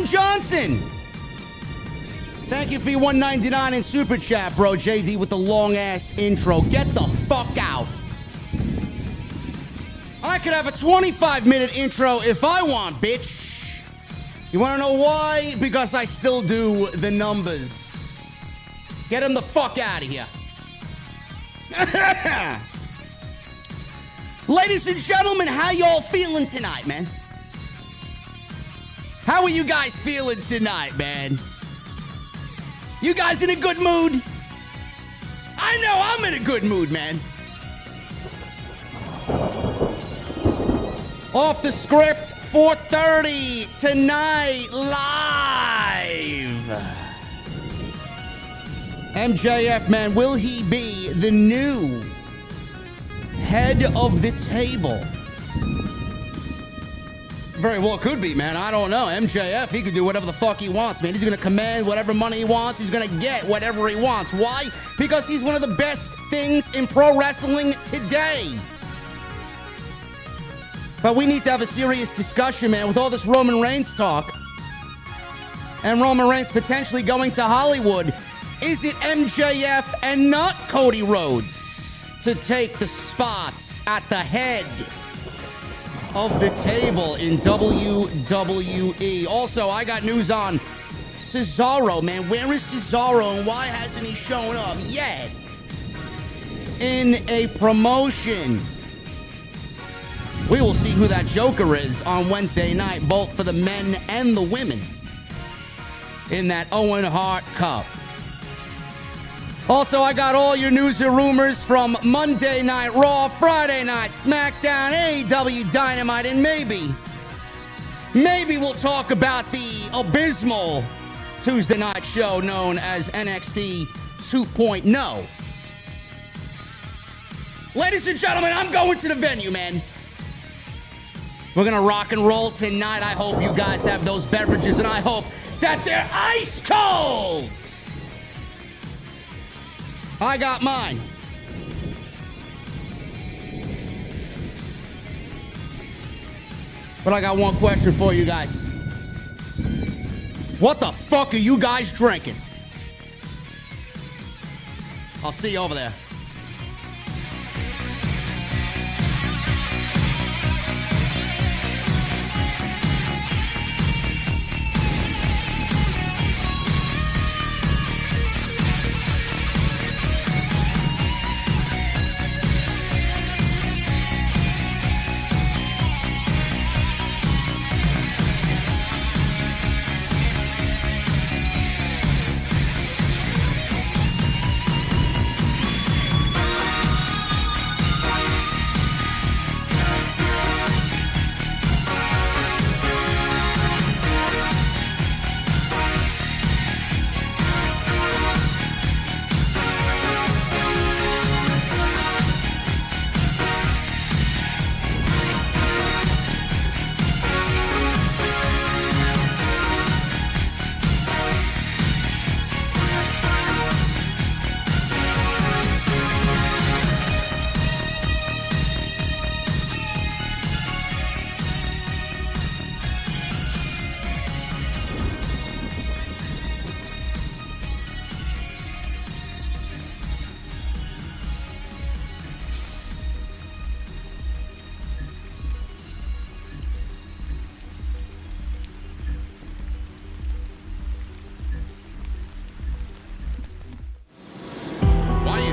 Dwayne Johnson. Thank you for your $1.99 in Super Chat, bro. JD with the long-ass intro. Get the fuck out. I could have a 25-minute intro if I want, bitch. You want to know why? Because I still do the numbers. Get him the fuck out of here. Ladies and gentlemen, how y'all feeling tonight, man? How are you guys feeling tonight, man? You guys in a good mood? I know I'm in a good mood, man. Off the script, 4:30 tonight, live. MJF, man, will he be the new head of the table? Very well could be, man. I don't know. MJF, he could do whatever the fuck he wants, man. He's going to command whatever money he wants. He's going to get whatever he wants. Why? Because he's one of the best things in pro wrestling today. But we need to have a serious discussion, man, with all this Roman Reigns talk. And Roman Reigns potentially going to Hollywood. Is it MJF and not Cody Rhodes to take the spots at the head of the table in WWE? Also, I got news on Cesaro, man. Where is Cesaro and why hasn't he shown up yet in a promotion? We will see who that Joker is on Wednesday night, both for the men and the women, in that Owen Hart Cup. Also, I got all your news and rumors from Monday Night Raw, Friday Night Smackdown, AEW Dynamite, and maybe we'll talk about the abysmal Tuesday night show known as NXT 2.0. Ladies and gentlemen, I'm going to the venue, man. We're going to rock and roll tonight. I hope you guys have those beverages, and I hope that they're ice cold. I got mine. But I got one question for you guys. What the fuck are you guys drinking? I'll see you over there.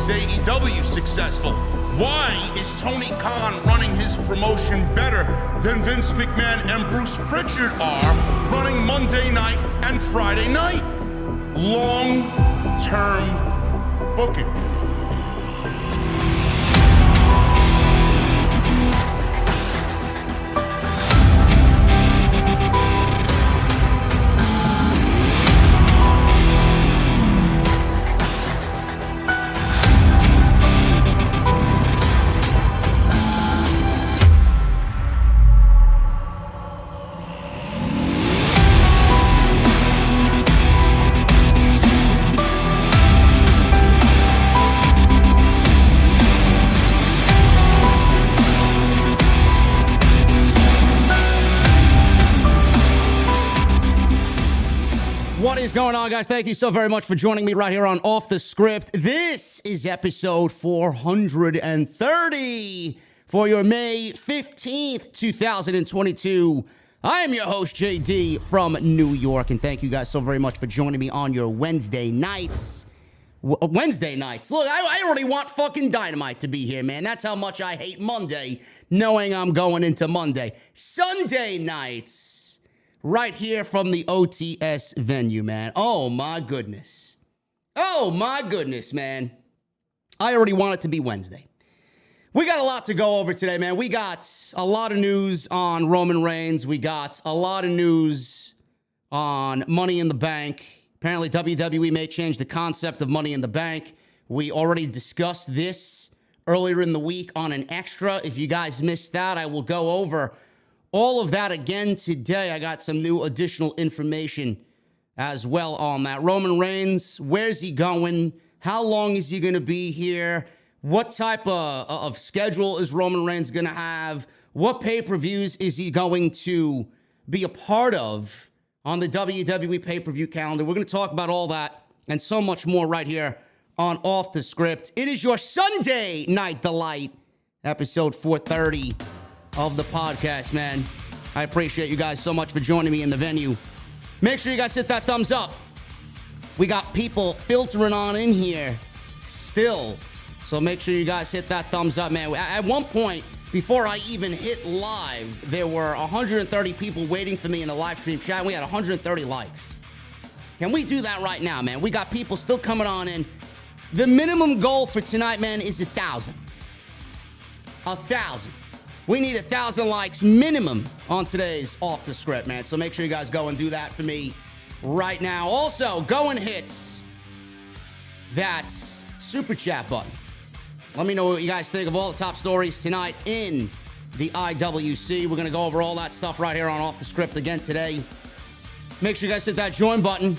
AEW successful? Why is Tony Khan running his promotion better than Vince McMahon and Bruce Pritchard are running Monday night and Friday night? Long-term booking. is going on, guys? Thank you so very much for joining me right here on Off the Script. This is episode 430 for your May 15th, 2022. I am your host, JD, from New York, and thank you guys so very much for joining me on your Wednesday nights. Wednesday nights. Look, I already want fucking Dynamite to be here, man. That's how much I hate Monday, knowing I'm going into Monday. Sunday nights, right here from the OTS venue, man. Oh, my goodness. Oh, my goodness, man. I already want it to be Wednesday. We got a lot to go over today, man. We got a lot of news on Roman Reigns. We got a lot of news on Money in the Bank. Apparently, WWE may change the concept of Money in the Bank. We already discussed this earlier in the week on an extra. If you guys missed that, I will go over all of that again today. I got some new additional information as well on that. Roman Reigns, where's he going? How long is he going to be here? What type of schedule is Roman Reigns going to have? What pay-per-views is he going to be a part of on the WWE pay-per-view calendar? We're going to talk about all that and so much more right here on Off the Script. It is your Sunday Night Delight, episode 430 of the podcast, man. I appreciate you guys so much for joining me in the venue. Make sure you guys hit that thumbs up. We got people filtering on in here still. So make sure you guys hit that thumbs up, man. At one point, before I even hit live, there were 130 people waiting for me in the live stream chat, and we had 130 likes. Can we do that right now, man? We got people still coming on in. The minimum goal for tonight, man, is 1,000. 1,000. We need 1,000 likes minimum on today's Off the Script, man. So make sure you guys go and do that for me right now. Also, go and hit that super chat button. Let me know what you guys think of all the top stories tonight in the IWC. We're going to go over all that stuff right here on Off the Script again today. Make sure you guys hit that join button.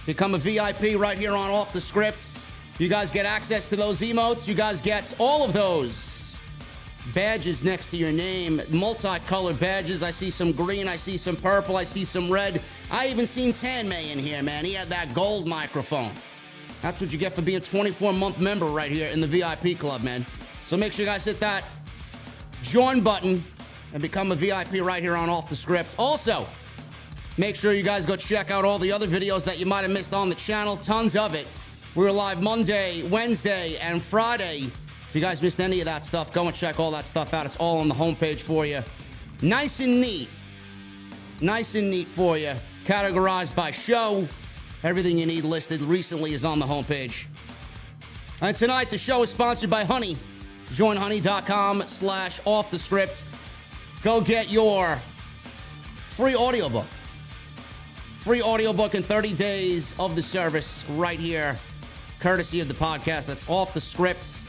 Become a VIP right here on Off the Script. You guys get access to those emotes. You guys get all of those badges next to your name. Multicolored badges. I see some green. I see some purple. I see some red. I even seen Tan May in here, man. He had that gold microphone. That's what you get for being a 24-month member right here in the VIP club, man. So make sure you guys hit that join button and become a VIP right here on Off the Script. Also, make sure you guys go check out all the other videos that you might have missed on the channel. Tons of it. We were live Monday, Wednesday, and Friday. If you guys missed any of that stuff, go and check all that stuff out. It's all on the homepage for you. Nice and neat. Nice and neat for you. Categorized by show. Everything you need listed recently is on the homepage. And tonight, the show is sponsored by Honey. Join honey.com/offthescript. Go get your free audiobook. Free audiobook in 30 days of the service right here, courtesy of the podcast. That's Off the Script.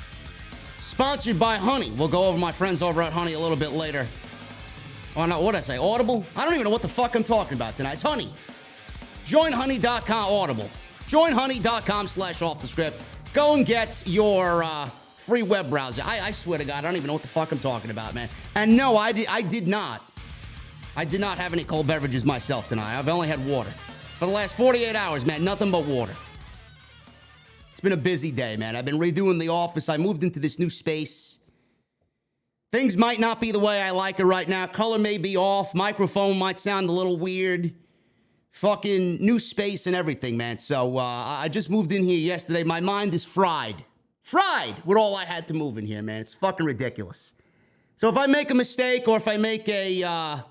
Sponsored by Honey. We'll go over my friends over at Honey a little bit later. Oh, no, what did I say? Audible? I don't even know what the fuck I'm talking about tonight. It's Honey. JoinHoney.com Audible. JoinHoney.com/offthescript. Go and get your free web browser. I swear to God, I don't even know what the fuck I'm talking about, man. And no, I did not have any cold beverages myself tonight. I've only had water. For the last 48 hours, man, nothing but water. It's been a busy day, man. I've been redoing the office. I moved into this new space. Things might not be the way I like it right now. Color may be off. Microphone might sound a little weird. Fucking new space and everything, man. So I just moved in here yesterday. My mind is fried. Fried with all I had to move in here, man. It's fucking ridiculous. So if I make a mistake or if I make a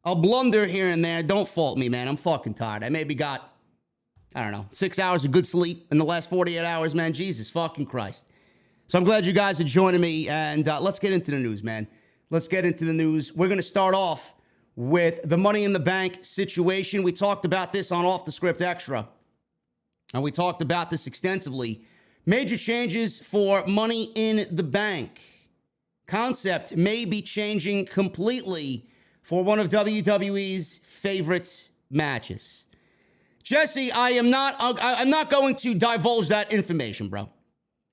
blunder here and there, don't fault me, man. I'm fucking tired. I maybe got, 6 hours of good sleep in the last 48 hours, man. Jesus fucking Christ. So I'm glad you guys are joining me, and let's get into the news, man. Let's get into the news. We're going to start off with the Money in the Bank situation. We talked about this on Off the Script Extra, and we talked about this extensively. Major changes for Money in the Bank. Concept may be changing completely for one of WWE's favorite matches. Jesse, I'm not going to divulge that information, bro.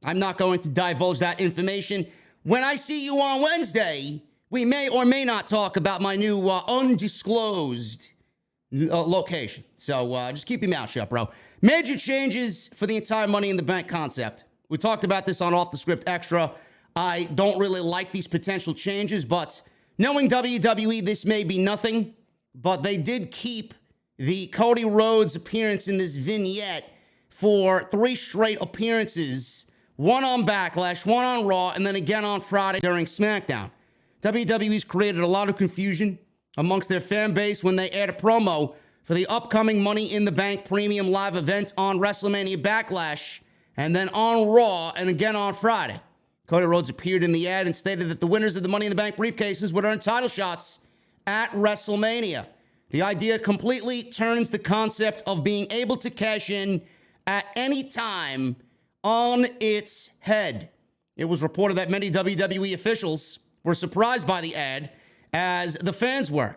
I'm not going to divulge that information. When I see you on Wednesday, we may or may not talk about my new undisclosed location. So just keep your mouth shut, bro. Major changes for the entire Money in the Bank concept. We talked about this on Off the Script Extra. I don't really like these potential changes, but knowing WWE, this may be nothing. But they did keep the Cody Rhodes appearance in this vignette for 3 straight appearances. One on Backlash, one on Raw, and then again on Friday during SmackDown. WWE's created a lot of confusion amongst their fan base when they aired a promo for the upcoming Money in the Bank premium live event on WrestleMania Backlash, and then on Raw, and again on Friday. Cody Rhodes appeared in the ad and stated that the winners of the Money in the Bank briefcases would earn title shots at WrestleMania. The idea completely turns the concept of being able to cash in at any time on its head. It was reported that many WWE officials were surprised by the ad, as the fans were.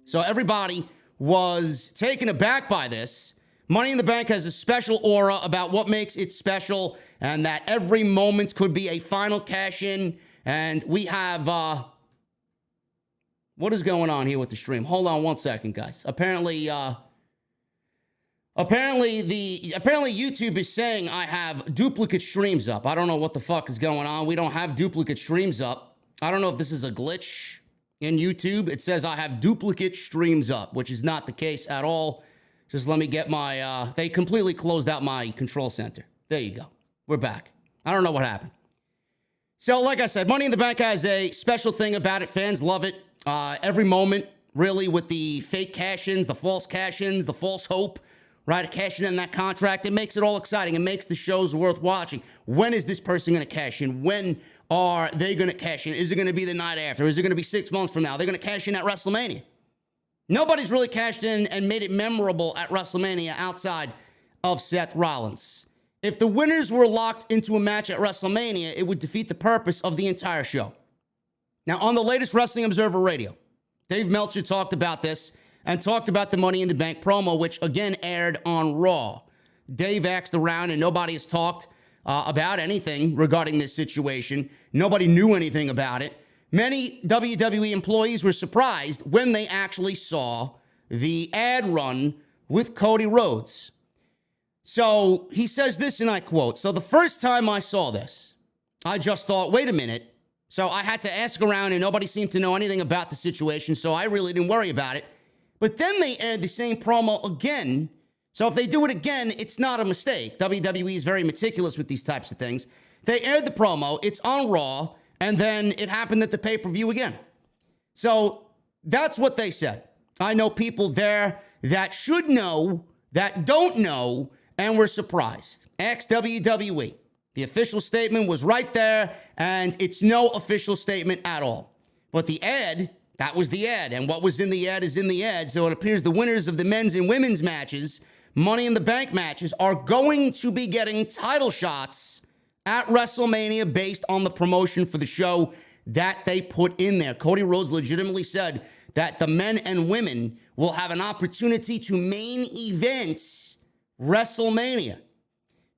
So everybody was taken aback by this. Money in the Bank has a special aura about what makes it special, and that every moment could be a final cash-in. And we have, what is going on here with the stream? Hold on one second, guys. Apparently YouTube is saying I have duplicate streams up. I don't know what the fuck is going on. We don't have duplicate streams up. I don't know if this is a glitch in YouTube. It says I have duplicate streams up, which is not the case at all. Just let me get my, they completely closed out my control center. There you go. We're back. I don't know what happened. So like I said, Money in the Bank has a special thing about it. Fans love it. Every moment, really, with the fake cash-ins, the false cash-ins, the false hope, right? Cashing in that contract. It makes it all exciting. It makes the shows worth watching. When is this person going to cash in? When are they going to cash in? Is it going to be the night after? Is it going to be 6 months from now? They're going to cash in at WrestleMania. Nobody's really cashed in and made it memorable at WrestleMania outside of Seth Rollins. If the winners were locked into a match at WrestleMania, it would defeat the purpose of the entire show. Now, on the latest Wrestling Observer Radio, Dave Meltzer talked about this and talked about the Money in the Bank promo, which again aired on Raw. Dave asked around and nobody has talked about anything regarding this situation. Nobody knew anything about it. Many WWE employees were surprised when they actually saw the ad run with Cody Rhodes. So he says this, and I quote, "So the first time I saw this, I just thought, wait a minute." So I had to ask around, and nobody seemed to know anything about the situation, so I really didn't worry about it. But then they aired the same promo again. So if they do it again, it's not a mistake. WWE is very meticulous with these types of things. They aired the promo, it's on Raw, and then it happened at the pay-per-view again. So that's what they said. I know people there that should know, that don't know, and were surprised. Ask WWE. The official statement was right there, and it's no official statement at all. But the ad, that was the ad, and what was in the ad is in the ad, so it appears the winners of the men's and women's matches, Money in the Bank matches, are going to be getting title shots at WrestleMania based on the promotion for the show that they put in there. Cody Rhodes legitimately said that the men and women will have an opportunity to main event WrestleMania.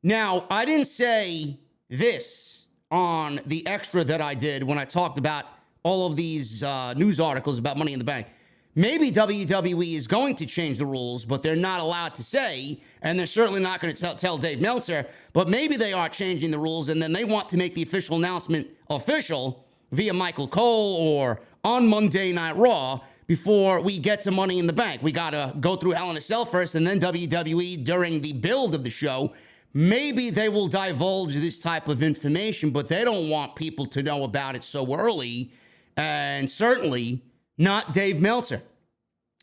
Now, I didn't say this on the extra that I did when I talked about all of these news articles about Money in the Bank. Maybe WWE is going to change the rules, but they're not allowed to say, and they're certainly not going to tell Dave Meltzer, but maybe they are changing the rules, and then they want to make the official announcement official via Michael Cole or on Monday Night Raw before we get to Money in the Bank. We got to go through Hell in a Cell first, and then WWE during the build of the show. Maybe they will divulge this type of information, but they don't want people to know about it so early, and certainly not Dave Meltzer.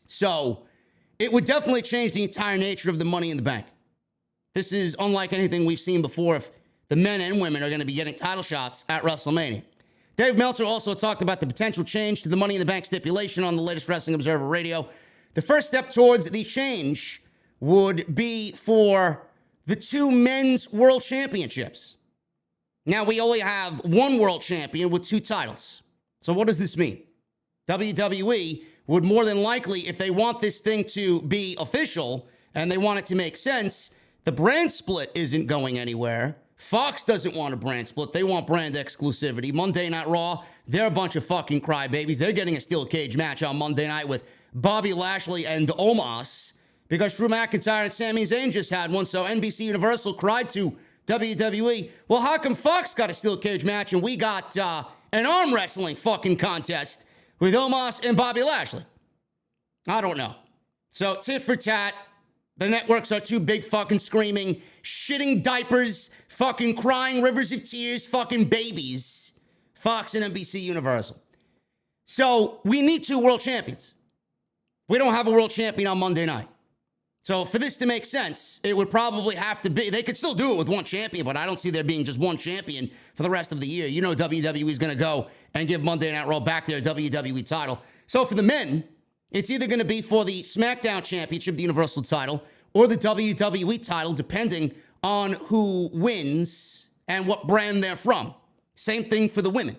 So it would definitely change the entire nature of the Money in the Bank. This is unlike anything we've seen before if the men and women are going to be getting title shots at WrestleMania. Dave Meltzer also talked about the potential change to the Money in the Bank stipulation on the latest Wrestling Observer Radio. The first step towards the change would be for the 2 men's world championships. Now, we only have 1 world champion with 2 titles. So what does this mean? WWE would more than likely, if they want this thing to be official and they want it to make sense, the brand split isn't going anywhere. Fox doesn't want a brand split. They want brand exclusivity. Monday Night Raw, they're a bunch of fucking crybabies. They're getting a steel cage match on Monday night with Bobby Lashley and Omos, because Drew McIntyre and Sami Zayn just had one, so NBC Universal cried to WWE, well, how come Fox got a steel cage match and we got an arm wrestling fucking contest with Omos and Bobby Lashley? I don't know. So, tit for tat. The networks are too big fucking screaming, shitting diapers, fucking crying rivers of tears, fucking babies. Fox and NBC Universal. So, we need 2 world champions. We don't have a world champion on Monday night. So, for this to make sense, it would probably have to be, they could still do it with 1 champion, but I don't see there being just 1 champion for the rest of the year. You know WWE is going to go and give Monday Night Raw back their WWE title. So, for the men, it's either going to be for the SmackDown Championship, the Universal title, or the WWE title, depending on who wins and what brand they're from. Same thing for the women.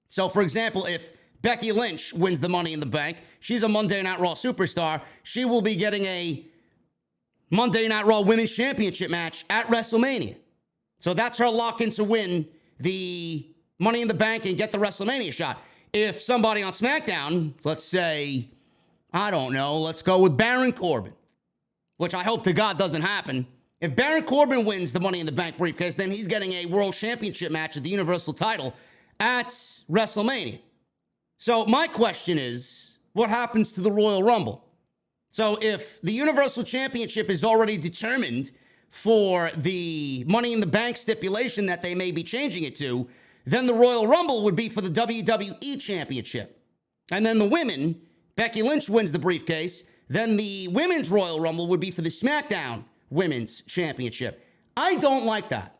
So, for example, if Becky Lynch wins the Money in the Bank, she's a Monday Night Raw superstar, she will be getting a Monday Night Raw Women's Championship match at WrestleMania. So that's her lock-in to win the Money in the Bank and get the WrestleMania shot. If somebody on SmackDown, let's say, I don't know, let's go with Baron Corbin, which I hope to God doesn't happen. If Baron Corbin wins the Money in the Bank briefcase, then he's getting a World Championship match at the Universal title at WrestleMania. So my question is, what happens to the Royal Rumble? So if the Universal Championship is already determined for the Money in the Bank stipulation that they may be changing it to, then the Royal Rumble would be for the WWE Championship. And then the women, Becky Lynch wins the briefcase, then the Women's Royal Rumble would be for the SmackDown Women's Championship. I don't like that.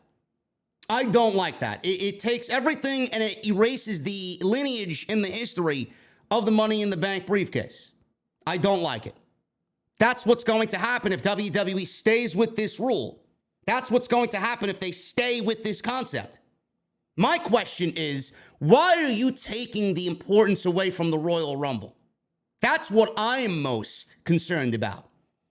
I don't like that. It takes everything and it erases the lineage in the history of the Money in the Bank briefcase. I don't like it. That's what's going to happen if WWE stays with this rule. That's what's going to happen if they stay with this concept. My question is, why are you taking the importance away from the Royal Rumble? That's what I am most concerned about.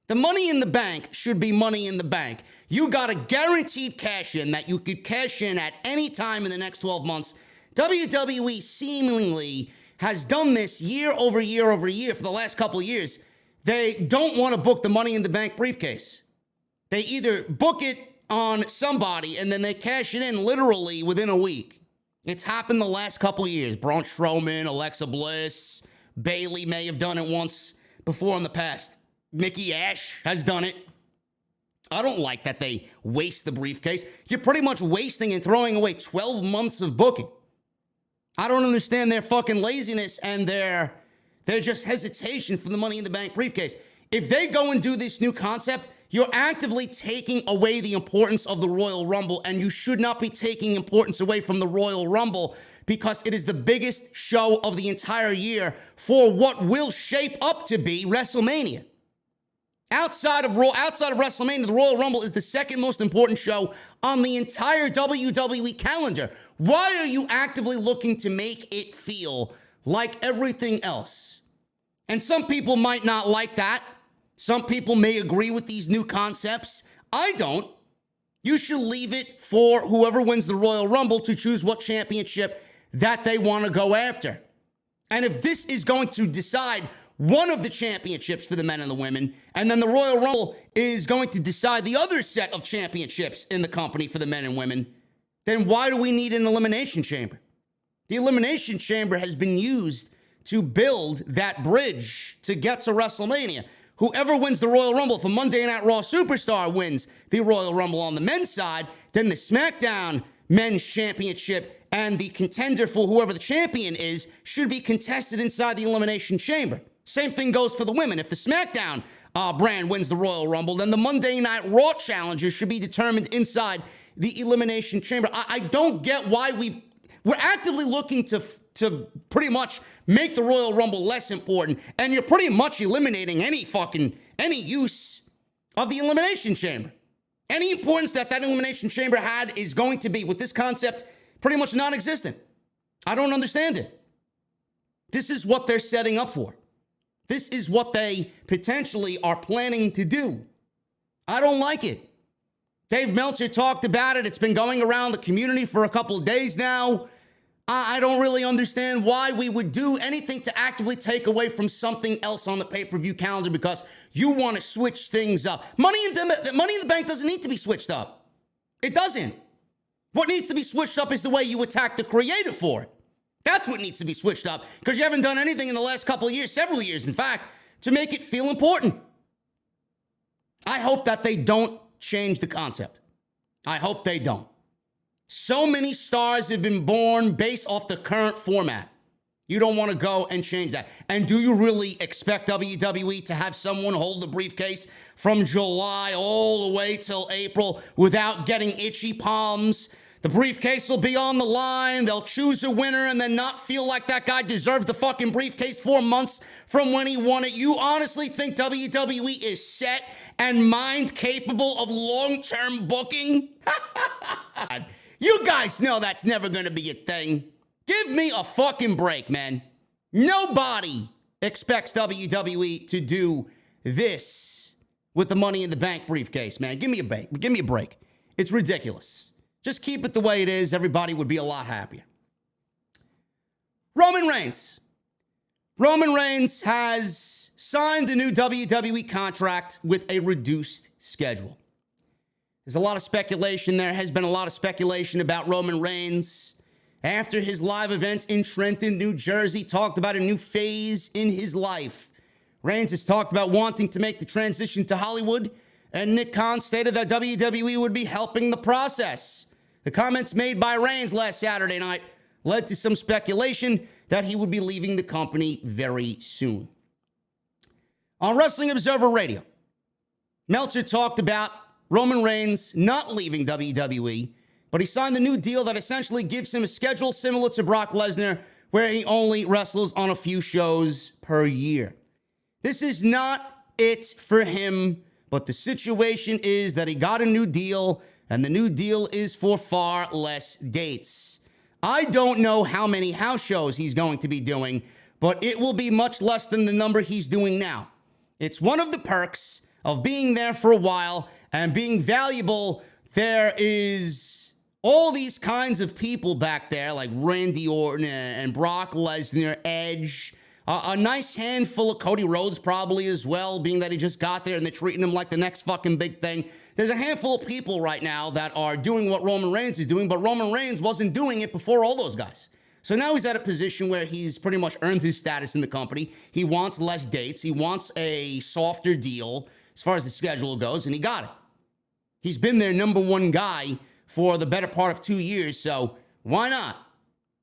The Money in the Bank should be Money in the Bank. You got a guaranteed cash in that you could cash in at any time in the next 12 months. WWE seemingly has done this year over year over year for the last couple of years. They don't want to book the Money in the Bank briefcase. They either book it on somebody and then they cash it in literally within a week. It's happened the last couple of years. Braun Strowman, Alexa Bliss, Bayley may have done it once before in the past. Nikki Ash has done it. I don't like that they waste the briefcase. You're pretty much wasting and throwing away 12 months of booking. I don't understand their fucking laziness and their just hesitation for the Money in the Bank briefcase. If they go and do this new concept, you're actively taking away the importance of the Royal Rumble, and you should not be taking importance away from the Royal Rumble because it is the biggest show of the entire year for what will shape up to be WrestleMania. Outside of WrestleMania, the Royal Rumble is the second most important show on the entire WWE calendar. Why are you actively looking to make it feel like everything else? And some people might not like that. Some people may agree with these new concepts. I don't. You should leave it for whoever wins the Royal Rumble to choose what championship that they want to go after. And if this is going to decide one of the championships for the men and the women, and then the Royal Rumble is going to decide the other set of championships in the company for the men and women, then why do we need an Elimination Chamber? The Elimination Chamber has been used to build that bridge to get to WrestleMania. Whoever wins the Royal Rumble, if a Monday Night Raw superstar wins the Royal Rumble on the men's side, then the SmackDown Men's Championship and the contender for whoever the champion is should be contested inside the Elimination Chamber. Same thing goes for the women. If the SmackDown brand wins the Royal Rumble, then the Monday Night Raw challenger should be determined inside the Elimination Chamber. I don't get why we're actively looking to pretty much make the Royal Rumble less important, and you're pretty much eliminating any use of the Elimination Chamber. Any importance that Elimination Chamber had is going to be, with this concept, pretty much non-existent. I don't understand it. This is what they're setting up for. This is what they potentially are planning to do. I don't like it. Dave Meltzer talked about it. It's been going around the community for a couple of days now. I don't really understand why we would do anything to actively take away from something else on the pay-per-view calendar because you want to switch things up. Money in the Bank doesn't need to be switched up. It doesn't. What needs to be switched up is the way you attack the creative for it. That's what needs to be switched up because you haven't done anything in the last couple of years, several years, in fact, to make it feel important. I hope that they don't change the concept. I hope they don't. So many stars have been born based off the current format. You don't want to go and change that. And do you really expect WWE to have someone hold the briefcase from July all the way till April without getting itchy palms? The briefcase will be on the line. They'll choose a winner and then not feel like that guy deserves the fucking briefcase 4 months from when he won it. You honestly think WWE is set and mind capable of long-term booking? You guys know that's never going to be a thing. Give me a fucking break, man. Nobody expects WWE to do this with the Money in the Bank briefcase, man. Give me a break. Give me a break. It's ridiculous. Just keep it the way it is. Everybody would be a lot happier. Roman Reigns. Roman Reigns has signed a new WWE contract with a reduced schedule. There's a lot of speculation. There has been a lot of speculation about Roman Reigns. After his live event in Trenton, New Jersey, talked about a new phase in his life. Reigns has talked about wanting to make the transition to Hollywood, and Nick Khan stated that WWE would be helping the process. The comments made by Reigns last Saturday night led to some speculation that he would be leaving the company very soon. On Wrestling Observer Radio, Meltzer talked about Roman Reigns not leaving WWE, but he signed the new deal that essentially gives him a schedule similar to Brock Lesnar, where he only wrestles on a few shows per year. This is not it for him, but the situation is that he got a new deal, and the new deal is for far less dates. I don't know how many house shows he's going to be doing, but it will be much less than the number he's doing now. It's one of the perks of being there for a while and being valuable. There is all these kinds of people back there, like Randy Orton and Brock Lesnar, Edge, a nice handful of Cody Rhodes probably as well, being that he just got there and they're treating him like the next fucking big thing. There's a handful of people right now that are doing what Roman Reigns is doing, but Roman Reigns wasn't doing it before all those guys. So now he's at a position where he's pretty much earned his status in the company. He wants less dates. He wants a softer deal as far as the schedule goes, and he got it. He's been their number one guy for the better part of 2 years, so why not?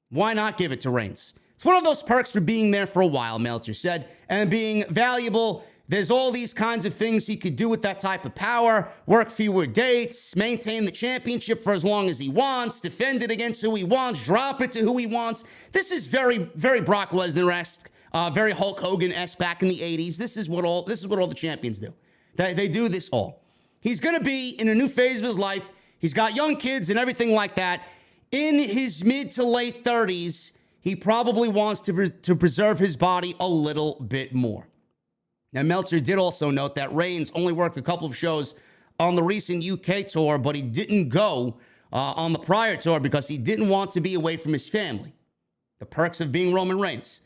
Why not give it to Reigns? It's one of those perks for being there for a while, Meltzer said, and being valuable. There's all these kinds of things he could do with that type of power: work fewer dates, maintain the championship for as long as he wants, defend it against who he wants, drop it to who he wants. This is very, very Brock Lesnar-esque, very Hulk Hogan-esque back in the 80s. This is what all the champions do. They do this all. He's going to be in a new phase of his life. He's got young kids and everything like that. In his mid to late 30s, he probably wants to preserve his body a little bit more. Now, Meltzer did also note that Reigns only worked a couple of shows on the recent UK tour, but he didn't go on the prior tour because he didn't want to be away from his family. The perks of being Roman Reigns.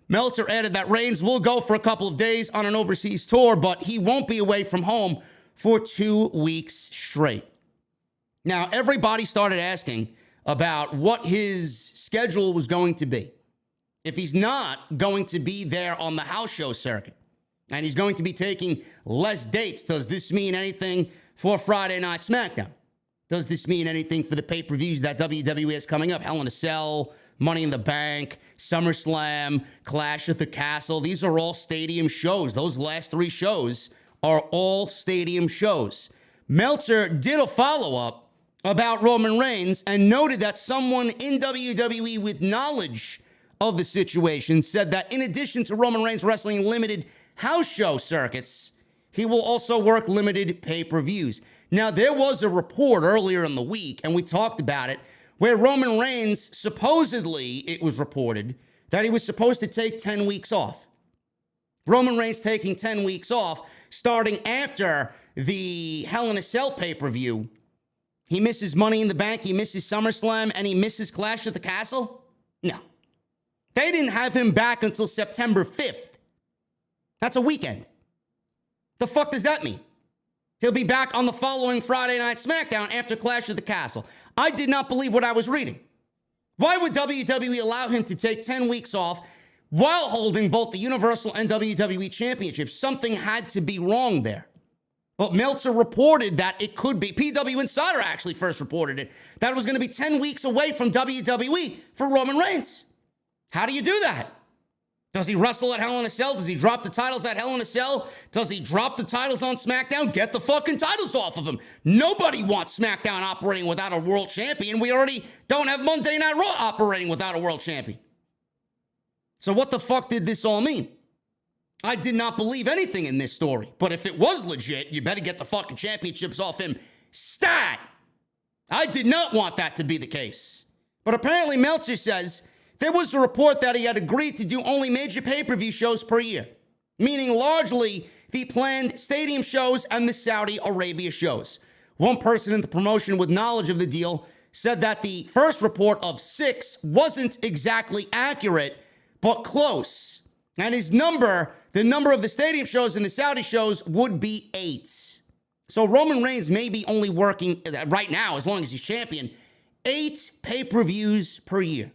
Meltzer added that Reigns will go for a couple of days on an overseas tour, but he won't be away from home for 2 weeks straight. Now, everybody started asking about what his schedule was going to be. If he's not going to be there on the house show circuit, and he's going to be taking less dates, does this mean anything for Friday Night SmackDown? Does this mean anything for the pay-per-views that WWE has coming up? Hell in a Cell, Money in the Bank, SummerSlam, Clash at the Castle. These are all stadium shows. Those last 3 shows are all stadium shows. Meltzer did a follow-up about Roman Reigns and noted that someone in WWE with knowledge of the situation said that in addition to Roman Reigns wrestling limited house show circuits, he will also work limited pay-per-views. Now, there was a report earlier in the week, and we talked about it, where Roman Reigns, supposedly, it was reported, that he was supposed to take 10 weeks off. Roman Reigns taking 10 weeks off, starting after the Hell in a Cell pay-per-view. He misses Money in the Bank, he misses SummerSlam, and he misses Clash at the Castle? No. They didn't have him back until September 5th. That's a weekend. The fuck does that mean? He'll be back on the following Friday Night Smackdown after Clash of the Castle. I did not believe what I was reading. Why would WWE allow him to take 10 weeks off while holding both the Universal and WWE Championships? Something had to be wrong there. But Meltzer reported that it could be. PW Insider actually first reported it. That it was going to be 10 weeks away from WWE for Roman Reigns. How do you do that? Does he wrestle at Hell in a Cell? Does he drop the titles at Hell in a Cell? Does he drop the titles on SmackDown? Get the fucking titles off of him. Nobody wants SmackDown operating without a world champion. We already don't have Monday Night Raw operating without a world champion. So what the fuck did this all mean? I did not believe anything in this story. But if it was legit, you better get the fucking championships off him stat. I did not want that to be the case. But apparently Meltzer says there was a report that he had agreed to do only major pay-per-view shows per year, meaning largely the planned stadium shows and the Saudi Arabia shows. One person in the promotion with knowledge of the deal said that the first report of 6 wasn't exactly accurate, but close. And his number, the number of the stadium shows and the Saudi shows, would be 8. So Roman Reigns may be only working, right now, as long as he's champion, 8 pay-per-views per year.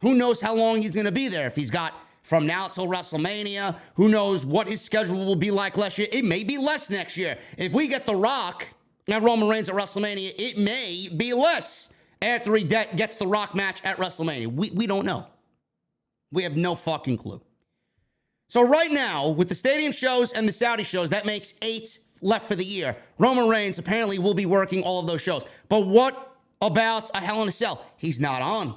Who knows how long he's going to be there? If he's got from now till WrestleMania, who knows what his schedule will be like last year? It may be less next year. If we get The Rock and Roman Reigns at WrestleMania, it may be less after he gets The Rock match at WrestleMania. We don't know. We have no fucking clue. So right now, with the stadium shows and the Saudi shows, that makes 8 left for the year. Roman Reigns apparently will be working all of those shows. But what about a Hell in a Cell? He's not on.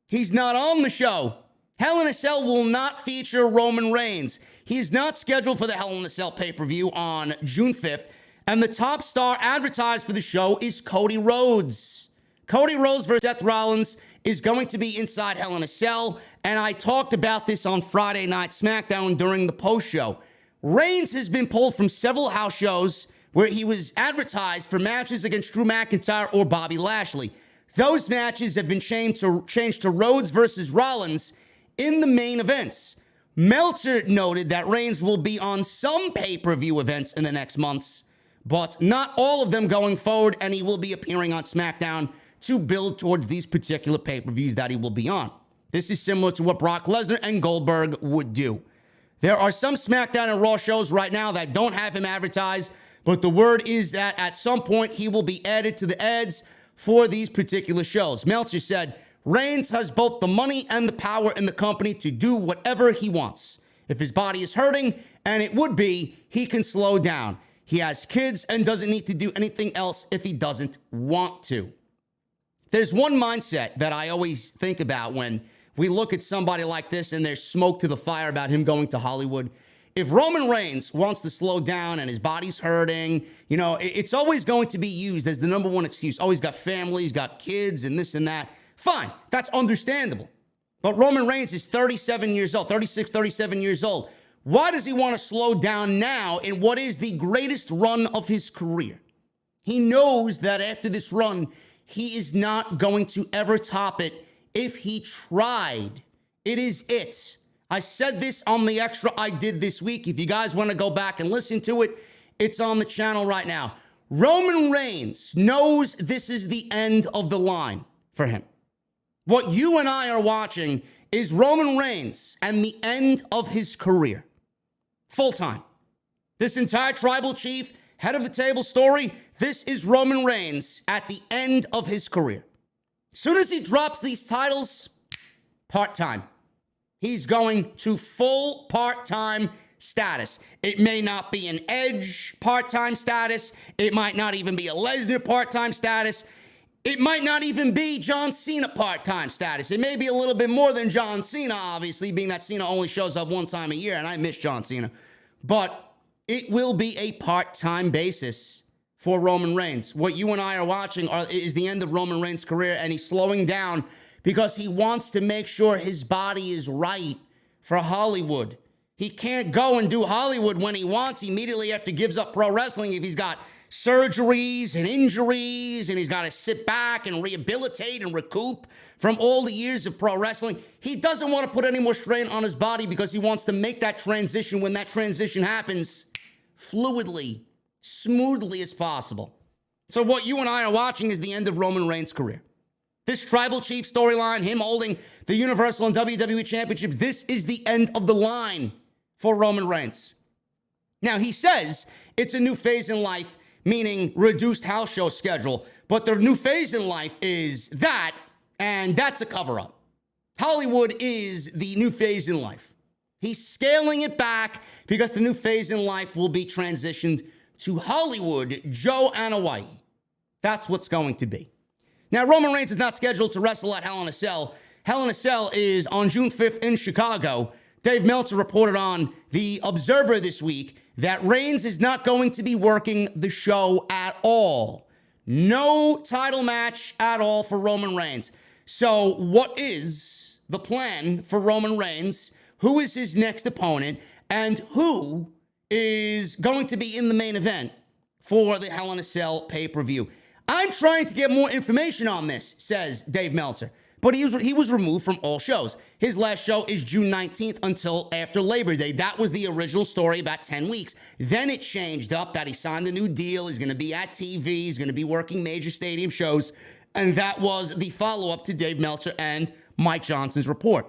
He's not on the show. Hell in a Cell will not feature Roman Reigns. He is not scheduled for the Hell in a Cell pay-per-view on June 5th. And the top star advertised for the show is Cody Rhodes. Cody Rhodes versus Seth Rollins is going to be inside Hell in a Cell. And I talked about this on Friday Night Smackdown during the post-show. Reigns has been pulled from several house shows where he was advertised for matches against Drew McIntyre or Bobby Lashley. Those matches have been changed to Rhodes versus Rollins in the main events. Meltzer noted that Reigns will be on some pay-per-view events in the next months, but not all of them going forward, and he will be appearing on SmackDown to build towards these particular pay-per-views that he will be on. This is similar to what Brock Lesnar and Goldberg would do. There are some SmackDown and Raw shows right now that don't have him advertised, but the word is that at some point he will be added to the ads for these particular shows. Meltzer said, Reigns has both the money and the power in the company to do whatever he wants. If his body is hurting, and it would be, he can slow down. He has kids and doesn't need to do anything else if he doesn't want to. There's one mindset that I always think about when we look at somebody like this and there's smoke to the fire about him going to Hollywood. If Roman Reigns wants to slow down and his body's hurting, you know, it's always going to be used as the number one excuse. Oh, he's got family, he's got kids and this and that. Fine, that's understandable. But Roman Reigns is 37 years old, 36, 37 years old. Why does he want to slow down now in what is the greatest run of his career? He knows that after this run, he is not going to ever top it if he tried. It is it. I said this on the extra I did this week. If you guys want to go back and listen to it, it's on the channel right now. Roman Reigns knows this is the end of the line for him. What you and I are watching is Roman Reigns and the end of his career. Full time. This entire tribal chief, head of the table story, this is Roman Reigns at the end of his career. As soon as he drops these titles, part-time. He's going to full part-time status. It may not be an Edge part-time status. It might not even be a Lesnar part-time status. It might not even be John Cena part-time status. It may be a little bit more than John Cena, obviously, being that Cena only shows up one time a year, and I miss John Cena. But it will be a part-time basis for Roman Reigns. What you and I are watching is the end of Roman Reigns' career, and he's slowing down because he wants to make sure his body is right for Hollywood. He can't go and do Hollywood when he wants immediately after he gives up pro wrestling if he's got surgeries and injuries, and he's got to sit back and rehabilitate and recoup from all the years of pro wrestling. He doesn't want to put any more strain on his body because he wants to make that transition, when that transition happens, fluidly, smoothly as possible. So what you and I are watching is the end of Roman Reigns' career. This Tribal Chief storyline, him holding the Universal and WWE Championships, this is the end of the line for Roman Reigns. Now, he says it's a new phase in life, meaning reduced house show schedule, but the new phase in life is that, and that's a cover-up. Hollywood is the new phase in life. He's scaling it back because the new phase in life will be transitioned to Hollywood, Joe and Hawaii. That's what's going to be. Now, Roman Reigns is not scheduled to wrestle at Hell in a Cell. Hell in a Cell is on June 5th in Chicago. Dave Meltzer reported on The Observer this week that Reigns is not going to be working the show at all. No title match at all for Roman Reigns. So what is the plan for Roman Reigns? Who is his next opponent? And who is going to be in the main event for the Hell in a Cell pay-per-view? I'm trying to get more information on this, says Dave Meltzer. But he was removed from all shows. His last show is June 19th until after Labor Day. That was the original story, about 10 weeks. Then it changed up that he signed a new deal. He's going to be at TV. He's going to be working major stadium shows. And that was the follow-up to Dave Meltzer and Mike Johnson's report.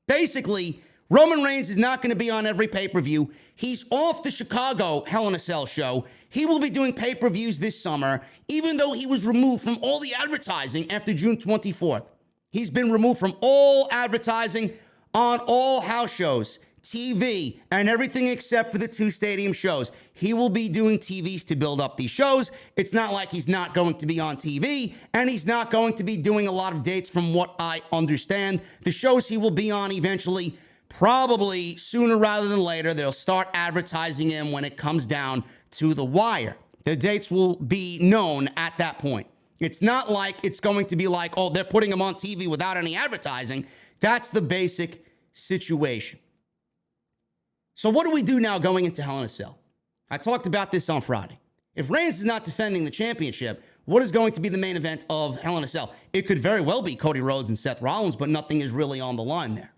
Basically, Roman Reigns is not going to be on every pay-per-view. He's off the Chicago Hell in a Cell show. He will be doing pay-per-views this summer, even though he was removed from all the advertising after June 24th. He's been removed from all advertising on all house shows, TV, and everything except for the 2 stadium shows. He will be doing TVs to build up these shows. It's not like he's not going to be on TV, and he's not going to be doing a lot of dates from what I understand. The shows he will be on eventually, probably sooner rather than later, they'll start advertising him when it comes down to the wire. The dates will be known at that point. It's not like it's going to be like, oh, they're putting him on TV without any advertising. That's the basic situation. So what do we do now going into Hell in a Cell? I talked about this on Friday. If Reigns is not defending the championship, what is going to be the main event of Hell in a Cell? It could very well be Cody Rhodes and Seth Rollins, but nothing is really on the line there.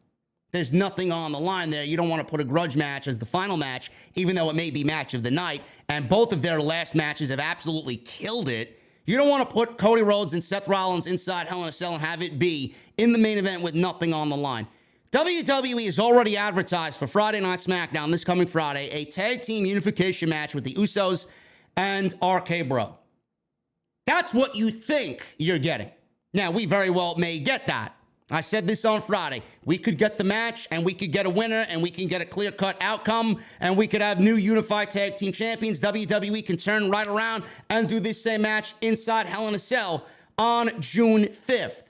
There's nothing on the line there. You don't want to put a grudge match as the final match, even though it may be match of the night, and both of their last matches have absolutely killed it. You don't want to put Cody Rhodes and Seth Rollins inside Hell in a Cell and have it be in the main event with nothing on the line. WWE has already advertised for Friday Night Smackdown this coming Friday a tag team unification match with the Usos and RK Bro. That's what you think you're getting. Now, we very well may get that. I said this on Friday. We could get the match, and we could get a winner, and we can get a clear-cut outcome, and we could have new unified tag team champions. WWE can turn right around and do this same match inside Hell in a Cell on June 5th.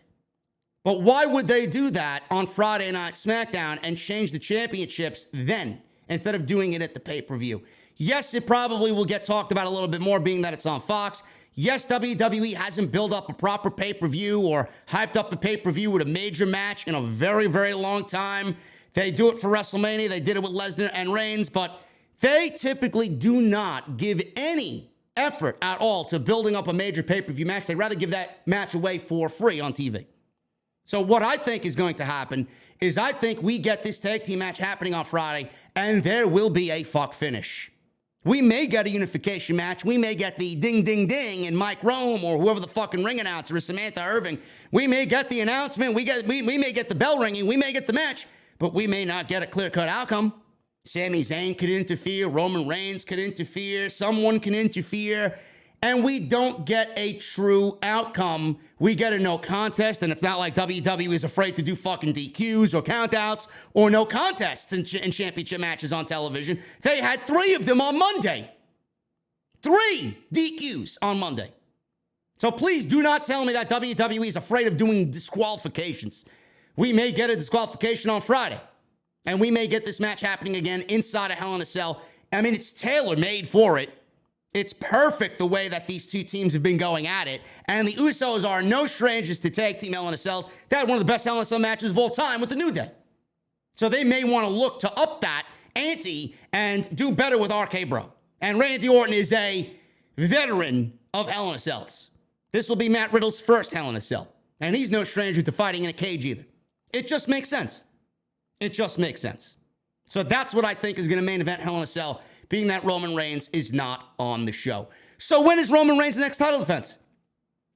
But why would they do that on Friday Night SmackDown and change the championships then, instead of doing it at the pay-per-view? Yes, it probably will get talked about a little bit more, being that it's on Fox. Yes, WWE hasn't built up a proper pay-per-view or hyped up a pay-per-view with a major match in a very, very long time. They do it for WrestleMania. They did it with Lesnar and Reigns, but they typically do not give any effort at all to building up a major pay-per-view match. They'd rather give that match away for free on TV. So what I think is going to happen is I think we get this tag team match happening on Friday, and there will be a fuck finish. We may get a unification match. We may get the ding, ding, ding, and Mike Rome or whoever the fucking ring announcer is, Samantha Irving. We may get the announcement. We may get the bell ringing. We may get the match, but we may not get a clear-cut outcome. Sami Zayn could interfere. Roman Reigns could interfere. Someone can interfere. And we don't get a true outcome. We get a no contest, and it's not like WWE is afraid to do fucking DQs or countouts or no contests in championship matches on television. They had 3 of them on Monday. 3 DQs on Monday. So please do not tell me that WWE is afraid of doing disqualifications. We may get a disqualification on Friday, and we may get this match happening again inside a Hell in a Cell. I mean, it's tailor-made for it. It's perfect the way that these two teams have been going at it. And the Usos are no strangers to tag team Hell in a Cells. They had one of the best Hell in a Cell matches of all time with the New Day. So they may want to look to up that ante and do better with RK Bro. And Randy Orton is a veteran of Hell in a Cells. This will be Matt Riddle's first Hell in a Cell. And he's no stranger to fighting in a cage either. It just makes sense. It just makes sense. So that's what I think is going to main event Hell in a Cell, being that Roman Reigns is not on the show. So when is Roman Reigns' next title defense?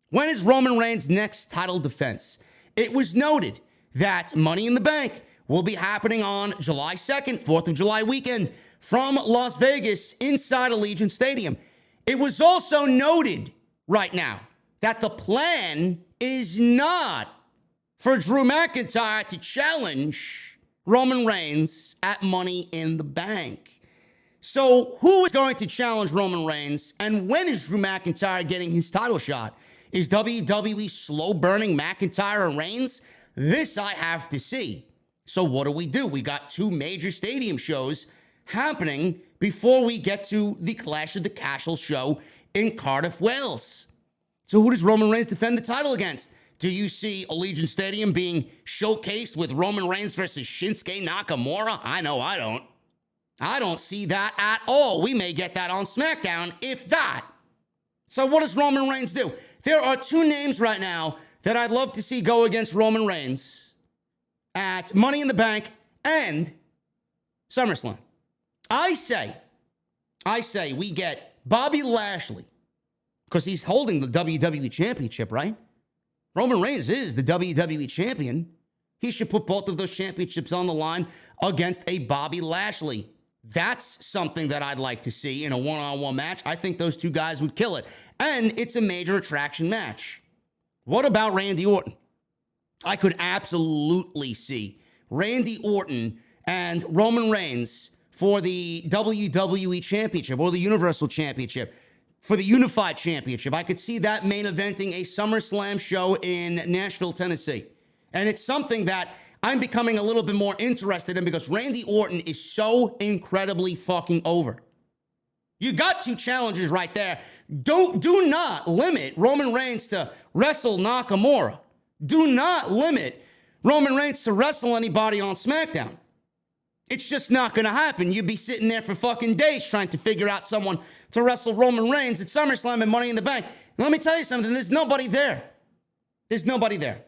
When is Roman Reigns' next title defense? It was noted that Money in the Bank will be happening on July 2nd, 4th of July weekend, from Las Vegas inside Allegiant Stadium. It was also noted right now that the plan is not for Drew McIntyre to challenge Roman Reigns at Money in the Bank. So who is going to challenge Roman Reigns, and when is Drew McIntyre getting his title shot? Is WWE slow-burning McIntyre and Reigns? This I have to see. So what do? We got two major stadium shows happening before we get to the Clash of the Castle show in Cardiff, Wales. So who does Roman Reigns defend the title against? Do you see Allegiant Stadium being showcased with Roman Reigns versus Shinsuke Nakamura? I know I don't. I don't see that at all. We may get that on Smackdown, if that. So what does Roman Reigns do? There are two names right now that I'd love to see go against Roman Reigns at Money in the Bank and SummerSlam. I say we get Bobby Lashley, because he's holding the WWE Championship, right? Roman Reigns is the WWE Champion. He should put both of those championships on the line against a Bobby Lashley. That's something that I'd like to see in a one-on-one match. I think those two guys would kill it. And it's a major attraction match. What about Randy Orton? I could absolutely see Randy Orton and Roman Reigns for the WWE Championship or the Universal Championship, for the Unified Championship. I could see that main eventing a SummerSlam show in Nashville, Tennessee. And it's something that I'm becoming a little bit more interested in because Randy Orton is so incredibly fucking over. You got two challenges right there. Do not limit Roman Reigns to wrestle Nakamura. Do not limit Roman Reigns to wrestle anybody on SmackDown. It's just not going to happen. You'd be sitting there for fucking days trying to figure out someone to wrestle Roman Reigns at SummerSlam and Money in the Bank. Let me tell you something. There's nobody there. There's nobody there.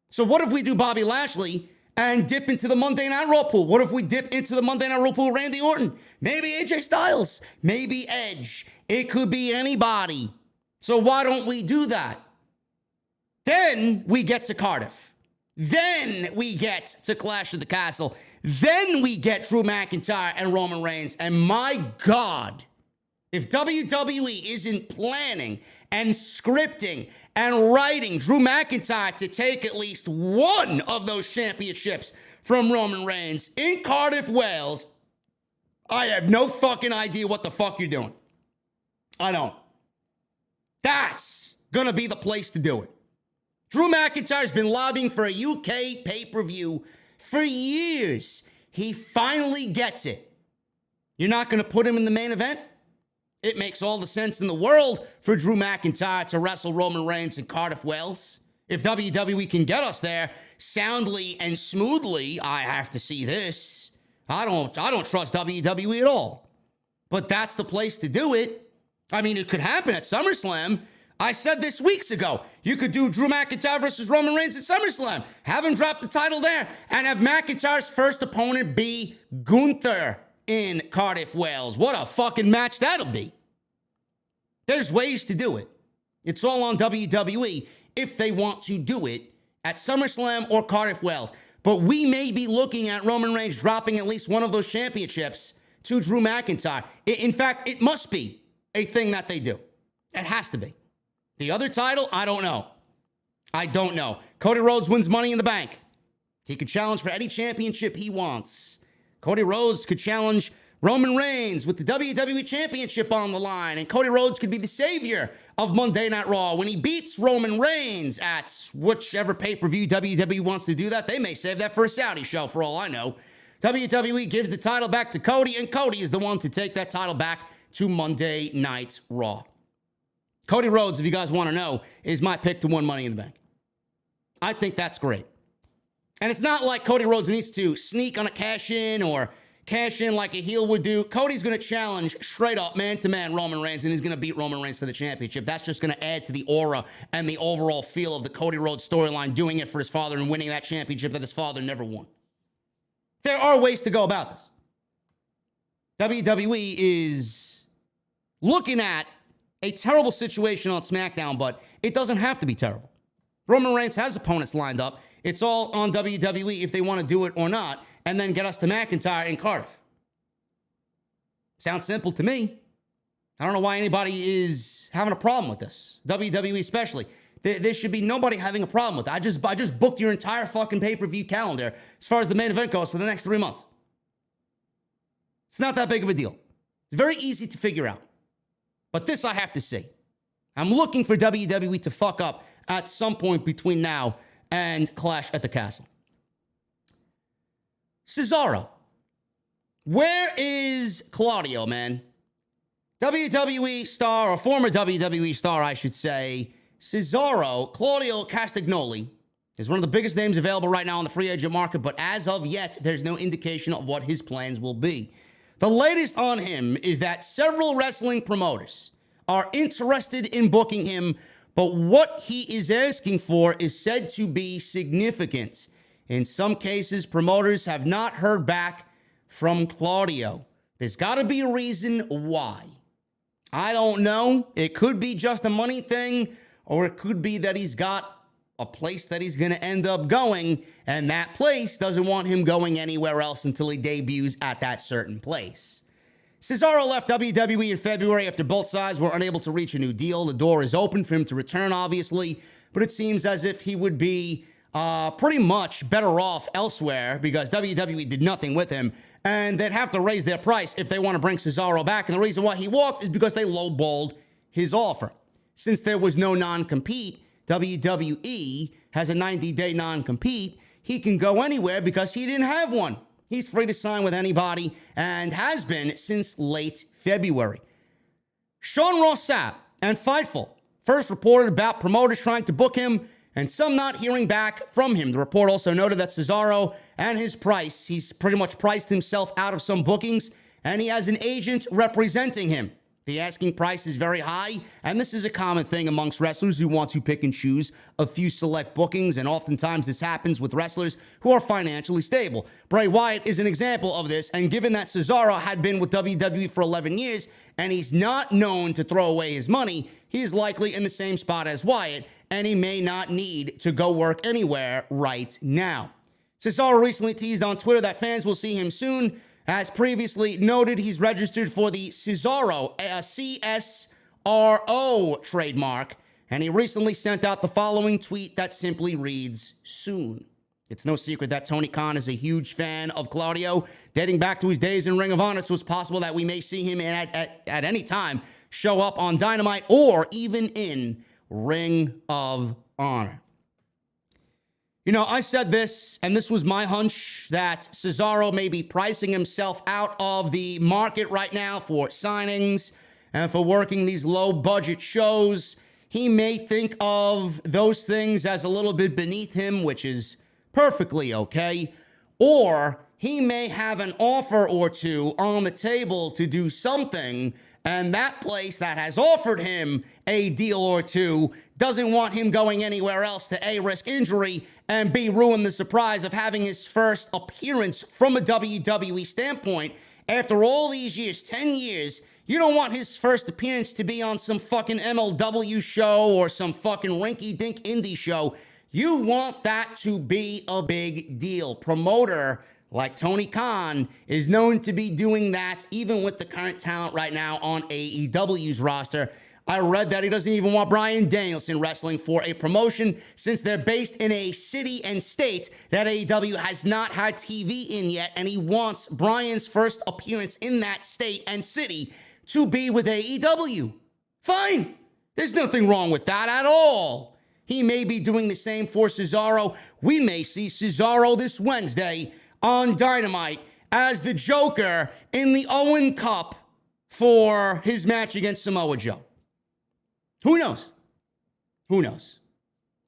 So what if we do Bobby Lashley and dip into the Monday Night Raw pool? What if we dip into the Monday Night Raw pool Randy Orton? Maybe AJ Styles. Maybe Edge. It could be anybody. So why don't we do that? Then we get to Cardiff. Then we get to Clash of the Castle. Then we get Drew McIntyre and Roman Reigns. And my God, if WWE isn't planning and scripting and writing Drew McIntyre to take at least one of those championships from Roman Reigns in Cardiff, Wales, I have no fucking idea what the fuck you're doing. I don't. That's gonna be the place to do it. Drew McIntyre's been lobbying for a UK pay-per-view for years. He finally gets it. You're not gonna put him in the main event? It makes all the sense in the world for Drew McIntyre to wrestle Roman Reigns in Cardiff, Wales. If WWE can get us there soundly and smoothly, I have to see this. I don't trust WWE at all. But that's the place to do it. I mean, it could happen at SummerSlam. I said this weeks ago. You could do Drew McIntyre versus Roman Reigns at SummerSlam. Have him drop the title there and have McIntyre's first opponent be Gunther in Cardiff, Wales. What a fucking match that'll be. There's ways to do it. It's all on WWE if they want to do it at SummerSlam or Cardiff, Wales. But we may be looking at Roman Reigns dropping at least one of those championships to Drew McIntyre. In fact, it must be a thing that they do. It has to be. The other title, I don't know. I don't know. Cody Rhodes wins Money in the Bank. He could challenge for any championship he wants. Cody Rhodes could challenge Roman Reigns with the WWE Championship on the line, and Cody Rhodes could be the savior of Monday Night Raw when he beats Roman Reigns at whichever pay-per-view WWE wants to do that. They may save that for a Saudi show, for all I know. WWE gives the title back to Cody, and Cody is the one to take that title back to Monday Night Raw. Cody Rhodes, if you guys want to know, is my pick to win Money in the Bank. I think that's great. And it's not like Cody Rhodes needs to sneak on a cash-in or cash in like a heel would do. Cody's going to challenge straight up man-to-man Roman Reigns, and he's going to beat Roman Reigns for the championship. That's just going to add to the aura and the overall feel of the Cody Rhodes storyline, doing it for his father and winning that championship that his father never won. There are ways to go about this. WWE is looking at a terrible situation on SmackDown, but it doesn't have to be terrible. Roman Reigns has opponents lined up. It's all on WWE if they want to do it or not, and then get us to McIntyre and Cardiff. Sounds simple to me. I don't know why anybody is having a problem with this. WWE especially. There should be nobody having a problem with it. I just booked your entire fucking pay-per-view calendar as far as the main event goes for the next 3 months. It's not that big of a deal. It's very easy to figure out. But this I have to say. I'm looking for WWE to fuck up at some point between now and Clash at the Castle. Cesaro. Where is Claudio, man? WWE star, or former WWE star, I should say, Cesaro, Claudio Castagnoli, is one of the biggest names available right now on the free agent market, but as of yet, there's no indication of what his plans will be. The latest on him is that several wrestling promoters are interested in booking him, but what he is asking for is said to be significant. In some cases, promoters have not heard back from Claudio. There's got to be a reason why. I don't know. It could be just a money thing, or it could be that he's got a place that he's going to end up going, and that place doesn't want him going anywhere else until he debuts at that certain place. Cesaro left WWE in February after both sides were unable to reach a new deal. The door is open for him to return, obviously, but it seems as if he would be pretty much better off elsewhere because WWE did nothing with him, and they'd have to raise their price if they want to bring Cesaro back, and the reason why he walked is because they lowballed his offer. Since there was no non-compete, WWE has a 90-day non-compete. He can go anywhere because he didn't have one. He's free to sign with anybody and has been since late February. Sean Ross Sapp and Fightful first reported about promoters trying to book him and some not hearing back from him. The report also noted that Cesaro and his price, he's pretty much priced himself out of some bookings, and he has an agent representing him. The asking price is very high, and this is a common thing amongst wrestlers who want to pick and choose a few select bookings, and oftentimes this happens with wrestlers who are financially stable. Bray Wyatt is an example of this, and given that Cesaro had been with WWE for 11 years, and he's not known to throw away his money, he is likely in the same spot as Wyatt, and he may not need to go work anywhere right now. Cesaro recently teased on Twitter that fans will see him soon. As previously noted, he's registered for the Cesaro, a CSRO trademark, and he recently sent out the following tweet that simply reads, soon. It's no secret that Tony Khan is a huge fan of Claudio. Dating back to his days in Ring of Honor, so it's possible that we may see him at any time show up on Dynamite or even in Ring of Honor. You know, I said this, and this was my hunch, that Cesaro may be pricing himself out of the market right now for signings and for working these low-budget shows. He may think of those things as a little bit beneath him, which is perfectly okay. Or he may have an offer or two on the table to do something, and that place that has offered him a deal or two doesn't want him going anywhere else to A, risk injury, and B, ruin the surprise of having his first appearance from a WWE standpoint. After all these years, 10 years, you don't want his first appearance to be on some fucking MLW show or some fucking rinky-dink indie show. You want that to be a big deal. Promoter like Tony Khan is known to be doing that even with the current talent right now on AEW's roster. I read that he doesn't even want Bryan Danielson wrestling for a promotion since they're based in a city and state that AEW has not had TV in yet, and he wants Bryan's first appearance in that state and city to be with AEW. Fine. There's nothing wrong with that at all. He may be doing the same for Cesaro. We may see Cesaro this Wednesday on Dynamite as the Joker in the Owen Cup for his match against Samoa Joe. Who knows? Who knows?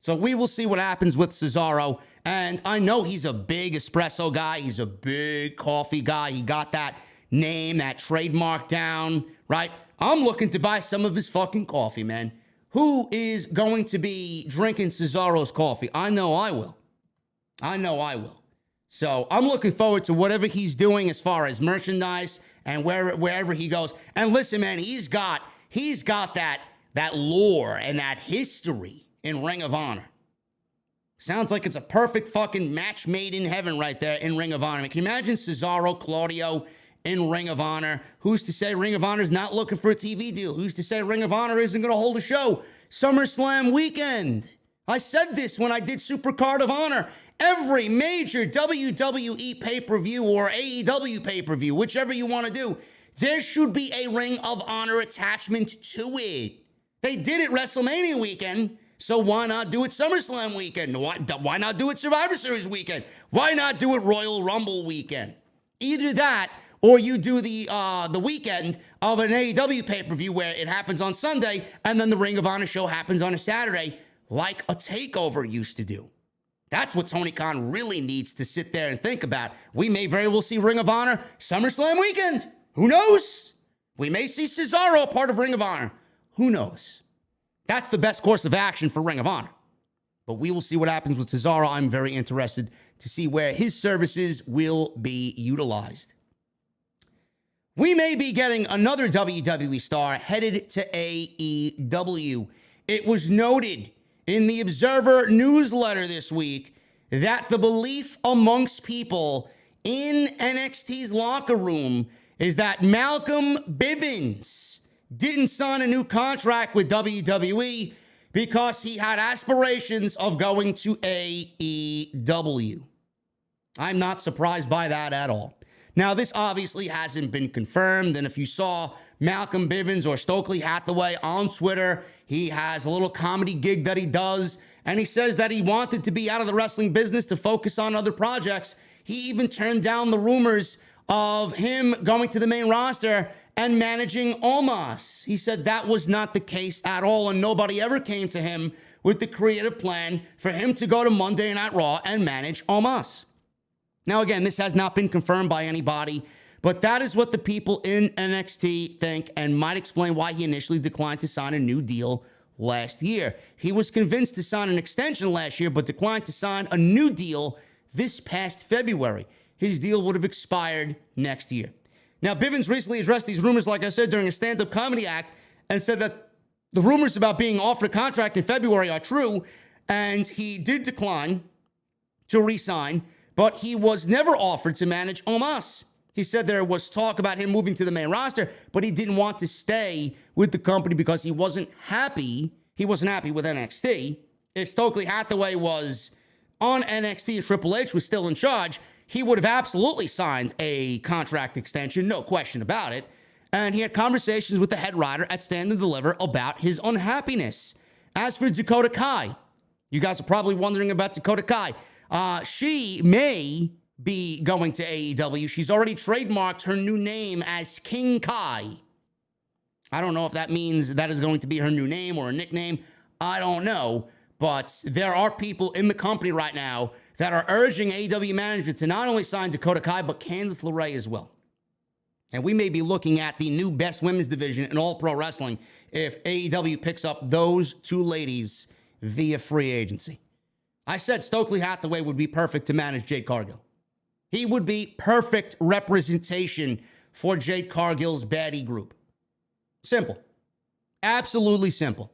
So we will see what happens with Cesaro And I know he's a big espresso guy. He's a big coffee guy. He got that name, that trademark down, right? I'm looking to buy some of his fucking coffee, man. Who is going to be drinking Cesaro's coffee? I know I will. I know I will. So I'm looking forward to whatever he's doing as far as merchandise and wherever he goes. And listen, man, he's got that lore and that history in Ring of Honor. Sounds like it's a perfect fucking match made in heaven right there in Ring of Honor. I mean, can you imagine Cesaro, Claudio in Ring of Honor? Who's to say Ring of Honor is not looking for a TV deal? Who's to say Ring of Honor isn't going to hold a show? SummerSlam weekend. I said this when I did Supercard of Honor. Every major WWE pay-per-view or AEW pay-per-view, whichever you want to do, there should be a Ring of Honor attachment to it. They did it WrestleMania weekend. So why not do it SummerSlam weekend? Why not do it Survivor Series weekend? Why not do it Royal Rumble weekend? Either that, or you do the weekend of an AEW pay-per-view where it happens on Sunday, and then the Ring of Honor show happens on a Saturday, like a TakeOver used to do. That's what Tony Khan really needs to sit there and think about. We may very well see Ring of Honor SummerSlam weekend. Who knows? We may see Cesaro part of Ring of Honor. Who knows? That's the best course of action for Ring of Honor. But we will see what happens with Cesaro. I'm very interested to see where his services will be utilized. We may be getting another WWE star headed to AEW. It was noted in the Observer newsletter this week that the belief amongst people in NXT's locker room is that Malcolm Bivens didn't sign a new contract with WWE because he had aspirations of going to AEW. I'm not surprised by that at all. Now, this obviously hasn't been confirmed, and if you saw Malcolm Bivens or Stokely Hathaway on Twitter, he has a little comedy gig that he does, and he says that he wanted to be out of the wrestling business to focus on other projects. He even turned down the rumors of him going to the main roster and managing Omos. He said that was not the case at all, and nobody ever came to him with the creative plan for him to go to Monday Night Raw and manage Omos. Now, again, this has not been confirmed by anybody, but that is what the people in NXT think and might explain why he initially declined to sign a new deal last year. He was convinced to sign an extension last year, but declined to sign a new deal this past February. His deal would have expired next year. Now, Bivens recently addressed these rumors, like I said, during a stand-up comedy act and said that the rumors about being offered a contract in February are true, and he did decline to re-sign, but he was never offered to manage Omos. He said there was talk about him moving to the main roster, but he didn't want to stay with the company because he wasn't happy. He wasn't happy with NXT. If Stokely Hathaway was on NXT and Triple H was still in charge, he would have absolutely signed a contract extension, no question about it. And he had conversations with the head writer at Stand and Deliver about his unhappiness. As for Dakota Kai, you guys are probably wondering about Dakota Kai. She may be going to AEW. She's already trademarked her new name as King Kai. I don't know if that means that is going to be her new name or a nickname. I don't know. But there are people in the company right now that are urging AEW management to not only sign Dakota Kai, but Candice LeRae as well. And we may be looking at the new best women's division in all pro wrestling if AEW picks up those two ladies via free agency. I said Stokely Hathaway would be perfect to manage Jade Cargill. He would be perfect representation for Jade Cargill's baddie group. Simple. Absolutely simple.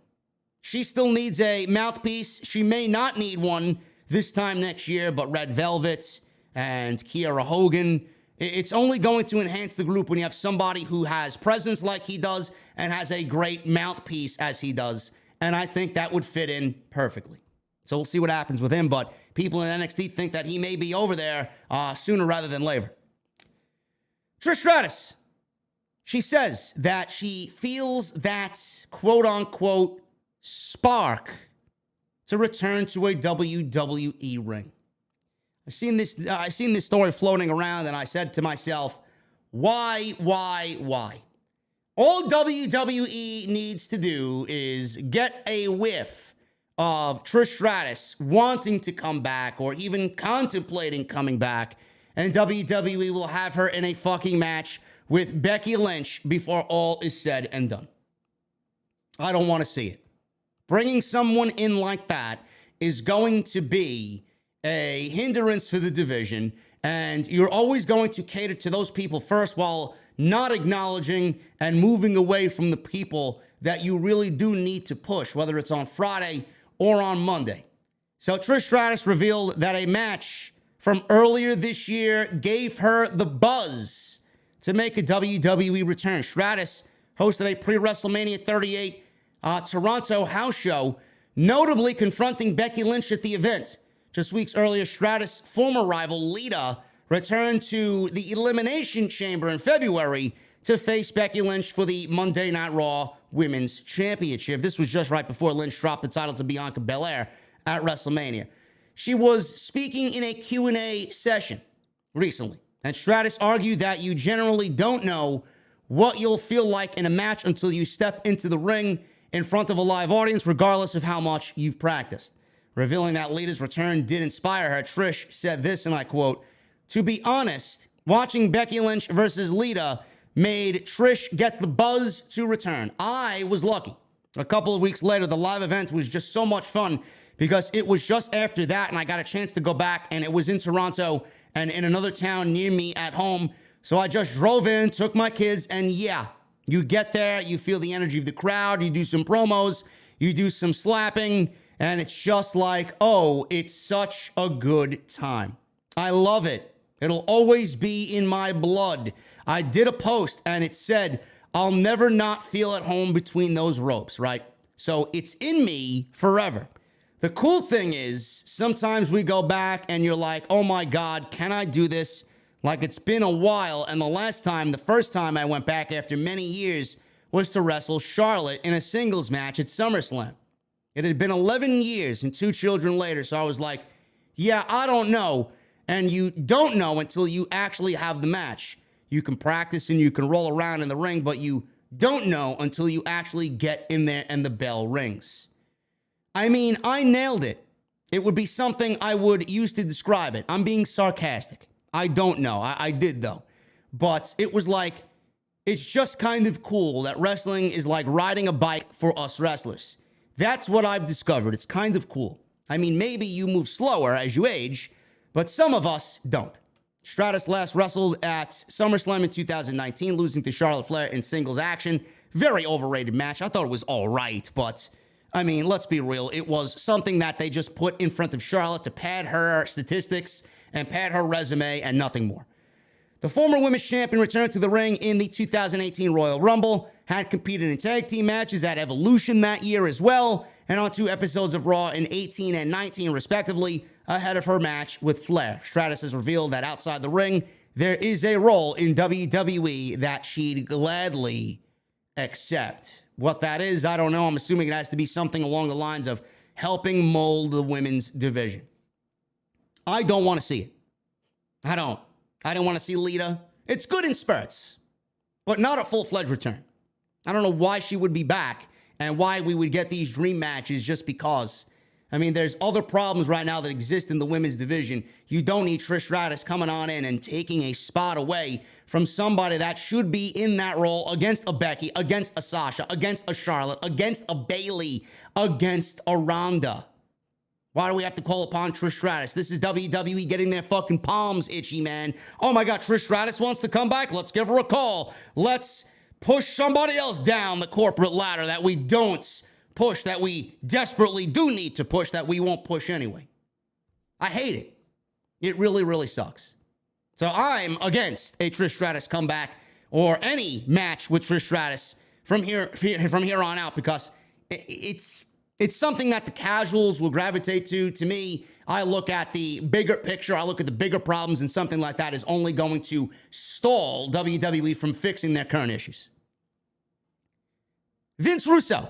She still needs a mouthpiece. She may not need one this time next year, but Red Velvet and Kiera Hogan, it's only going to enhance the group when you have somebody who has presence like he does and has a great mouthpiece as he does. And I think that would fit in perfectly. So we'll see what happens with him, but people in NXT think that he may be over there sooner rather than later. Trish Stratus, she says that she feels that quote-unquote spark to return to a WWE ring. I seen this story floating around, and I said to myself, why? All WWE needs to do is get a whiff of Trish Stratus wanting to come back or even contemplating coming back, and WWE will have her in a fucking match with Becky Lynch before all is said and done. I don't want to see it. Bringing someone in like that is going to be a hindrance for the division, and you're always going to cater to those people first while not acknowledging and moving away from the people that you really do need to push, whether it's on Friday or on Monday. So Trish Stratus revealed that a match from earlier this year gave her the buzz to make a WWE return. Stratus hosted a pre-WrestleMania 38 Toronto house show, notably confronting Becky Lynch at the event. Just weeks earlier, Stratus' former rival Lita returned to the Elimination Chamber in February to face Becky Lynch for the Monday Night Raw Women's Championship. This was just right before Lynch dropped the title to Bianca Belair at WrestleMania. She was speaking in a Q&A session recently, and Stratus argued that you generally don't know what you'll feel like in a match until you step into the ring in front of a live audience, regardless of how much you've practiced. Revealing that Lita's return did inspire her, Trish said this, and I quote, "To be honest, watching Becky Lynch versus Lita made Trish get the buzz to return. I was lucky. A couple of weeks later, the live event was just so much fun because it was just after that, and I got a chance to go back, and it was in Toronto and in another town near me at home. So I just drove in, took my kids, and yeah, you get there, you feel the energy of the crowd, you do some promos, you do some slapping, and it's just like, oh, it's such a good time. I love it. It'll always be in my blood. I did a post, and it said, I'll never not feel at home between those ropes, right? So it's in me forever. The cool thing is, sometimes we go back, and you're like, oh my God, can I do this? Like it's been a while, and the first time I went back after many years was to wrestle Charlotte in a singles match at SummerSlam. It had been 11 years and 2 children later, so I was like, yeah, I don't know. And you don't know until you actually have the match. You can practice and you can roll around in the ring, but you don't know until you actually get in there and the bell rings. I mean, I nailed it. It would be something I would use to describe it. I'm being sarcastic. I don't know. I did, though. But it was like, it's just kind of cool that wrestling is like riding a bike for us wrestlers. That's what I've discovered. It's kind of cool. I mean, maybe you move slower as you age, but some of us don't. Stratus last wrestled at SummerSlam in 2019, losing to Charlotte Flair in singles action. Very overrated match. I thought it was all right, but I mean, let's be real. It was something that they just put in front of Charlotte to pad her statistics and pad her resume and nothing more. The former women's champion returned to the ring in the 2018 Royal Rumble, had competed in tag team matches at Evolution that year as well, and on 2 episodes of Raw in 18 and 19 respectively, ahead of her match with Flair. Stratus has revealed that outside the ring, there is a role in WWE that she'd gladly accept. What that is, I don't know. I'm assuming it has to be something along the lines of helping mold the women's division. I don't want to see it. I don't want to see Lita. It's good in spurts, but not a full-fledged return. I don't know why she would be back and why we would get these dream matches just because. I mean, there's other problems right now that exist in the women's division. You don't need Trish Stratus coming on in and taking a spot away from somebody that should be in that role against a Becky, against a Sasha, against a Charlotte, against a Bayley, against a Ronda. Why do we have to call upon Trish Stratus? This is WWE getting their fucking palms itchy, man. Oh my God, Trish Stratus wants to come back. Let's give her a call. Let's push somebody else down the corporate ladder that we don't push, that we desperately do need to push, that we won't push anyway. I hate it. It really, really sucks. So I'm against a Trish Stratus comeback or any match with Trish Stratus from here on out because it's something that the casuals will gravitate to. To me, I look at the bigger picture. I look at the bigger problems, and something like that is only going to stall WWE from fixing their current issues. Vince Russo.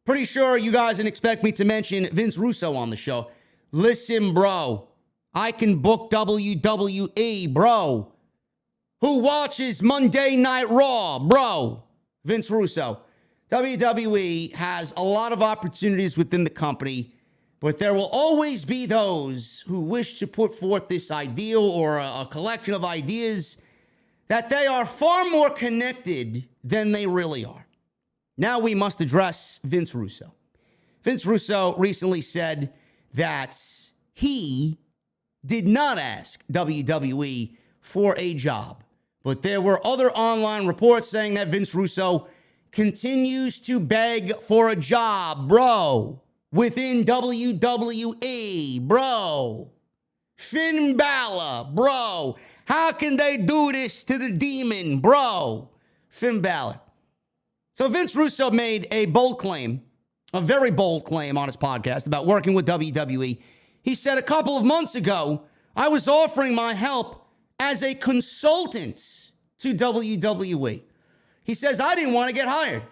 Pretty sure you guys didn't expect me to mention Vince Russo on the show. Listen, bro. I can book WWE, bro. Who watches Monday Night Raw, bro? Vince Russo. WWE has a lot of opportunities within the company, but there will always be those who wish to put forth this ideal or a collection of ideas that they are far more connected than they really are. Now we must address Vince Russo. Vince Russo recently said that he did not ask WWE for a job, but there were other online reports saying that Vince Russo continues to beg for a job, bro, within WWE, bro. Finn Balor, bro. How can they do this to the demon, bro? Finn Balor. So Vince Russo made a bold claim, a very bold claim on his podcast about working with WWE. He said a couple of months ago, I was offering my help as a consultant to WWE. He says, I didn't want to get hired.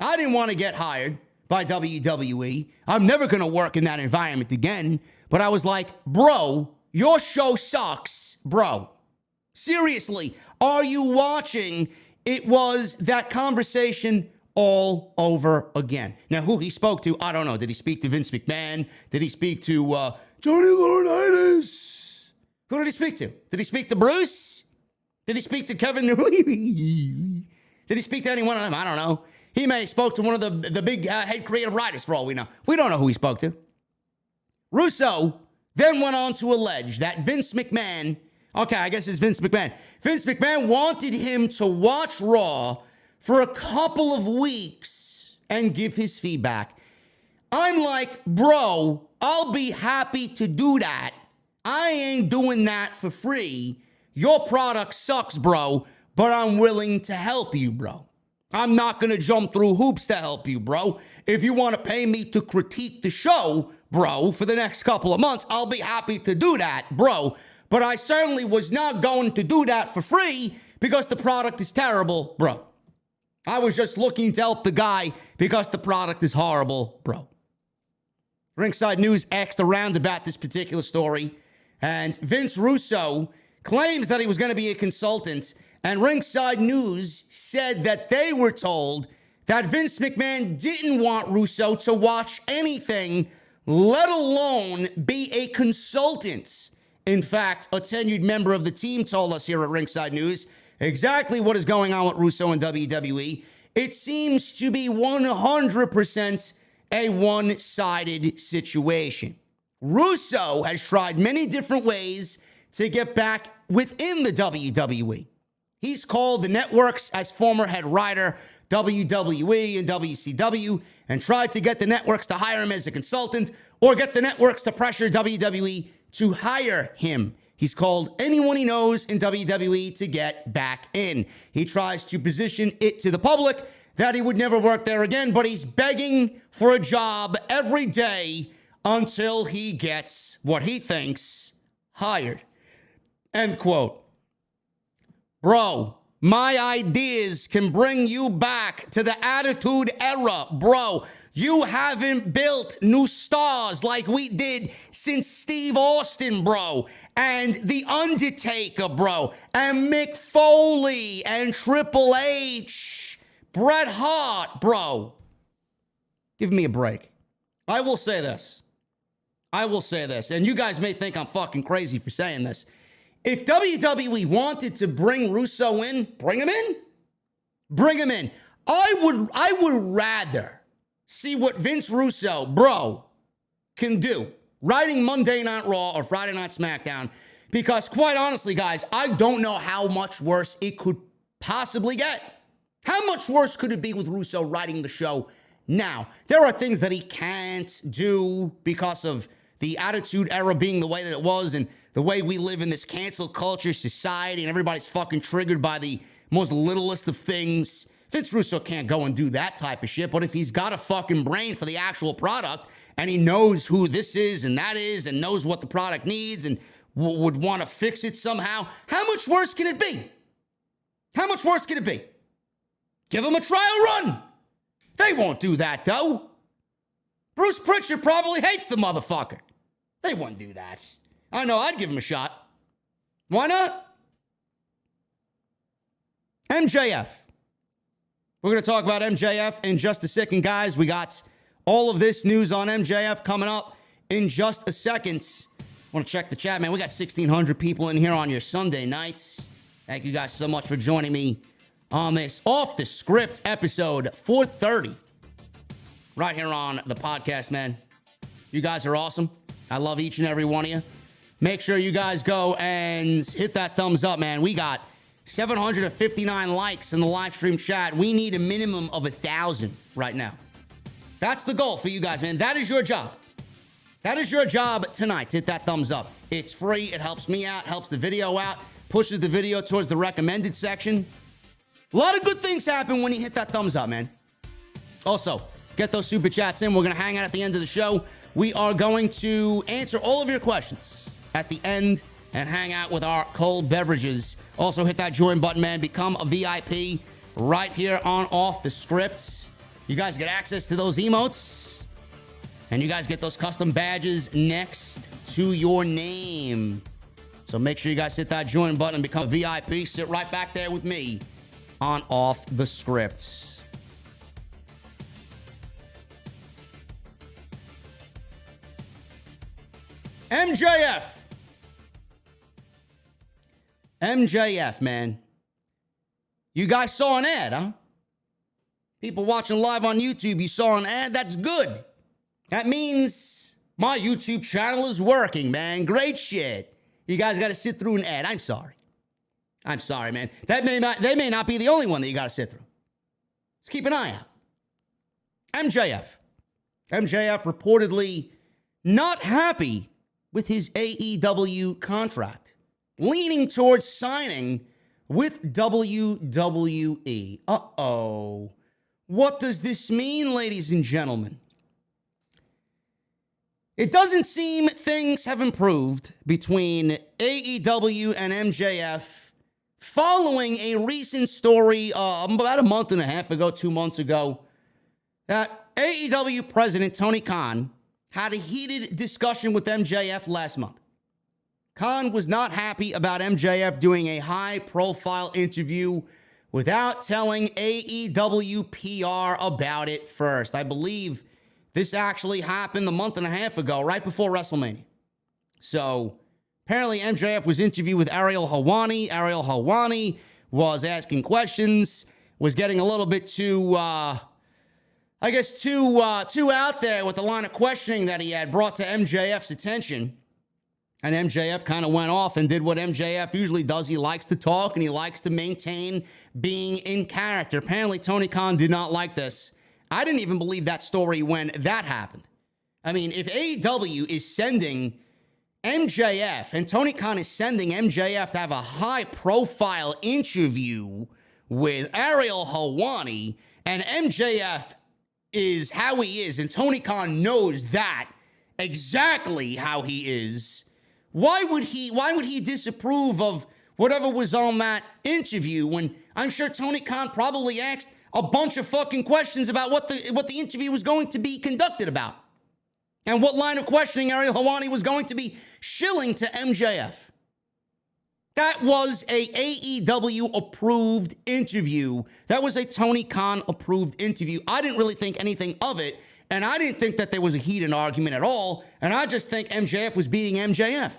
I didn't want to get hired by WWE. I'm never going to work in that environment again. But I was like, bro, your show sucks, bro. Seriously, are you watching? It was that conversation all over again. Now, who he spoke to, I don't know. Did he speak to Vince McMahon? Did he speak to Johnny Laurinaitis? Who did he speak to? Did he speak to Bruce? Did he speak to Kevin? Did he speak to any one of them? I don't know. He may have spoke to one of the big head creative writers for all we know. We don't know who he spoke to. Russo then went on to allege that Vince McMahon, okay, I guess it's Vince McMahon. Vince McMahon wanted him to watch Raw for a couple of weeks and give his feedback. I'm like, bro, I'll be happy to do that. I ain't doing that for free. Your product sucks, bro, but I'm willing to help you, bro. I'm not going to jump through hoops to help you, bro. If you want to pay me to critique the show, bro, for the next couple of months, I'll be happy to do that, bro. But I certainly was not going to do that for free because the product is terrible, bro. I was just looking to help the guy because the product is horrible, bro. Ringside News asked around about this particular story, and Vince Russo claims that he was going to be a consultant, and Ringside News said that they were told that Vince McMahon didn't want Russo to watch anything, let alone be a consultant. In fact, a tenured member of the team told us here at Ringside News exactly what is going on with Russo and WWE. It seems to be 100% a one-sided situation. Russo has tried many different ways to get back within the WWE. He's called the networks as former head writer, WWE and WCW, and tried to get the networks to hire him as a consultant or get the networks to pressure WWE to hire him. He's called anyone he knows in WWE to get back in. He tries to position it to the public that he would never work there again, but he's begging for a job every day until he gets what he thinks hired. End quote. Bro, my ideas can bring you back to the Attitude Era, bro. You haven't built new stars like we did since Steve Austin, bro, and The Undertaker, bro, and Mick Foley and Triple H, Bret Hart, bro. Give me a break. I will say this, and you guys may think I'm fucking crazy for saying this. If WWE wanted to bring Russo in, bring him in. Bring him in. I would rather see what Vince Russo, bro, can do writing Monday Night Raw or Friday Night SmackDown, because quite honestly, guys, I don't know how much worse it could possibly get. How much worse could it be with Russo writing the show now? There are things that he can't do because of the Attitude Era being the way that it was and the way we live in this cancel culture society and everybody's fucking triggered by the most littlest of things. Vince Russo can't go and do that type of shit, but if he's got a fucking brain for the actual product and he knows who this is and that is and knows what the product needs and would want to fix it somehow, how much worse can it be? How much worse can it be? Give him a trial run. They won't do that, though. Bruce Pritchard probably hates the motherfucker. They wouldn't do that. I know, I'd give him a shot. Why not? MJF We're going to talk about MJF in just a second, guys. We got all of this news on MJF coming up in just a second. I want to check the chat, man. We got 1,600 people in here on your Sunday nights. Thank you guys so much for joining me on this Off the Script episode 430 right here on the podcast, man. You guys are awesome. I love each and every one of you. Make sure you guys go and hit that thumbs up, man. We got 759 likes in the live stream chat. We need a minimum of 1,000 right now. That's the goal for you guys, man. That is your job. That is your job tonight. Hit that thumbs up. It's free. It helps me out, helps the video out, pushes the video towards the recommended section. A lot of good things happen when you hit that thumbs up, man. Also, get those super chats in. We're going to hang out at the end of the show. We are going to answer all of your questions at the end and hang out with our cold beverages. Also, hit that join button, man. Become a VIP right here on Off the Scripts. You guys get access to those emotes, and you guys get those custom badges next to your name. So make sure you guys hit that join button and become a VIP. Sit right back there with me on Off the Scripts. MJF, man. You guys saw an ad, huh? People watching live on YouTube, you saw an ad. That's good. That means my YouTube channel is working, man. Great shit. You guys got to sit through an ad. I'm sorry. I'm sorry, man. They may not be the only one that you got to sit through. Let's keep an eye out. MJF reportedly not happy with his AEW contract, leaning towards signing with WWE. Uh-oh. What does this mean, ladies and gentlemen? It doesn't seem things have improved between AEW and MJF following a recent story about a month and a half ago, 2 months ago, that AEW president Tony Khan had a heated discussion with MJF last month. Khan was not happy about MJF doing a high-profile interview without telling AEW PR about it first. I believe this actually happened a month and a half ago, right before WrestleMania. So apparently MJF was interviewed with Ariel Helwani. Ariel Helwani was asking questions, was getting a little bit too out there with the line of questioning that he had brought to MJF's attention. And MJF kind of went off and did what MJF usually does. He likes to talk and he likes to maintain being in character. Apparently, Tony Khan did not like this. I didn't even believe that story when that happened. I mean, if AEW is sending MJF and Tony Khan is sending MJF to have a high-profile interview with Ariel Helwani, and MJF is how he is, and Tony Khan knows that exactly how he is, why would he disapprove of whatever was on that interview when I'm sure Tony Khan probably asked a bunch of fucking questions about what the interview was going to be conducted about and what line of questioning Ariel Helwani was going to be shilling to MJF. That was a AEW approved interview. That was a Tony Khan approved interview. I didn't really think anything of it, and I didn't think that there was a heated argument at all, and I just think MJF was beating MJF.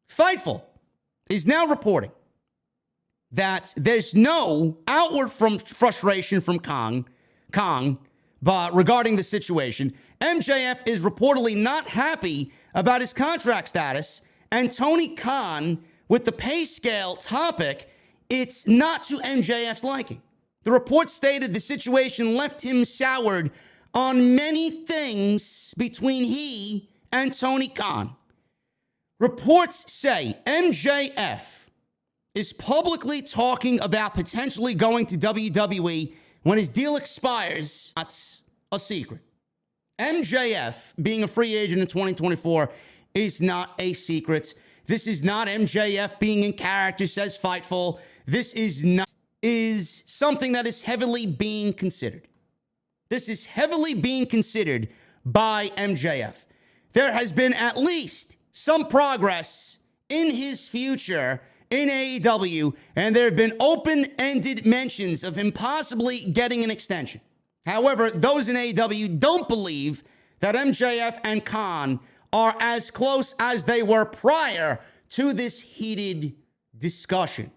Fightful is now reporting that there's no outward frustration from Kong, but regarding the situation, MJF is reportedly not happy about his contract status, and Tony Khan, with the pay scale topic, it's not to MJF's liking. The report stated the situation left him soured on many things between he and Tony Khan. Reports say MJF is publicly talking about potentially going to WWE when his deal expires. That's a secret. MJF being a free agent in 2024 is not a secret. This is not MJF being in character, says Fightful. This is something that is heavily being considered. This is heavily being considered by MJF. There has been at least some progress in his future in AEW, and there have been open-ended mentions of him possibly getting an extension. However, those in AEW don't believe that MJF and Khan are as close as they were prior to this heated discussion.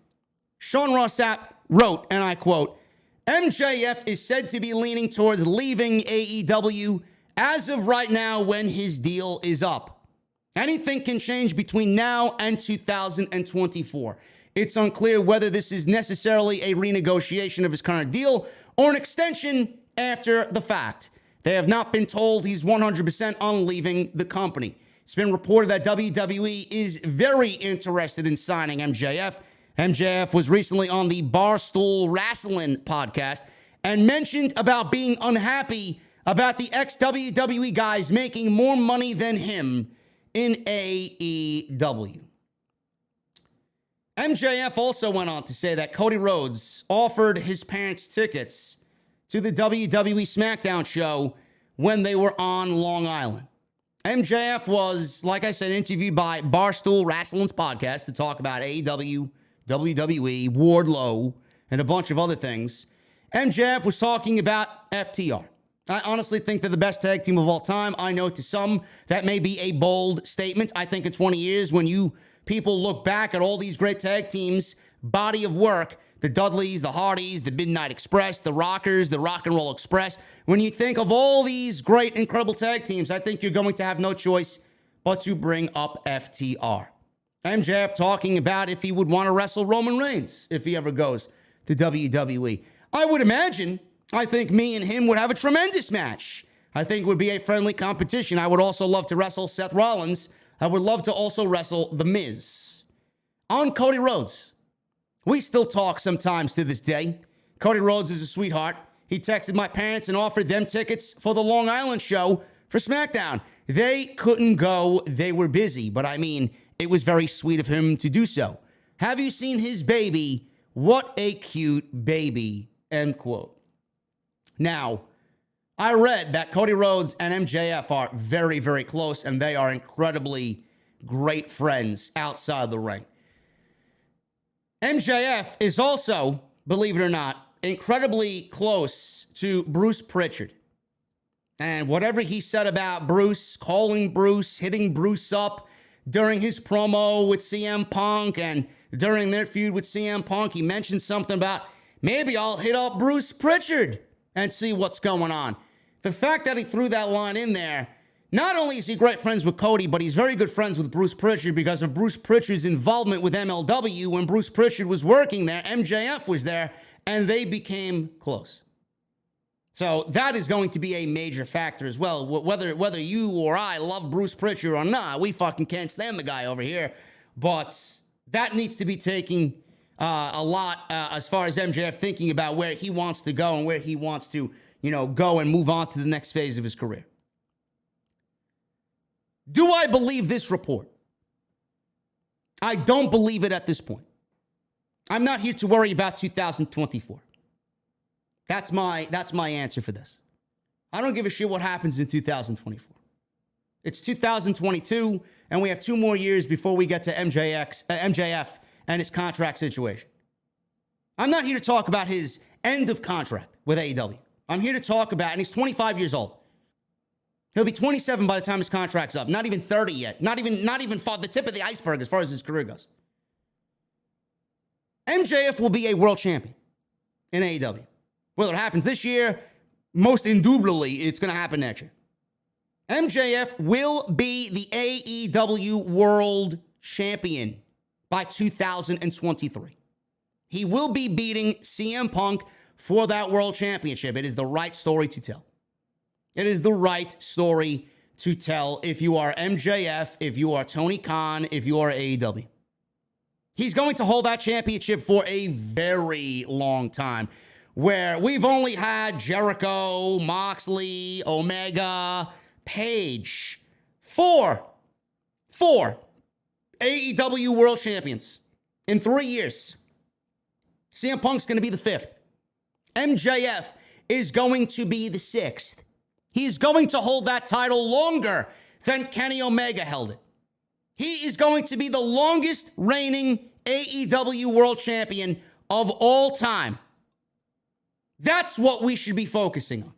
Sean Ross Sapp wrote, and I quote, MJF is said to be leaning towards leaving AEW as of right now when his deal is up. Anything can change between now and 2024. It's unclear whether this is necessarily a renegotiation of his current deal or an extension after the fact. They have not been told he's 100% on leaving the company. It's been reported that WWE is very interested in signing MJF. MJF was recently on the Barstool Wrestling podcast and mentioned about being unhappy about the ex-WWE guys making more money than him in AEW. MJF also went on to say that Cody Rhodes offered his parents tickets to the WWE Smackdown show when they were on Long Island. MJF was, like I said, interviewed by Barstool Wrestling's podcast to talk about AEW, WWE, Wardlow, and a bunch of other things. MJF was talking about FTR. I honestly think they're the best tag team of all time. I know to some that may be a bold statement. I think in 20 years, when you people look back at all these great tag teams, body of work, the Dudleys, the Hardys, the Midnight Express, the Rockers, the Rock and Roll Express, when you think of all these great, incredible tag teams, I think you're going to have no choice but to bring up FTR. MJF talking about if he would want to wrestle Roman Reigns if he ever goes to WWE. I would imagine, I think me and him would have a tremendous match. I think it would be a friendly competition. I would also love to wrestle Seth Rollins. I would love to also wrestle The Miz. On Cody Rhodes, we still talk sometimes to this day. Cody Rhodes is a sweetheart. He texted my parents and offered them tickets for the Long Island show for SmackDown. They couldn't go. They were busy. But I mean, it was very sweet of him to do so. Have you seen his baby? What a cute baby. End quote. Now, I read that Cody Rhodes and MJF are very, very close, and they are incredibly great friends outside the ring. MJF is also, believe it or not, incredibly close to Bruce Pritchard. And whatever he said about Bruce, calling Bruce, hitting Bruce up during his promo with CM Punk and during their feud with CM Punk, he mentioned something about, maybe I'll hit up Bruce Pritchard and see what's going on. The fact that he threw that line in there, not only is he great friends with Cody, but he's very good friends with Bruce Pritchard because of Bruce Pritchard's involvement with MLW. When Bruce Pritchard was working there, MJF was there, and they became close. So that is going to be a major factor as well. Whether you or I love Bruce Pritchard or not, we fucking can't stand the guy over here. But that needs to be taken a lot as far as MJF thinking about where he wants to go and where he wants to, go and move on to the next phase of his career. Do I believe this report? I don't believe it at this point. I'm not here to worry about 2024. That's my answer for this. I don't give a shit what happens in 2024. It's 2022, and we have 2 more years before we get to MJF and his contract situation. I'm not here to talk about his end of contract with AEW. I'm here to talk about, and he's 25 years old. He'll be 27 by the time his contract's up. Not even 30 yet. Not even the tip of the iceberg as far as his career goes. MJF will be a world champion in AEW. Whether it happens this year, most indubitably, it's going to happen next year. MJF will be the AEW World Champion by 2023. He will be beating CM Punk for that World Championship. It is the right story to tell. It is the right story to tell if you are MJF, if you are Tony Khan, if you are AEW. He's going to hold that championship for a very long time, where we've only had Jericho, Moxley, Omega, Page. Four AEW World Champions in 3 years. CM Punk's going to be the 5th. MJF is going to be the 6th. He's going to hold that title longer than Kenny Omega held it. He is going to be the longest reigning AEW World Champion of all time. That's what we should be focusing on.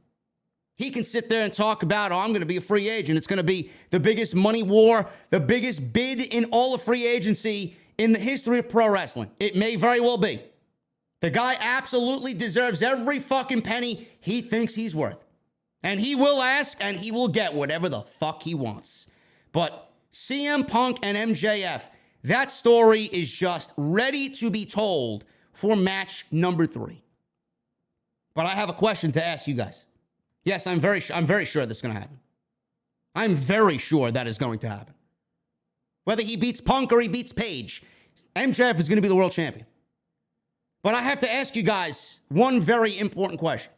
He can sit there and talk about, I'm going to be a free agent. It's going to be the biggest money war, the biggest bid in all of free agency in the history of pro wrestling. It may very well be. The guy absolutely deserves every fucking penny he thinks he's worth. And he will ask and he will get whatever the fuck he wants. But CM Punk and MJF, that story is just ready to be told for match number 3. But I have a question to ask you guys. Yes, I'm very sure this is going to happen. I'm very sure that is going to happen. Whether he beats Punk or he beats Page, MJF is going to be the world champion. But I have to ask you guys one very important question.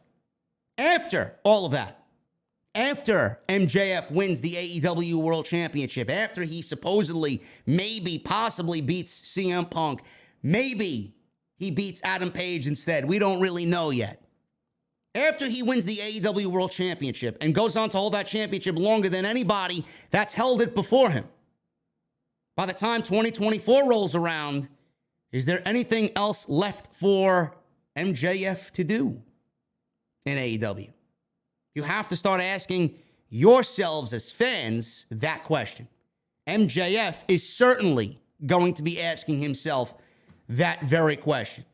After all of that, after MJF wins the AEW World Championship, after he supposedly, maybe, possibly beats CM Punk, maybe he beats Adam Page instead. We don't really know yet. After he wins the AEW World Championship and goes on to hold that championship longer than anybody that's held it before him, by the time 2024 rolls around, is there anything else left for MJF to do in AEW? You have to start asking yourselves as fans that question. MJF is certainly going to be asking himself that very question.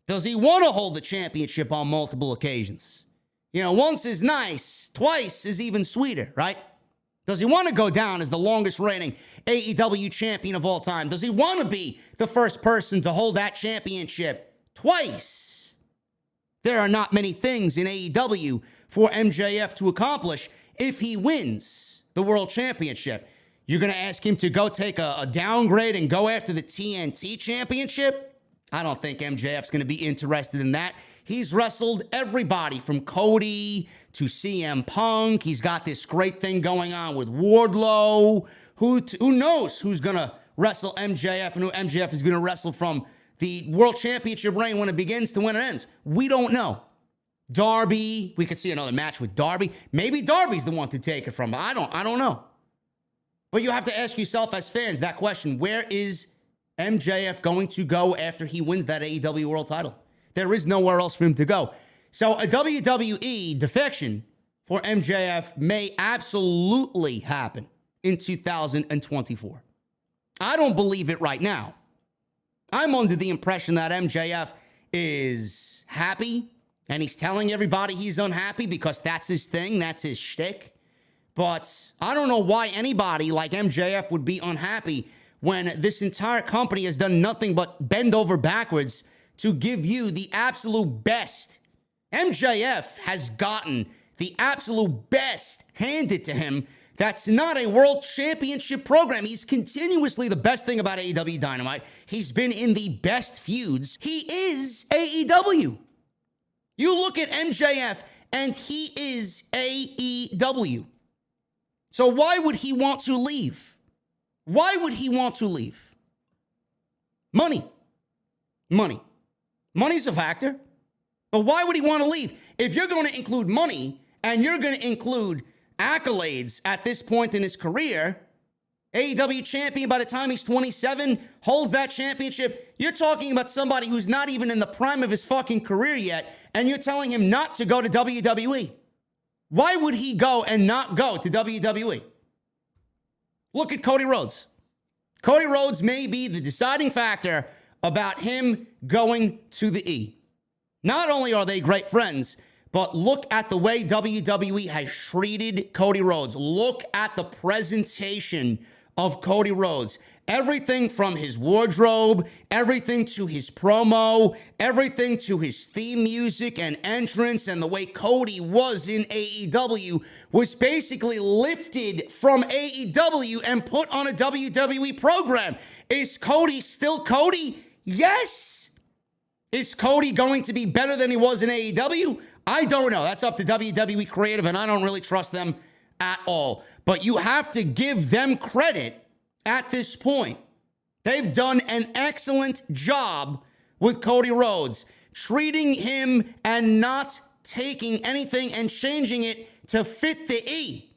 Does he want to hold the championship on multiple occasions? You know, once is nice, twice is even sweeter, right? Does he want to go down as the longest reigning AEW champion of all time? Does he want to be the first person to hold that championship twice? There are not many things in AEW for MJF to accomplish if he wins the world championship. You're going to ask him to go take a downgrade and go after the TNT championship? I don't think MJF's going to be interested in that. He's wrestled everybody from Cody to CM Punk. He's got this great thing going on with Wardlow. Who knows who's going to wrestle MJF and who MJF is going to wrestle from the World Championship reign when it begins to when it ends? We don't know. Darby, we could see another match with Darby. Maybe Darby's the one to take it from. I don't know. But you have to ask yourself as fans that question. Where is MJF going to go after he wins that AEW World title? There is nowhere else for him to go. So a WWE defection for MJF may absolutely happen in 2024. I don't believe it right now. I'm under the impression that MJF is happy and he's telling everybody he's unhappy because that's his thing, that's his shtick. But I don't know why anybody like MJF would be unhappy when this entire company has done nothing but bend over backwards to give you the absolute best. MJF has gotten the absolute best handed to him. That's not a world championship program. He's continuously the best thing about AEW Dynamite. He's been in the best feuds. He is AEW. You look at MJF and he is AEW. So why would he want to leave? Why would he want to leave? Money. Money's a factor. But why would he want to leave? If you're going to include money and you're going to include accolades at this point in his career, AEW champion by the time he's 27, holds that championship, you're talking about somebody who's not even in the prime of his fucking career yet, and you're telling him not to go to WWE. Why would he go and not go to WWE? Look at Cody Rhodes. Cody Rhodes may be the deciding factor about him going to the E. Not only are they great friends, but look at the way WWE has treated Cody Rhodes. Look at the presentation of Cody Rhodes. Everything from his wardrobe, everything to his promo, everything to his theme music and entrance, and the way Cody was in AEW was basically lifted from AEW and put on a WWE program. Is Cody still Cody? Yes. Is Cody going to be better than he was in AEW? I don't know. That's up to WWE Creative, and I don't really trust them at all. But you have to give them credit at this point. They've done an excellent job with Cody Rhodes, treating him and not taking anything and changing it to fit the E.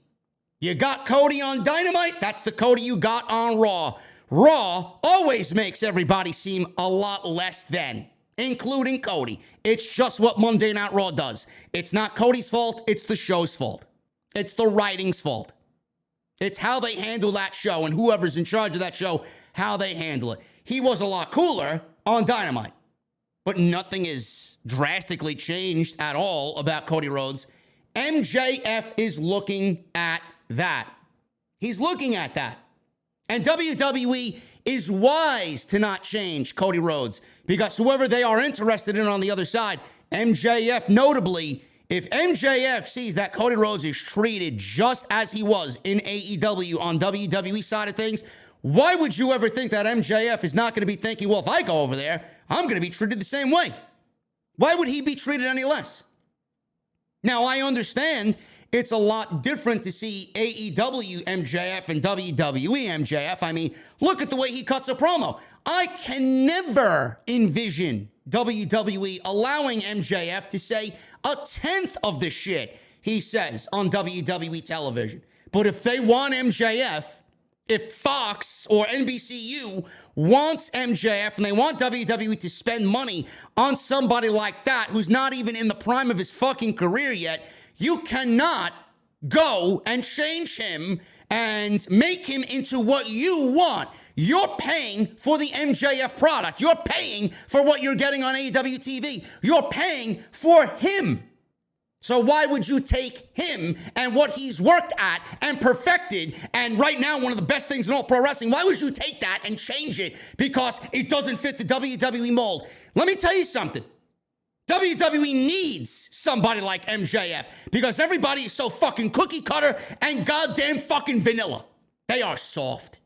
You got Cody on Dynamite, that's the Cody you got on Raw. Raw always makes everybody seem a lot less than, including Cody. It's just what Monday Night Raw does. It's not Cody's fault. It's the show's fault. It's the writing's fault. It's how they handle that show and whoever's in charge of that show, how they handle it. He was a lot cooler on Dynamite, but nothing is drastically changed at all about Cody Rhodes. MJF is looking at that. He's looking at that. And WWE is wise to not change Cody Rhodes because whoever they are interested in on the other side, MJF notably, if MJF sees that Cody Rhodes is treated just as he was in AEW on WWE side of things, why would you ever think that MJF is not going to be thinking, well, if I go over there, I'm going to be treated the same way? Why would he be treated any less? Now, I understand it's a lot different to see AEW MJF and WWE MJF. I mean, look at the way he cuts a promo. I can never envision WWE allowing MJF to say a tenth of the shit he says on WWE television. But if they want MJF, if Fox or NBCU wants MJF and they want WWE to spend money on somebody like that who's not even in the prime of his fucking career yet, you cannot go and change him and make him into what you want. You're paying for the MJF product. You're paying for what you're getting on AEW TV. You're paying for him. So why would you take him and what he's worked at and perfected, and right now one of the best things in all pro wrestling, why would you take that and change it because it doesn't fit the WWE mold? Let me tell you something. WWE needs somebody like MJF because everybody is so fucking cookie cutter and goddamn fucking vanilla. They are soft.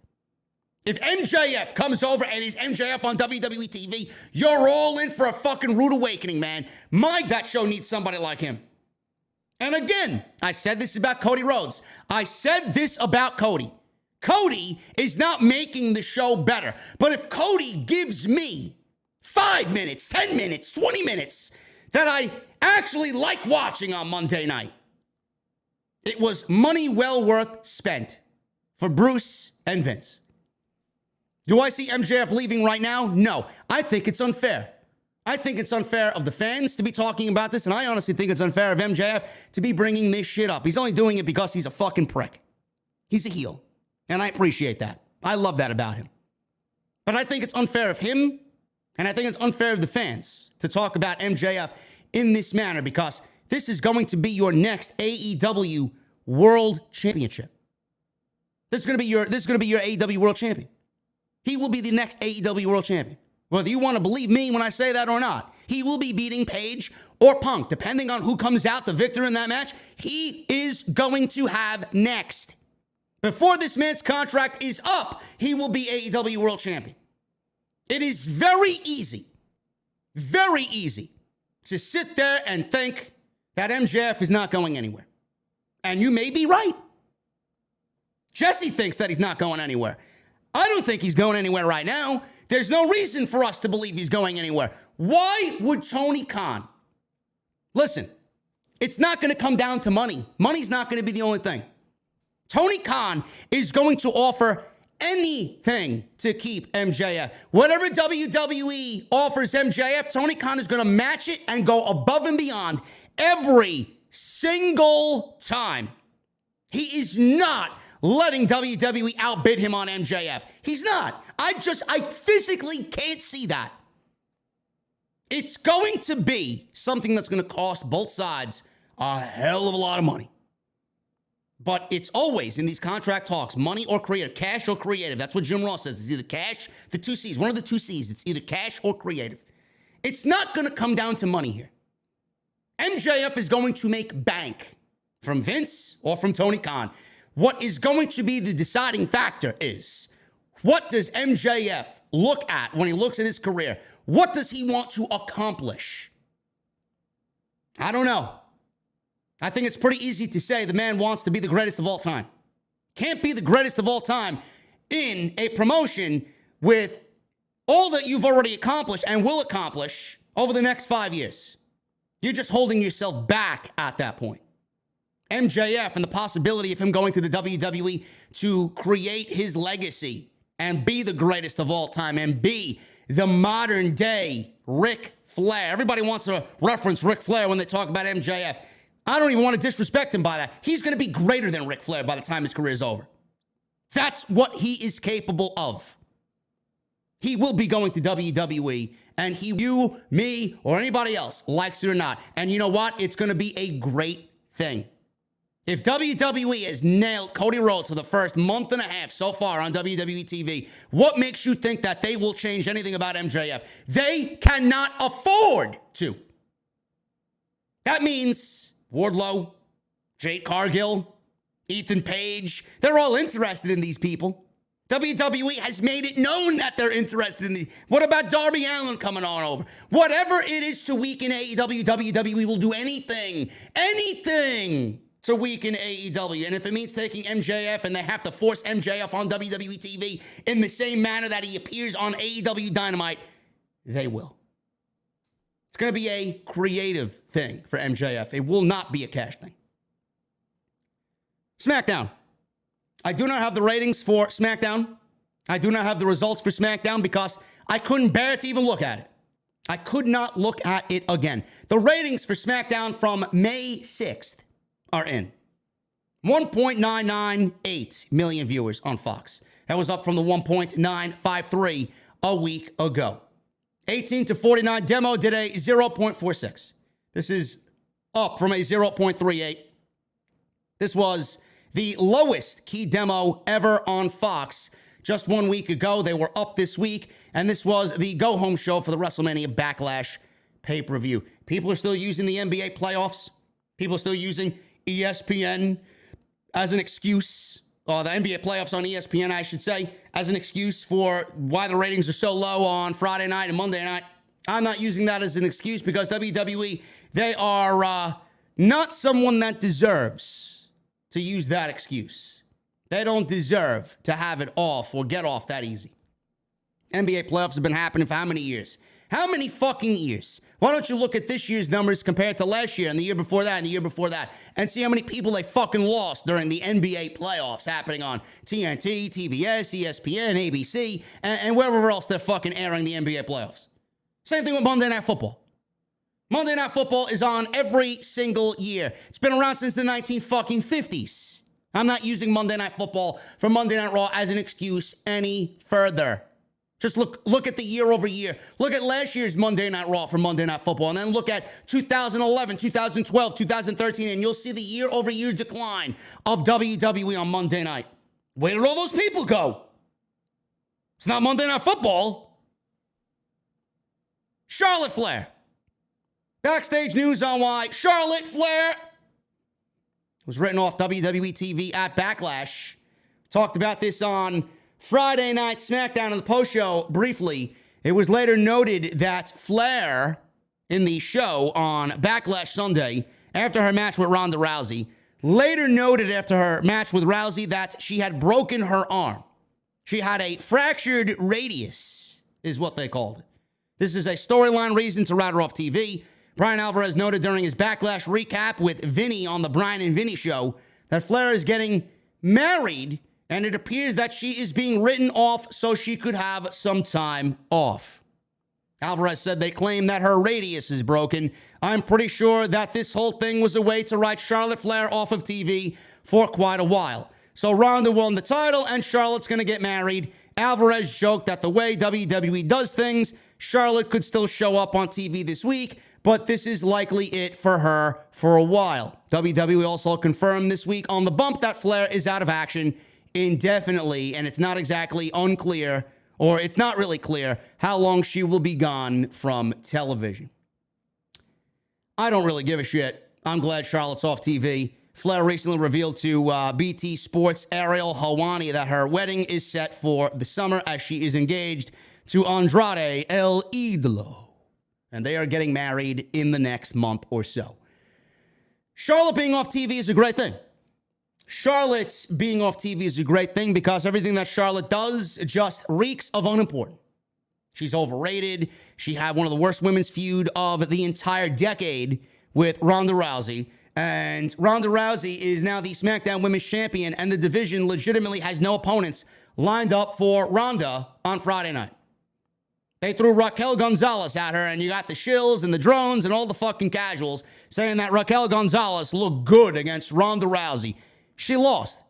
If MJF comes over and is MJF on WWE TV, you're all in for a fucking rude awakening, man. That show needs somebody like him. And again, I said this about Cody Rhodes. I said this about Cody. Cody is not making the show better. But if Cody gives me 5 minutes, 10 minutes, 20 minutes that I actually like watching on Monday night, it was money well worth spent for Bruce and Vince. Do I see MJF leaving right now? No. I think it's unfair. I think it's unfair of the fans to be talking about this, and I honestly think it's unfair of MJF to be bringing this shit up. He's only doing it because he's a fucking prick. He's a heel, and I appreciate that. I love that about him. But I think it's unfair of him, and I think it's unfair of the fans to talk about MJF in this manner because this is going to be your next AEW World Championship. This is going to be your AEW World Champion. He will be the next AEW World Champion. Whether you want to believe me when I say that or not, he will be beating Page or Punk. Depending on who comes out the victor in that match, he is going to have next. Before this man's contract is up, he will be AEW World Champion. It is very easy to sit there and think that MJF is not going anywhere. And you may be right. Jesse thinks that he's not going anywhere. I don't think he's going anywhere right now. There's no reason for us to believe he's going anywhere. Why would Tony Khan? Listen, it's not going to come down to money. Money's not going to be the only thing. Tony Khan is going to offer anything to keep MJF. Whatever WWE offers MJF, Tony Khan is going to match it and go above and beyond every single time. He is not letting WWE outbid him on MJF. He's not. I physically can't see that. It's going to be something that's going to cost both sides a hell of a lot of money. But it's always in these contract talks, money or creative, cash or creative. That's what Jim Ross says. It's either cash, the two C's, one of the two C's. It's either cash or creative. It's not going to come down to money here. MJF is going to make bank from Vince or from Tony Khan. What is going to be the deciding factor is, what does MJF look at when he looks at his career? What does he want to accomplish? I don't know. I think it's pretty easy to say the man wants to be the greatest of all time. Can't be the greatest of all time in a promotion with all that you've already accomplished and will accomplish over the next 5 years. You're just holding yourself back at that point. MJF and the possibility of him going to the WWE to create his legacy and be the greatest of all time and be the modern day Ric Flair. Everybody wants to reference Ric Flair when they talk about MJF. I don't even want to disrespect him by that. He's going to be greater than Ric Flair by the time his career is over. That's what he is capable of. He will be going to WWE, and you, me, or anybody else, likes it or not. And you know what? It's going to be a great thing. If WWE has nailed Cody Rhodes for the first month and a half so far on WWE TV, what makes you think that they will change anything about MJF? They cannot afford to. That means Wardlow, Jade Cargill, Ethan Page, they're all interested in these people. WWE has made it known that they're interested in these. What about Darby Allin coming on over? Whatever it is to weaken AEW, WWE will do anything to weaken AEW. And if it means taking MJF and they have to force MJF on WWE TV in the same manner that he appears on AEW Dynamite, they will. It's going to be a creative thing for MJF. It will not be a cash thing. Smackdown. I do not have the ratings for Smackdown. I do not have the results for Smackdown because I couldn't bear to even look at it. I could not look at it again. The ratings for Smackdown from May 6th are in. 1.998 million viewers on Fox. That was up from the 1.953 a week ago. 18 to 49 demo did a 0.46. This is up from a 0.38. This was the lowest key demo ever on Fox. Just 1 week ago, they were up this week, and this was the go-home show for the WrestleMania Backlash pay-per-view. People are still using the NBA playoffs. People are still using ESPN as an excuse, or the NBA playoffs on ESPN, I should say, as an excuse for why the ratings are so low on Friday night and Monday night. I'm not using that as an excuse because WWE, they are not someone that deserves to use that excuse. They don't deserve to have it off or get off that easy. NBA playoffs have been happening for how many years? How many fucking years? Why don't you look at this year's numbers compared to last year and the year before that and the year before that and see how many people they fucking lost during the NBA playoffs happening on TNT, TBS, ESPN, ABC, and wherever else they're fucking airing the NBA playoffs. Same thing with Monday Night Football. Monday Night Football is on every single year. It's been around since the 1950s. I'm not using Monday Night Football for Monday Night Raw as an excuse any further. Just look at the year over year. Look at last year's Monday Night Raw for Monday Night Football, and then look at 2011, 2012, 2013, and you'll see the year over year decline of WWE on Monday night. Where did all those people go? It's not Monday Night Football. Charlotte Flair. Backstage news on why Charlotte Flair was written off WWE TV at Backlash. Talked about this on Friday Night Smackdown in the post show briefly. It was later noted that Flair in the show on Backlash Sunday, after her match with Ronda Rousey, later noted after her match with Rousey that she had broken her arm. She had a fractured radius, is what they called it. This is a storyline reason to write her off TV. Brian Alvarez noted during his Backlash recap with Vinny on the Brian and Vinny show that Flair is getting married, and it appears that she is being written off so she could have some time off. Alvarez said they claim that her radius is broken. I'm pretty sure that this whole thing was a way to write Charlotte Flair off of TV for quite a while. So Ronda won the title, and Charlotte's going to get married. Alvarez joked that the way WWE does things, Charlotte could still show up on TV this week, but this is likely it for her for a while. WWE also confirmed this week on The Bump that Flair is out of action indefinitely, and it's not exactly unclear, or it's not really clear, how long she will be gone from television. I don't really give a shit. I'm glad Charlotte's off TV. Flair recently revealed to BT Sports' Ariel Helwani that her wedding is set for the summer as she is engaged to Andrade El Idolo. And they are getting married in the next month or so. Charlotte being off TV is a great thing. Charlotte being off TV is a great thing because everything that Charlotte does just reeks of unimportant. She's overrated. She had one of the worst women's feud of the entire decade with Ronda Rousey. And Ronda Rousey is now the SmackDown Women's Champion, and the division legitimately has no opponents lined up for Ronda on Friday night. They threw Raquel Gonzalez at her, and you got the shills and the drones and all the fucking casuals saying that Raquel Gonzalez looked good against Ronda Rousey. She lost.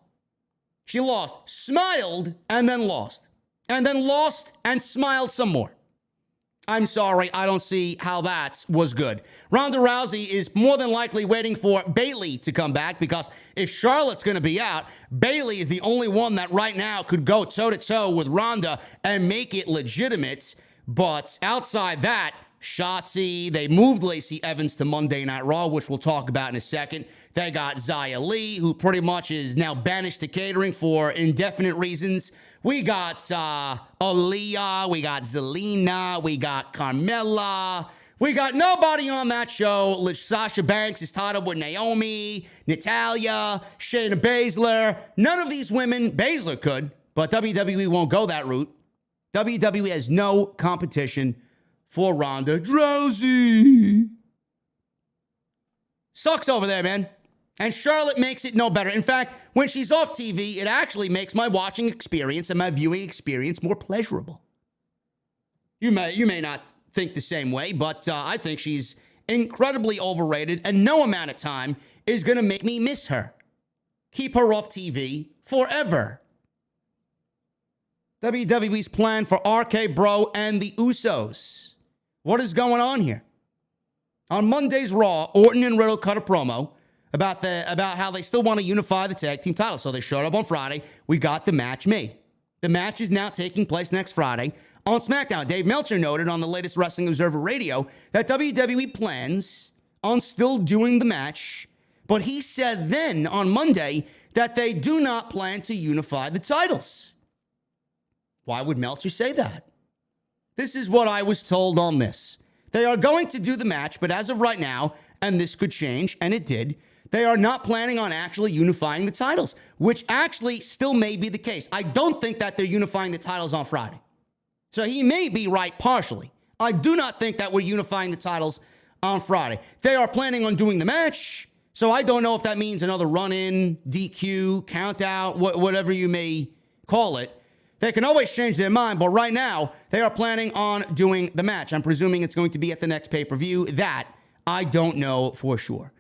She lost, smiled, and then lost. And then lost and smiled some more. I'm sorry, I don't see how that was good. Ronda Rousey is more than likely waiting for Bayley to come back, because if Charlotte's going to be out, Bayley is the only one that right now could go toe-to-toe with Ronda and make it legitimate. But outside that, Shotzi, they moved Lacey Evans to Monday Night Raw, which we'll talk about in a second. They got Xia Li, who pretty much is now banished to catering for indefinite reasons. We got Aaliyah, we got Zelina, we got Carmella. We got nobody on that show. Sasha Banks is tied up with Naomi, Natalya, Shayna Baszler. None of these women, Baszler could, but WWE won't go that route. WWE has no competition for Ronda Rousey. Sucks over there, man. And Charlotte makes it no better. In fact, when she's off TV, it actually makes my watching experience and my viewing experience more pleasurable. You may not think the same way, but I think she's incredibly overrated, and no amount of time is going to make me miss her. Keep her off TV forever. WWE's plan for RK Bro and the Usos. What is going on here? On Monday's Raw, Orton and Riddle cut a promo about how they still want to unify the tag team titles. So they showed up on Friday. We got the match made. The match is now taking place next Friday on SmackDown. Dave Meltzer noted on the latest Wrestling Observer Radio that WWE plans on still doing the match, but he said then on Monday that they do not plan to unify the titles. Why would Meltzer say that? This is what I was told on this. They are going to do the match, but as of right now, and this could change, and it did, they are not planning on actually unifying the titles, which actually still may be the case. I don't think that they're unifying the titles on Friday. So he may be right partially. I do not think that we're unifying the titles on Friday. They are planning on doing the match, so I don't know if that means another run-in, DQ, count-out, whatever you may call it. They can always change their mind, but right now, they are planning on doing the match. I'm presuming it's going to be at the next pay-per-view. That, I don't know for sure.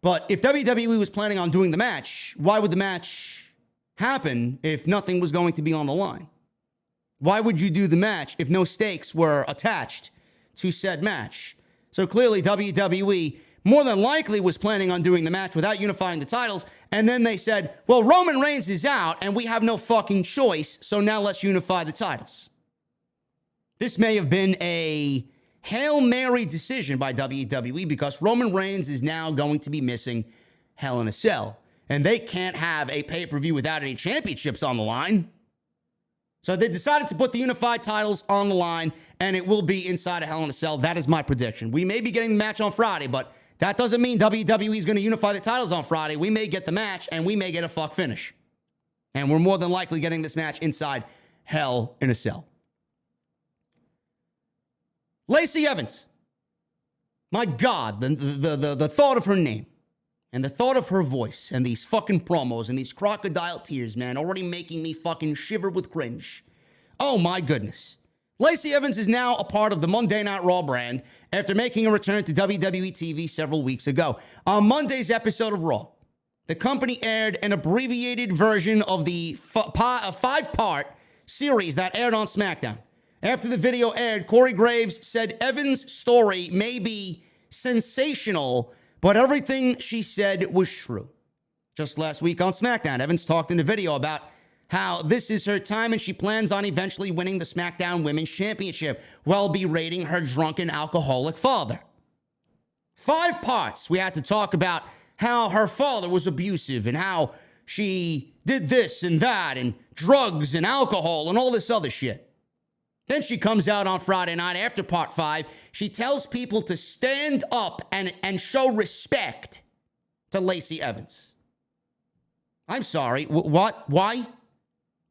But if WWE was planning on doing the match, why would the match happen if nothing was going to be on the line? Why would you do the match if no stakes were attached to said match? So clearly WWE more than likely was planning on doing the match without unifying the titles, and then they said, well, Roman Reigns is out and we have no fucking choice, so now let's unify the titles. This may have been a Hail Mary decision by WWE, because Roman Reigns is now going to be missing Hell in a Cell. And they can't have a pay-per-view without any championships on the line. So they decided to put the unified titles on the line, and it will be inside of Hell in a Cell. That is my prediction. We may be getting the match on Friday, but that doesn't mean WWE is going to unify the titles on Friday. We may get the match, and we may get a fuck finish. And we're more than likely getting this match inside Hell in a Cell. Lacey Evans. My God, the thought of her name and the thought of her voice and these fucking promos and these crocodile tears, man, already making me fucking shiver with cringe. Oh my goodness. Lacey Evans is now a part of the Monday Night Raw brand after making a return to WWE TV several weeks ago. On Monday's episode of Raw, the company aired an abbreviated version of the five-part series that aired on SmackDown. After the video aired, Corey Graves said Evans' story may be sensational, but everything she said was true. Just last week on SmackDown, Evans talked in the video about how this is her time and she plans on eventually winning the SmackDown Women's Championship while berating her drunken alcoholic father. 5 parts. We had to talk about how her father was abusive and how she did this and that and drugs and alcohol and all this other shit. Then she comes out on Friday night after part 5. She tells people to stand up and show respect to Lacey Evans. I'm sorry. What? Why?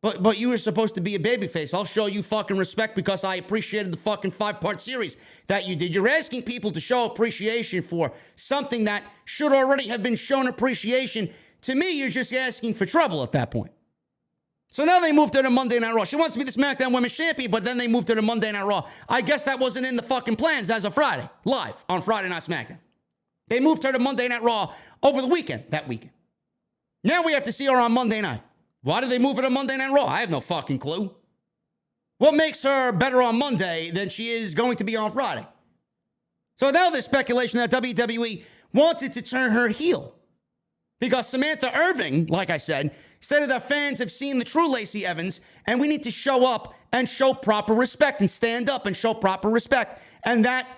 But you were supposed to be a babyface. I'll show you fucking respect because I appreciated the fucking 5-part series that you did. You're asking people to show appreciation for something that should already have been shown appreciation. To me, you're just asking for trouble at that point. So now they moved her to Monday Night Raw. She wants to be the SmackDown Women's Champion, but then they moved her to Monday Night Raw. I guess that wasn't in the fucking plans as of Friday, live on Friday Night SmackDown. They moved her to Monday Night Raw over the weekend, that weekend. Now we have to see her on Monday night. Why did they move her to Monday Night Raw? I have no fucking clue. What makes her better on Monday than she is going to be on Friday? So now there's speculation that WWE wanted to turn her heel. Because Samantha Irving, like I said, stated that fans have seen the true Lacey Evans, and we need to show up and show proper respect and stand up and show proper respect, and that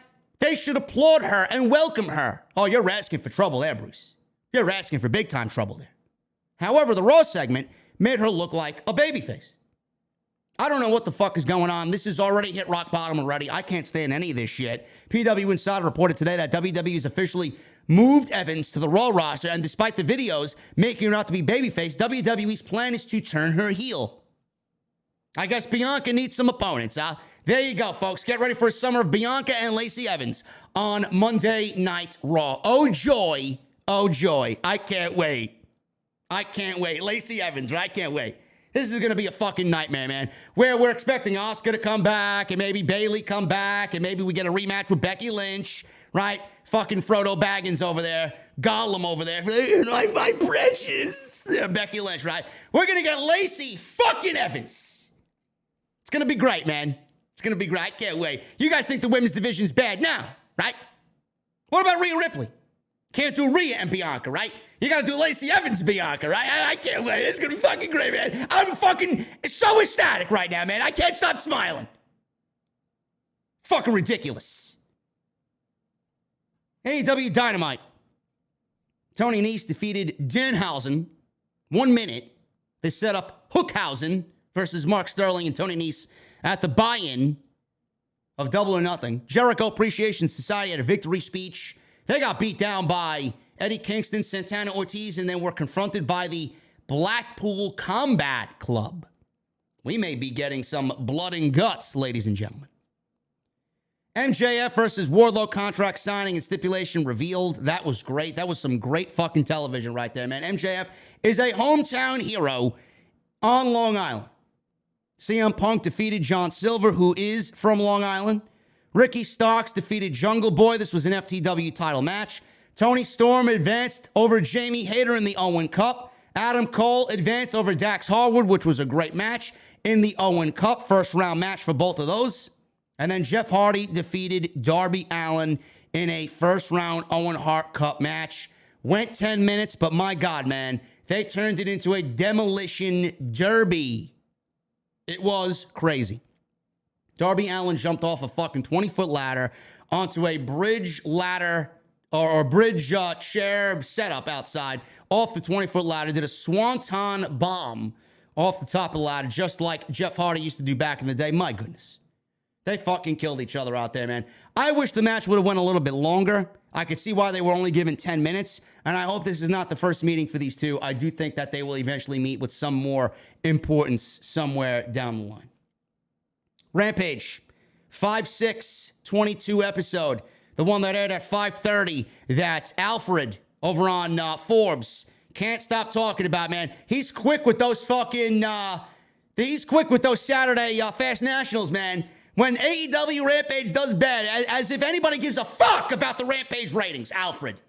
they should applaud her and welcome her. Oh, you're asking for trouble there, Bruce. You're asking for big-time trouble there. However, the Raw segment made her look like a babyface. I don't know what the fuck is going on. This has already hit rock bottom already. I can't stand any of this shit. PW Insider reported today that WWE has officially moved Evans to the Raw roster, and despite the videos making her out to be babyface, WWE's plan is to turn her heel. I guess Bianca needs some opponents, huh? There you go, folks. Get ready for a summer of Bianca and Lacey Evans on Monday Night Raw. Oh, joy. Oh, joy. I can't wait. I can't wait. Lacey Evans, right? I can't wait. This is going to be a fucking nightmare, man. Where we're expecting Asuka to come back, and maybe Bayley come back, and maybe we get a rematch with Becky Lynch, right? Fucking Frodo Baggins over there. Gollum over there. My precious. Becky Lynch, right? We're going to get Lacey fucking Evans. It's going to be great, man. It's going to be great. I can't wait. You guys think the women's division's bad now, right? What about Rhea Ripley? Can't do Rhea and Bianca, right? You got to do Lacey Evans, Bianca, right? I can't wait. It's going to be fucking great, man. I'm fucking so ecstatic right now, man. I can't stop smiling. Fucking ridiculous. AEW Dynamite. Tony Nese defeated Danhausen. 1 minute. They set up Hookhausen versus Mark Sterling and Tony Nese at the buy-in of Double or Nothing. Jericho Appreciation Society had a victory speech. They got beat down by Eddie Kingston, Santana Ortiz, and then were confronted by the Blackpool Combat Club. We may be getting some blood and guts, ladies and gentlemen. MJF versus Wardlow contract signing and stipulation revealed. That was great. That was some great fucking television right there, man. MJF is a hometown hero on Long Island. CM Punk defeated John Silver, who is from Long Island. Ricky Starks defeated Jungle Boy. This was an FTW title match. Tony Storm advanced over Jamie Hayter in the Owen Cup. Adam Cole advanced over Dax Harwood, which was a great match in the Owen Cup. First round match for both of those. And then Jeff Hardy defeated Darby Allin in a first round Owen Hart Cup match. Went 10 minutes, but my God, man, they turned it into a demolition derby. It was crazy. Darby Allin jumped off a fucking 20-foot ladder onto a bridge ladder or bridge chair setup outside off the 20-foot ladder, did a swanton bomb off the top of the ladder, just like Jeff Hardy used to do back in the day. My goodness. They fucking killed each other out there, man. I wish the match would have went a little bit longer. I could see why they were only given 10 minutes, and I hope this is not the first meeting for these two. I do think that they will eventually meet with some more importance somewhere down the line. Rampage, 5/6/22 episode. The one that aired at 5:30 that Alfred over on Forbes can't stop talking about, man. He's quick with those fucking, he's quick with those Saturday Fast Nationals, man. When AEW Rampage does bad, as if anybody gives a fuck about the Rampage ratings, Alfred.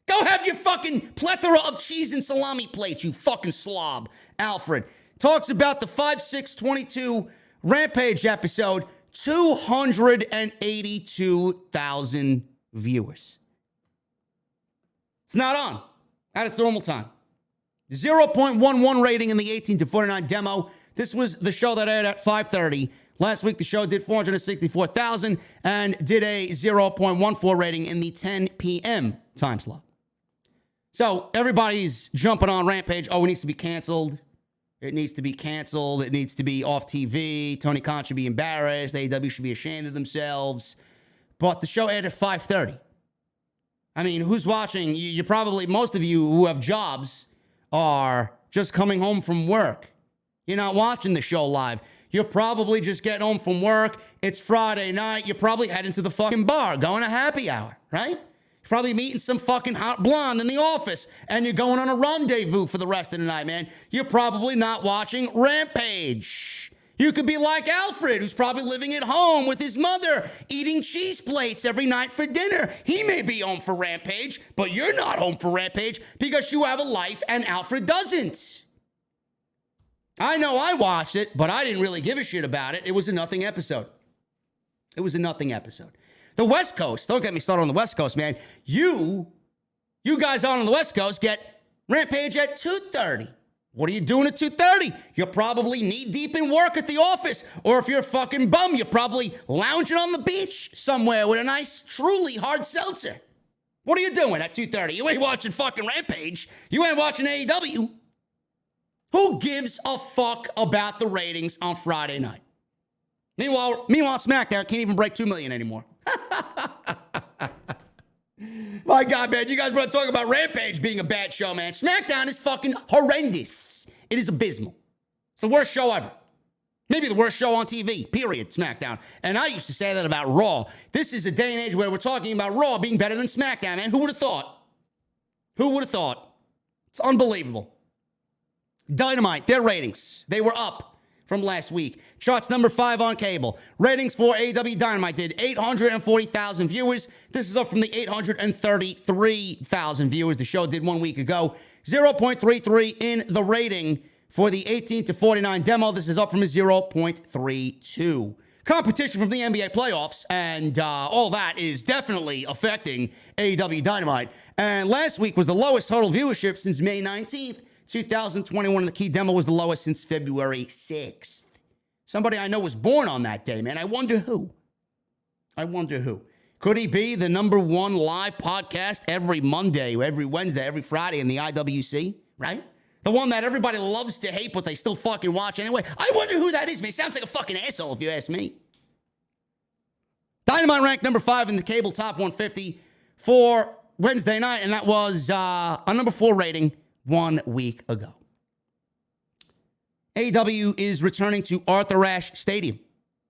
Go have your fucking plethora of cheese and salami plates, you fucking slob, Alfred. Talks about the 5/6/22 Rampage episode, 282,000 viewers. It's not on at its normal time. 0.11 rating in the 18 to 49 demo. This was the show that aired at 5:30. Last week, the show did 464,000 and did a 0.14 rating in the 10 p.m. time slot. So everybody's jumping on Rampage. Oh, it needs to be canceled. It needs to be canceled. It needs to be off TV. Tony Khan should be embarrassed. AEW should be ashamed of themselves. But the show aired at 5:30. I mean, who's watching? You probably, most of you who have jobs are just coming home from work. You're not watching the show live. You're probably just getting home from work. It's Friday night. You're probably heading to the fucking bar, going to happy hour, right? You're probably meeting some fucking hot blonde in the office, and you're going on a rendezvous for the rest of the night, man. You're probably not watching Rampage. You could be like Alfred, who's probably living at home with his mother, eating cheese plates every night for dinner. He may be home for Rampage, but you're not home for Rampage because you have a life and Alfred doesn't. I know I watched it, but I didn't really give a shit about it. It was a nothing episode. It was a nothing episode. The West Coast, don't get me started on the West Coast, man. You guys on the West Coast get Rampage at 2:30. What are you doing at 2:30? You're probably knee-deep in work at the office. Or if you're a fucking bum, you're probably lounging on the beach somewhere with a nice, truly hard seltzer. What are you doing at 2:30? You ain't watching fucking Rampage. You ain't watching AEW. Who gives a fuck about the ratings on Friday night? Meanwhile, Smackdown can't even break 2 million anymore. My God, man, you guys want to talk about Rampage being a bad show, man. Smackdown is fucking horrendous. It is abysmal. It's the worst show ever. Maybe the worst show on TV, period, Smackdown. And I used to say that about Raw. This is a day and age where we're talking about Raw being better than Smackdown, man. Who would have thought? Who would have thought? It's unbelievable. Dynamite, their ratings, they were up from last week. Charts number 5 on cable. Ratings for AEW Dynamite did 840,000 viewers. This is up from the 833,000 viewers the show did 1 week ago. 0.33 in the rating for the 18 to 49 demo. This is up from a 0.32. Competition from the NBA playoffs and all that is definitely affecting AEW Dynamite. And last week was the lowest total viewership since May 19th. 2021, the key demo was the lowest since February 6th. Somebody I know was born on that day, man. I wonder who. Could he be the #1 live podcast every Monday, every Wednesday, every Friday in the IWC, right? The one that everybody loves to hate, but they still fucking watch anyway. I wonder who that is, man. Sounds like a fucking asshole if you ask me. Dynamite ranked number 5 in the cable top 150 for Wednesday night, and that was a number 4 rating 1 week ago. AEW is returning to Arthur Ashe Stadium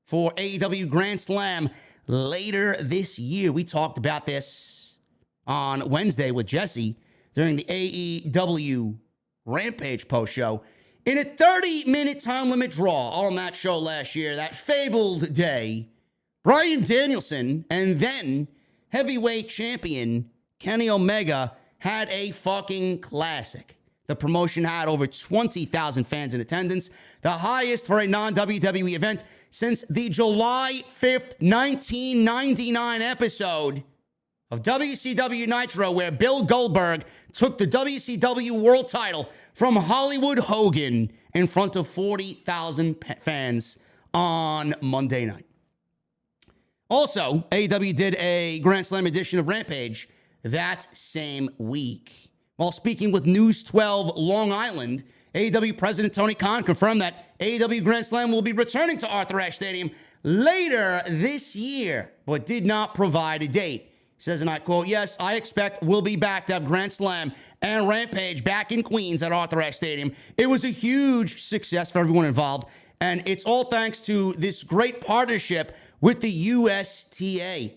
for AEW Grand Slam later this year. We talked about this on Wednesday with Jesse during the AEW Rampage post show. In a 30-minute time limit draw on that show last year, that fabled day, Bryan Danielson and then heavyweight champion Kenny Omega had a fucking classic. The promotion had over 20,000 fans in attendance, the highest for a non-WWE event since the July 5th, 1999 episode of WCW Nitro, where Bill Goldberg took the WCW World title from Hollywood Hogan in front of 40,000 fans on Monday night. Also, AEW did a Grand Slam edition of Rampage that same week. While speaking with News 12 Long Island, AEW President Tony Khan confirmed that AEW Grand Slam will be returning to Arthur Ashe Stadium later this year, but did not provide a date. He says, and I quote, "Yes, I expect we'll be back to have Grand Slam and Rampage back in Queens at Arthur Ashe Stadium. It was a huge success for everyone involved, and it's all thanks to this great partnership with the USTA.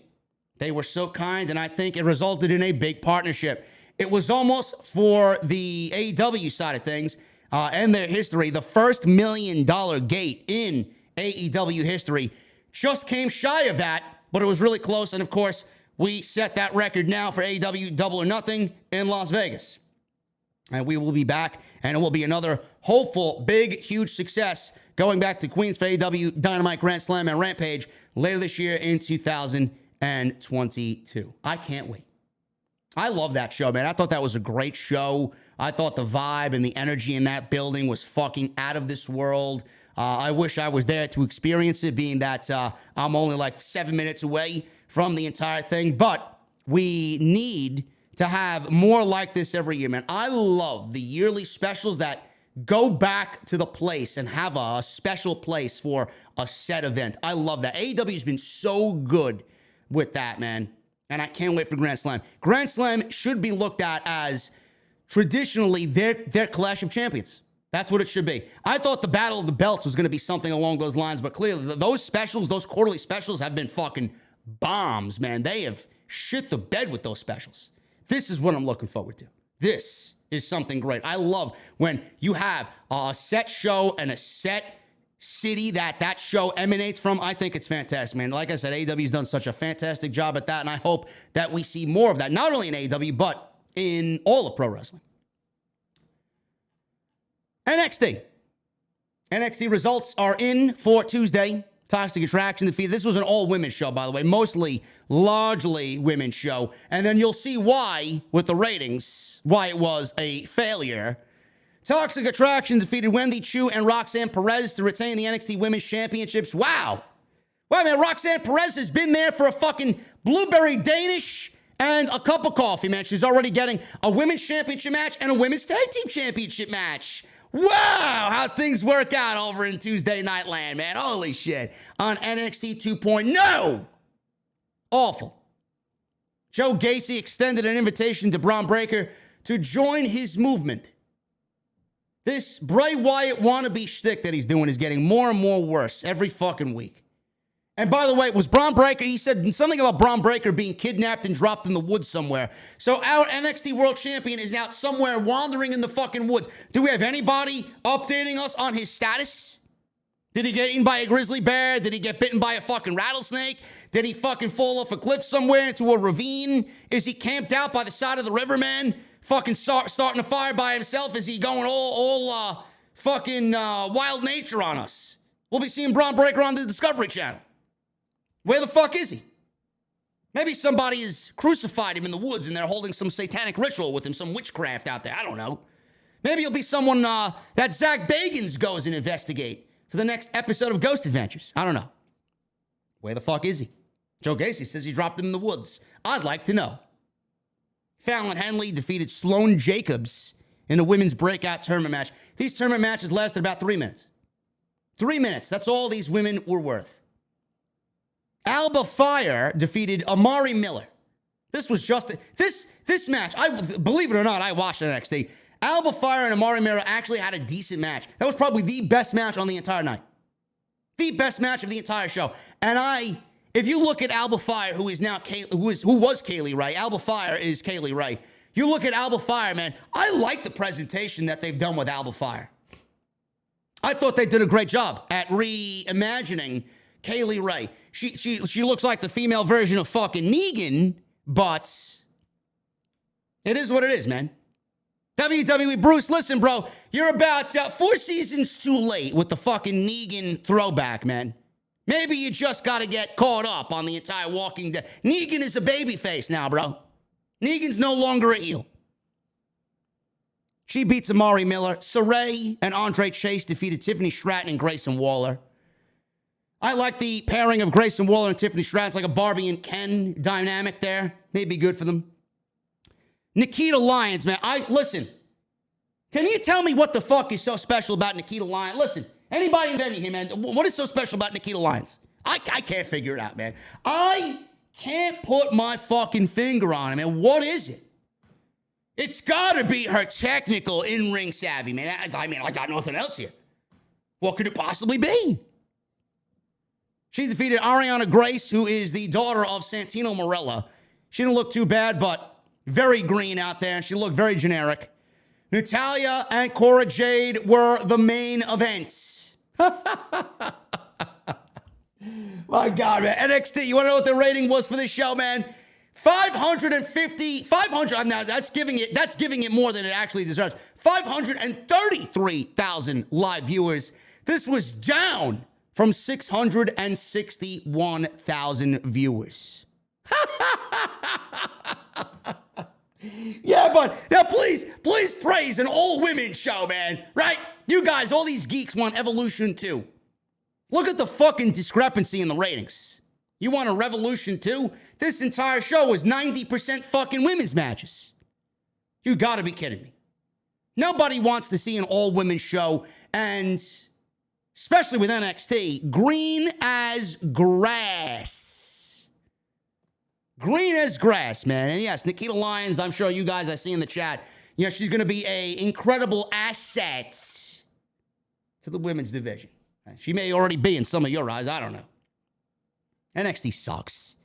They were so kind, and I think it resulted in a big partnership. It was almost, for the AEW side of things and their history, the first $1 million gate in AEW history. Just came shy of that, but it was really close. And, of course, we set that record now for AEW Double or Nothing in Las Vegas. And we will be back, and it will be another hopeful, big, huge success going back to Queens for AEW Dynamite Grand Slam and Rampage later this year in 2022. I can't wait. I love that show, man. I thought that was a great show. I thought the vibe and the energy in that building was fucking out of this world. I wish I was there to experience it, being that I'm only like 7 minutes away from the entire thing. But we need to have more like this every year, man. I love the yearly specials that go back to the place and have a special place for a set event. I love that. AEW has been so good with that, man. And I can't wait for Grand Slam. Grand Slam should be looked at as traditionally their Clash of Champions. That's what it should be. I thought the Battle of the Belts was going to be something along those lines, but clearly those specials, those quarterly specials have been fucking bombs, man. They have shit the bed with those specials. This is what I'm looking forward to. This is something great. I love when you have a set show and a set city that show emanates from. I think it's fantastic, man. Like I said, AEW's done such a fantastic job at that, and I hope that we see more of that, not only in AEW, but in all of pro wrestling. NXT results are in for Tuesday. Toxic Attraction defeated. This was an all-women's show, by the way, largely women's show. And then you'll see why, with the ratings, why it was a failure. Toxic Attraction defeated Wendy Chu and Roxanne Perez to retain the NXT Women's Championships. Wow. Wow, man, Roxanne Perez has been there for a fucking blueberry Danish and a cup of coffee, man. She's already getting a Women's Championship match and a Women's Tag Team Championship match. Wow, how things work out over in Tuesday Night Land, man. Holy shit. On NXT 2.0. Awful. Joe Gacy extended an invitation to Braun Breaker to join his movement. This Bray Wyatt wannabe shtick that he's doing is getting more and more worse every fucking week. And by the way, it was Braun Breaker. He said something about Braun Breaker being kidnapped and dropped in the woods somewhere. So our NXT World Champion is now somewhere wandering in the fucking woods. Do we have anybody updating us on his status? Did he get eaten by a grizzly bear? Did he get bitten by a fucking rattlesnake? Did he fucking fall off a cliff somewhere into a ravine? Is he camped out by the side of the river, man? Fucking starting a fire by himself? Is he going all fucking wild nature on us? We'll be seeing Braun Breaker on the Discovery Channel. Where the fuck is he? Maybe somebody has crucified him in the woods and they're holding some satanic ritual with him, some witchcraft out there. I don't know. Maybe it'll be someone that Zach Bagans goes and investigate for the next episode of Ghost Adventures. I don't know. Where the fuck is he? Joe Gacy says he dropped him in the woods. I'd like to know. Fallon Henley defeated Sloane Jacobs in a women's breakout tournament match. These tournament matches lasted about 3 minutes. 3 minutes. That's all these women were worth. Alba Fire defeated Amari Miller. This was just this match. Believe it or not, I watched NXT. Alba Fire and Amari Miller actually had a decent match. That was probably the best match on the entire night. The best match of the entire show. And if you look at Alba Fire, who was Kaylee Ray, Alba Fire is Kaylee Ray. You look at Alba Fire, man. I like the presentation that they've done with Alba Fire. I thought they did a great job at reimagining Kaylee Ray. She looks like the female version of fucking Negan, but it is what it is, man. WWE, Bruce, listen, bro. You're about 4 seasons too late with the fucking Negan throwback, man. Maybe you just got to get caught up on the entire Walking Dead. Negan is a babyface now, bro. Negan's no longer a heel. She beats Amari Miller. Saray and Andre Chase defeated Tiffany Stratton and Grayson Waller. I like the pairing of Grayson Waller and Tiffany Stratton. It's like a Barbie and Ken dynamic there. Maybe good for them. Nikita Lyons, man. Listen. Can you tell me what the fuck is so special about Nikita Lyons? Listen, anybody in here, man, what is so special about Nikita Lyons? I can't figure it out, man. I can't put my fucking finger on it, man. What is it? It's got to be her technical in-ring savvy, man. I got nothing else here. What could it possibly be? She defeated Ariana Grace, who is the daughter of Santino Marella. She didn't look too bad, but very green out there, and she looked very generic. Natalya and Cora Jade were the main events. My God, man. NXT, you want to know what the rating was for this show, man? 500. Now that's giving it more than it actually deserves. 533,000 live viewers. This was down from 661,000 viewers. Yeah, but now please praise an all-women show, man. Right? You guys, all these geeks want Evolution 2. Look at the fucking discrepancy in the ratings. You want a Revolution 2? This entire show was 90% fucking women's matches. You gotta be kidding me. Nobody wants to see an all-women show, and especially with NXT, green as grass. Green as grass, man. And yes, Nikita Lyons, I'm sure you guys I see in the chat, she's going to be an incredible asset to the women's division. She may already be in some of your eyes. I don't know. NXT sucks.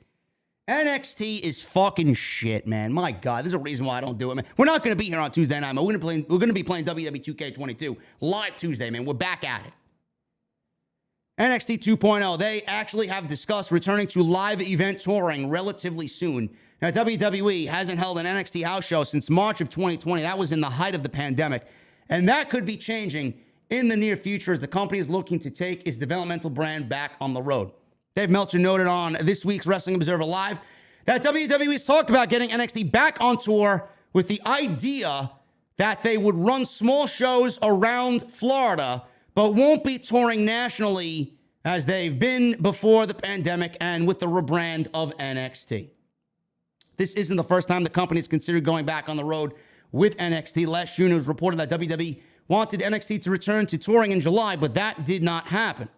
NXT is fucking shit, man. My God, there's a reason why I don't do it, man. We're not going to be here on Tuesday night, man. We're going to be playing WWE 2K22 live Tuesday, man. We're back at it. NXT 2.0, they actually have discussed returning to live event touring relatively soon. Now, WWE hasn't held an NXT house show since March of 2020. That was in the height of the pandemic. And that could be changing in the near future as the company is looking to take its developmental brand back on the road. Dave Meltzer noted on this week's Wrestling Observer Live that WWE's talked about getting NXT back on tour with the idea that they would run small shows around Florida, but won't be touring nationally as they've been before the pandemic and with the rebrand of NXT. This isn't the first time the company's considered going back on the road with NXT. Last June, it was reported that WWE wanted NXT to return to touring in July, but that did not happen.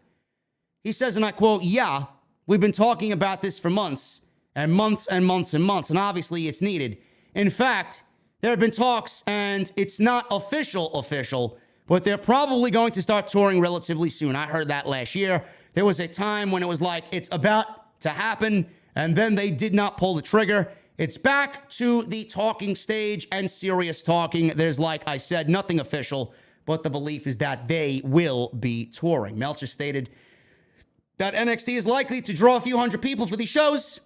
He says, and I quote, "Yeah, we've been talking about this for months and months and months and months, and obviously it's needed. In fact, there have been talks, and it's not official, but they're probably going to start touring relatively soon." I heard that last year. There was a time when it was like, it's about to happen, and then they did not pull the trigger. It's back to the talking stage and serious talking. There's, like I said, nothing official, but the belief is that they will be touring. Meltzer stated that NXT is likely to draw a few hundred people for these shows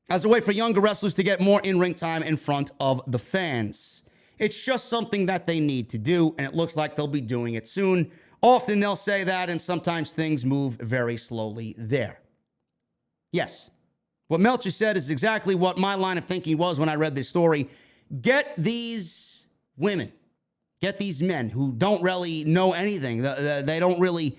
as a way for younger wrestlers to get more in-ring time in front of the fans. It's just something that they need to do, and it looks like they'll be doing it soon. Often they'll say that, and sometimes things move very slowly there. Yes, what Meltzer said is exactly what my line of thinking was when I read this story. Get these women, get these men who don't really know anything. They don't really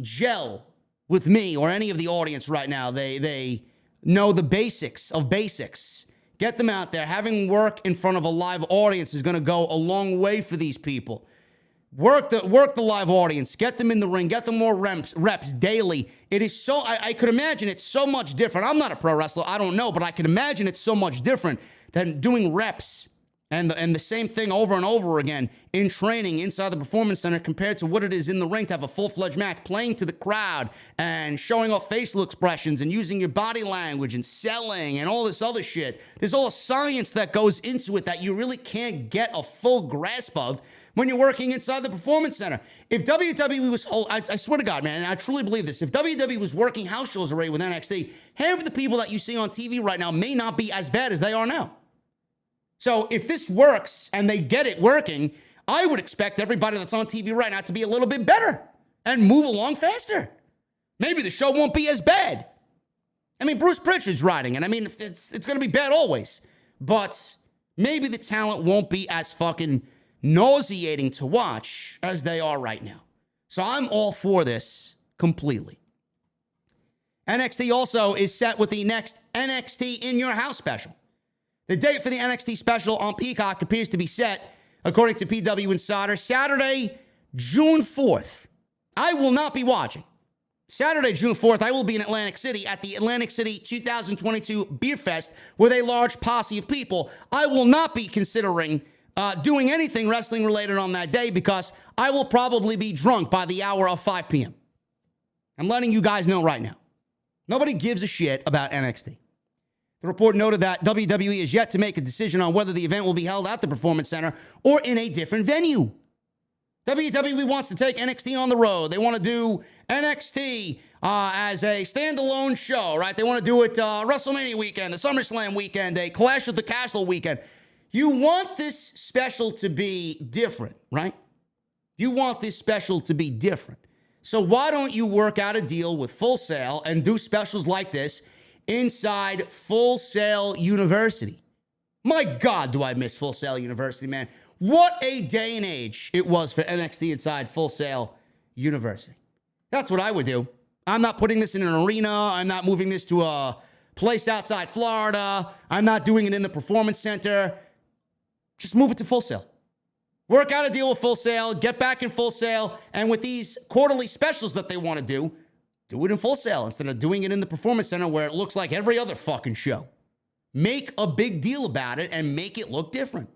gel with me or any of the audience right now. They know the basics of basics. Get them out there. Having work in front of a live audience is going to go a long way for these people. Work the live audience. Get them in the ring. Get them more reps daily. It is so, I could imagine it's so much different. I'm not a pro wrestler. I don't know, but I can imagine it's so much different than doing reps and the same thing over and over again in training inside the Performance Center compared to what it is in the ring to have a full-fledged match, playing to the crowd and showing off facial expressions and using your body language and selling and all this other shit. There's all a science that goes into it that you really can't get a full grasp of when you're working inside the Performance Center. If WWE was, I swear to God, man, and I truly believe this, if WWE was working house shows already with NXT, half of the people that you see on TV right now may not be as bad as they are now. So if this works and they get it working, I would expect everybody that's on TV right now to be a little bit better and move along faster. Maybe the show won't be as bad. I mean, Bruce Pritchard's riding, and I mean, it's going to be bad always. But maybe the talent won't be as fucking nauseating to watch as they are right now. So I'm all for this completely. NXT also is set with the next NXT In Your House special. The date for the NXT special on Peacock appears to be set, according to PW Insider, Saturday, June 4th. I will not be watching. Saturday, June 4th, I will be in Atlantic City at the Atlantic City 2022 Beer Fest with a large posse of people. I will not be considering doing anything wrestling related on that day because I will probably be drunk by the hour of 5 p.m. I'm letting you guys know right now. Nobody gives a shit about NXT. The report noted that WWE is yet to make a decision on whether the event will be held at the Performance Center or in a different venue. WWE wants to take NXT on the road. They want to do NXT as a standalone show, right? They want to do it WrestleMania weekend, the SummerSlam weekend, a Clash of the Castle weekend. You want this special to be different, right? You want this special to be different. So why don't you work out a deal with Full Sail and do specials like this inside Full Sail University? My God, do I miss Full Sail University, man. What a day and age it was for NXT inside Full Sail University. That's what I would do. I'm not putting this in an arena. I'm not moving this to a place outside Florida. I'm not doing it in the Performance Center. Just move it to Full Sail. Work out a deal with Full Sail. Get back in Full Sail. And with these quarterly specials that they want to do it in Full Sail instead of doing it in the Performance Center where it looks like every other fucking show. Make a big deal about it and make it look different.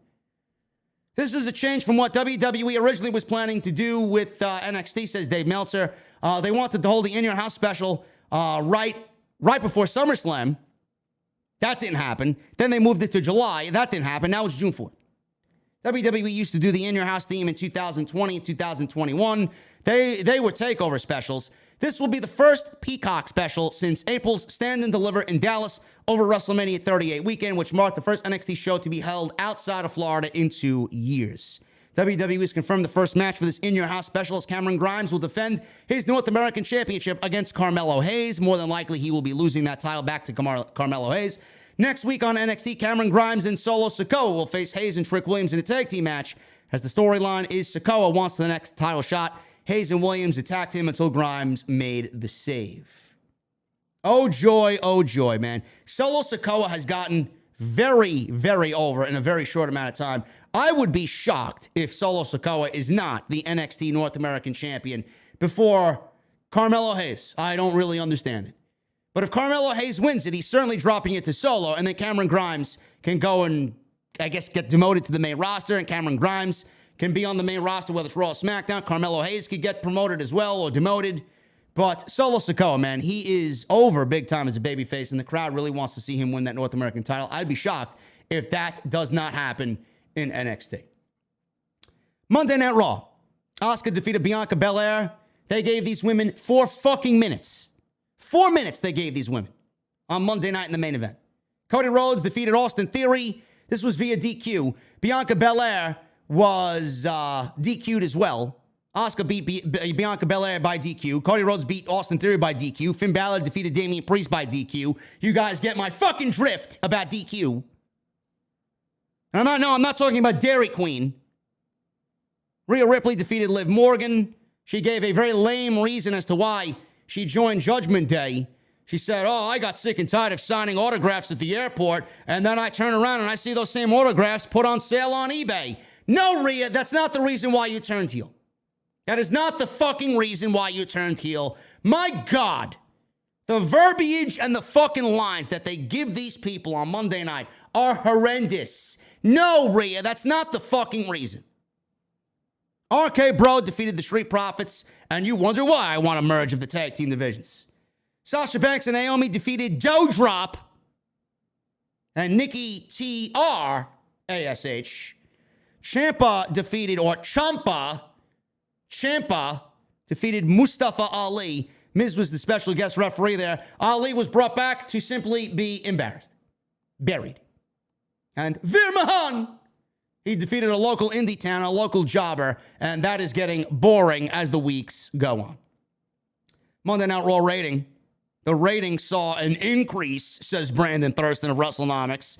This is a change from what WWE originally was planning to do with NXT, says Dave Meltzer. They wanted to hold the In Your House special right right before SummerSlam. That didn't happen. Then they moved it to July. That didn't happen. Now it's June 4th. WWE used to do the In Your House theme in 2020 and 2021. They were takeover specials. This will be the first Peacock special since April's Stand and Deliver in Dallas over WrestleMania 38 weekend, which marked the first NXT show to be held outside of Florida in 2 years. WWE has confirmed the first match for this In Your House special as Cameron Grimes will defend his North American Championship against Carmelo Hayes. More than likely, he will be losing that title back to Carmelo Hayes. Next week on NXT, Cameron Grimes and Solo Sikoa will face Hayes and Trick Williams in a tag team match. As the storyline is Sikoa wants the next title shot. Hayes and Williams attacked him until Grimes made the save. Oh joy, man. Solo Sikoa has gotten very, very over in a very short amount of time. I would be shocked if Solo Sikoa is not the NXT North American champion before Carmelo Hayes. I don't really understand it. But if Carmelo Hayes wins it, he's certainly dropping it to Solo, and then Cameron Grimes can go and, I guess, get demoted to the main roster, and Cameron Grimes can be on the main roster, whether it's Raw or SmackDown. Carmelo Hayes could get promoted as well or demoted. But Solo Sikoa, man, he is over big time as a babyface, and the crowd really wants to see him win that North American title. I'd be shocked if that does not happen in NXT. Monday Night Raw. Asuka defeated Bianca Belair. They gave these women 4 fucking minutes. 4 minutes they gave these women on Monday night in the main event. Cody Rhodes defeated Austin Theory. This was via DQ. Bianca Belair was DQ'd as well. Asuka beat Bianca Belair by DQ. Cody Rhodes beat Austin Theory by DQ. Finn Balor defeated Damian Priest by DQ. You guys get my fucking drift about DQ. And I'm not talking about Dairy Queen. Rhea Ripley defeated Liv Morgan. She gave a very lame reason as to why she joined Judgment Day. She said, I got sick and tired of signing autographs at the airport, and then I turn around and I see those same autographs put on sale on eBay. No, Rhea, that's not the reason why you turned heel. That is not the fucking reason why you turned heel. My God, the verbiage and the fucking lines that they give these people on Monday night are horrendous. No, Rhea, that's not the fucking reason. RK Bro defeated the Street Profits, and you wonder why I want a merge of the tag team divisions. Sasha Banks and Naomi defeated Doudrop and Nikki T.R.A.S.H. Ciampa defeated Mustafa Ali. Miz was the special guest referee there. Ali was brought back to simply be embarrassed. Buried. And Veer Mahan, he defeated a local indie town, a local jobber, and that is getting boring as the weeks go on. Monday Night Raw rating. The rating saw an increase, says Brandon Thurston of WrestleNomics.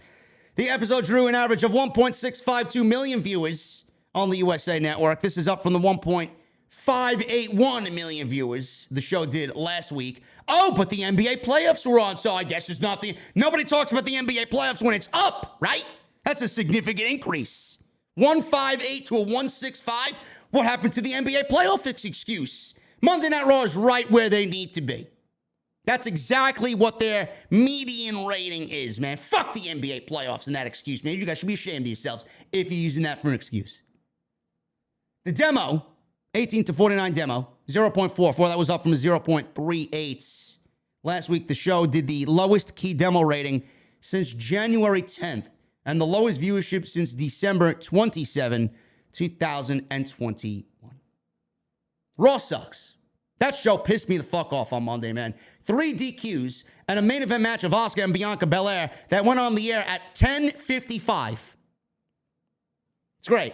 The episode drew an average of 1.652 million viewers on the USA Network. This is up from the 1.581 million viewers the show did last week. Oh, but the NBA playoffs were on, so I guess it's not nobody talks about the NBA playoffs when it's up, right? That's a significant increase. 158 to a 165. What happened to the NBA playoff excuse? Monday Night Raw is right where they need to be. That's exactly what their median rating is, man. Fuck the NBA playoffs and that excuse, man. You guys should be ashamed of yourselves if you're using that for an excuse. The demo, 18 to 49 demo, 0.44. That was up from 0.38. Last week, the show did the lowest key demo rating since January 10th and the lowest viewership since December 27, 2021. Raw sucks. That show pissed me the fuck off on Monday, man. 3 DQs and a main event match of Asuka and Bianca Belair that went on the air at 10:55. It's great.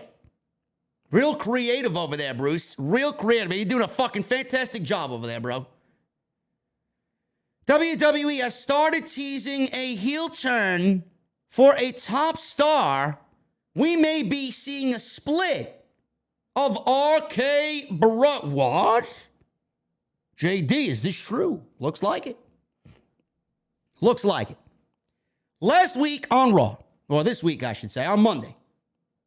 Real creative over there, Bruce. Real creative. You're doing a fucking fantastic job over there, bro. WWE has started teasing a heel turn for a top star. We may be seeing a split of RK Bro. What? JD, is this true? Looks like it. Looks like it. Last week on Raw, or this week, I should say, on Monday,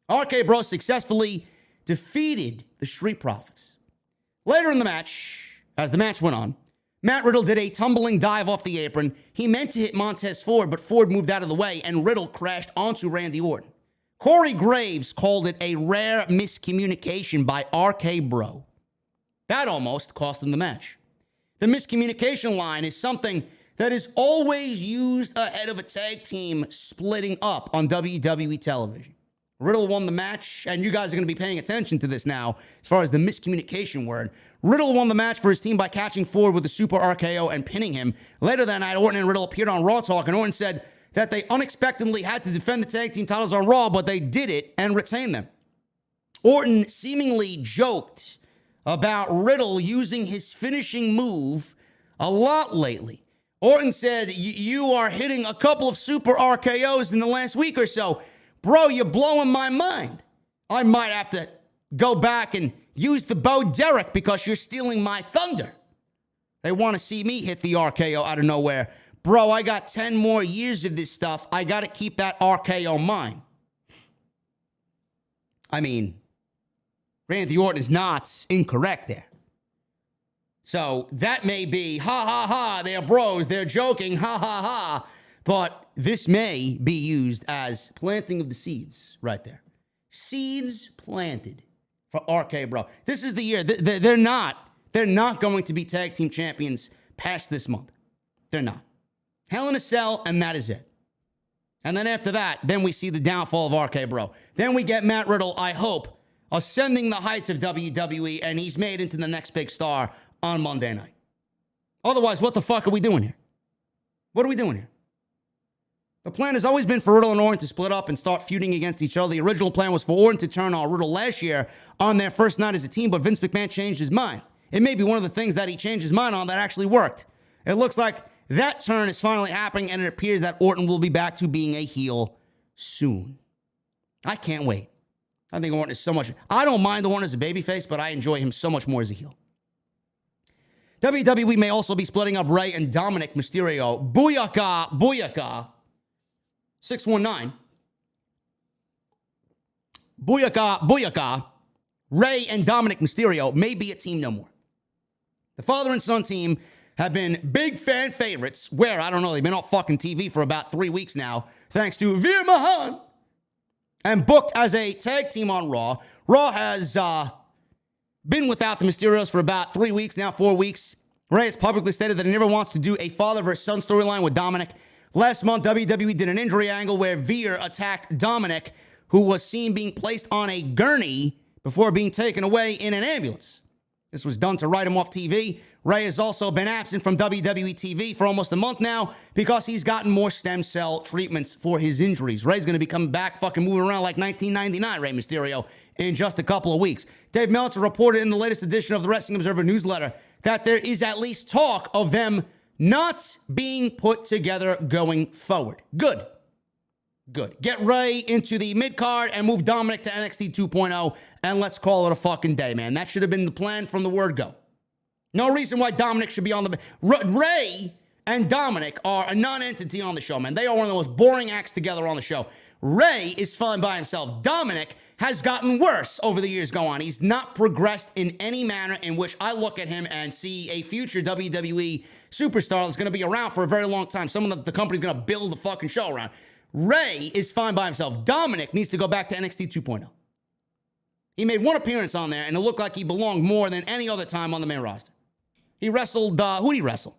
RK Bro successfully defeated the Street Profits. Later in the match, as the match went on, Matt Riddle did a tumbling dive off the apron. He meant to hit Montez Ford, but Ford moved out of the way, and Riddle crashed onto Randy Orton. Corey Graves called it a rare miscommunication by RK Bro. That almost cost him the match. The miscommunication line is something that is always used ahead of a tag team splitting up on WWE television. Riddle won the match, and you guys are going to be paying attention to this now as far as the miscommunication word. Riddle won the match for his team by catching Ford with a super RKO and pinning him. Later that night, Orton and Riddle appeared on Raw Talk, and Orton said that they unexpectedly had to defend the tag team titles on Raw, but they did it and retained them. Orton seemingly joked about Riddle using his finishing move a lot lately. Orton said, you are hitting a couple of super RKOs in the last week or so. Bro, you're blowing my mind. I might have to go back and use the Bo Derek because you're stealing my thunder. They want to see me hit the RKO out of nowhere. Bro, I got 10 more years of this stuff. I got to keep that RKO mine. I mean, Randy Orton is not incorrect there. So that may be, ha, ha, ha, they're bros, they're joking, ha, ha, ha. But this may be used as planting of the seeds right there. Seeds planted for RK Bro. This is the year. They're not going to be tag team champions past this month. They're not. Hell in a Cell, and that is it. And then after that, then we see the downfall of RK Bro. Then we get Matt Riddle, I hope, ascending the heights of WWE, and he's made into the next big star on Monday night. Otherwise, what the fuck are we doing here? What are we doing here? The plan has always been for Riddle and Orton to split up and start feuding against each other. The original plan was for Orton to turn on Riddle last year on their first night as a team, but Vince McMahon changed his mind. It may be one of the things that he changed his mind on that actually worked. It looks like that turn is finally happening, and it appears that Orton will be back to being a heel soon. I can't wait. I think Orton is so much... I don't mind Orton as a babyface, but I enjoy him so much more as a heel. WWE may also be splitting up Rey and Dominic Mysterio. Booyaka, booyaka. 619. Booyaka, booyaka. Rey and Dominic Mysterio may be a team no more. The father and son team have been big fan favorites where, I don't know, they've been off fucking TV for about 3 weeks now, thanks to Veer Mahan, and booked as a tag team on Raw. Raw has been without the Mysterios for about 3 weeks, now 4 weeks. Rey has publicly stated that he never wants to do a father versus son storyline with Dominic. Last month, WWE did an injury angle where Veer attacked Dominic, who was seen being placed on a gurney before being taken away in an ambulance. This was done to write him off TV. Rey has also been absent from WWE TV for almost a month now because he's gotten more stem cell treatments for his injuries. Rey's going to be coming back fucking moving around like 1999, Rey Mysterio, in just a couple of weeks. Dave Meltzer reported in the latest edition of the Wrestling Observer newsletter that there is at least talk of them not being put together going forward. Good. Good. Get Rey into the mid-card and move Dominic to NXT 2.0, and let's call it a fucking day, man. That should have been the plan from the word go. No reason why Dominic should be on the... Rey and Dominic are a non-entity on the show, man. They are one of the most boring acts together on the show. Rey is fine by himself. Dominic has gotten worse over the years go on. He's not progressed in any manner in which I look at him and see a future WWE superstar that's going to be around for a very long time. Someone that the company's going to build the fucking show around. Rey is fine by himself. Dominic needs to go back to NXT 2.0. He made one appearance on there, and it looked like he belonged more than any other time on the main roster. He wrestled, who did he wrestle?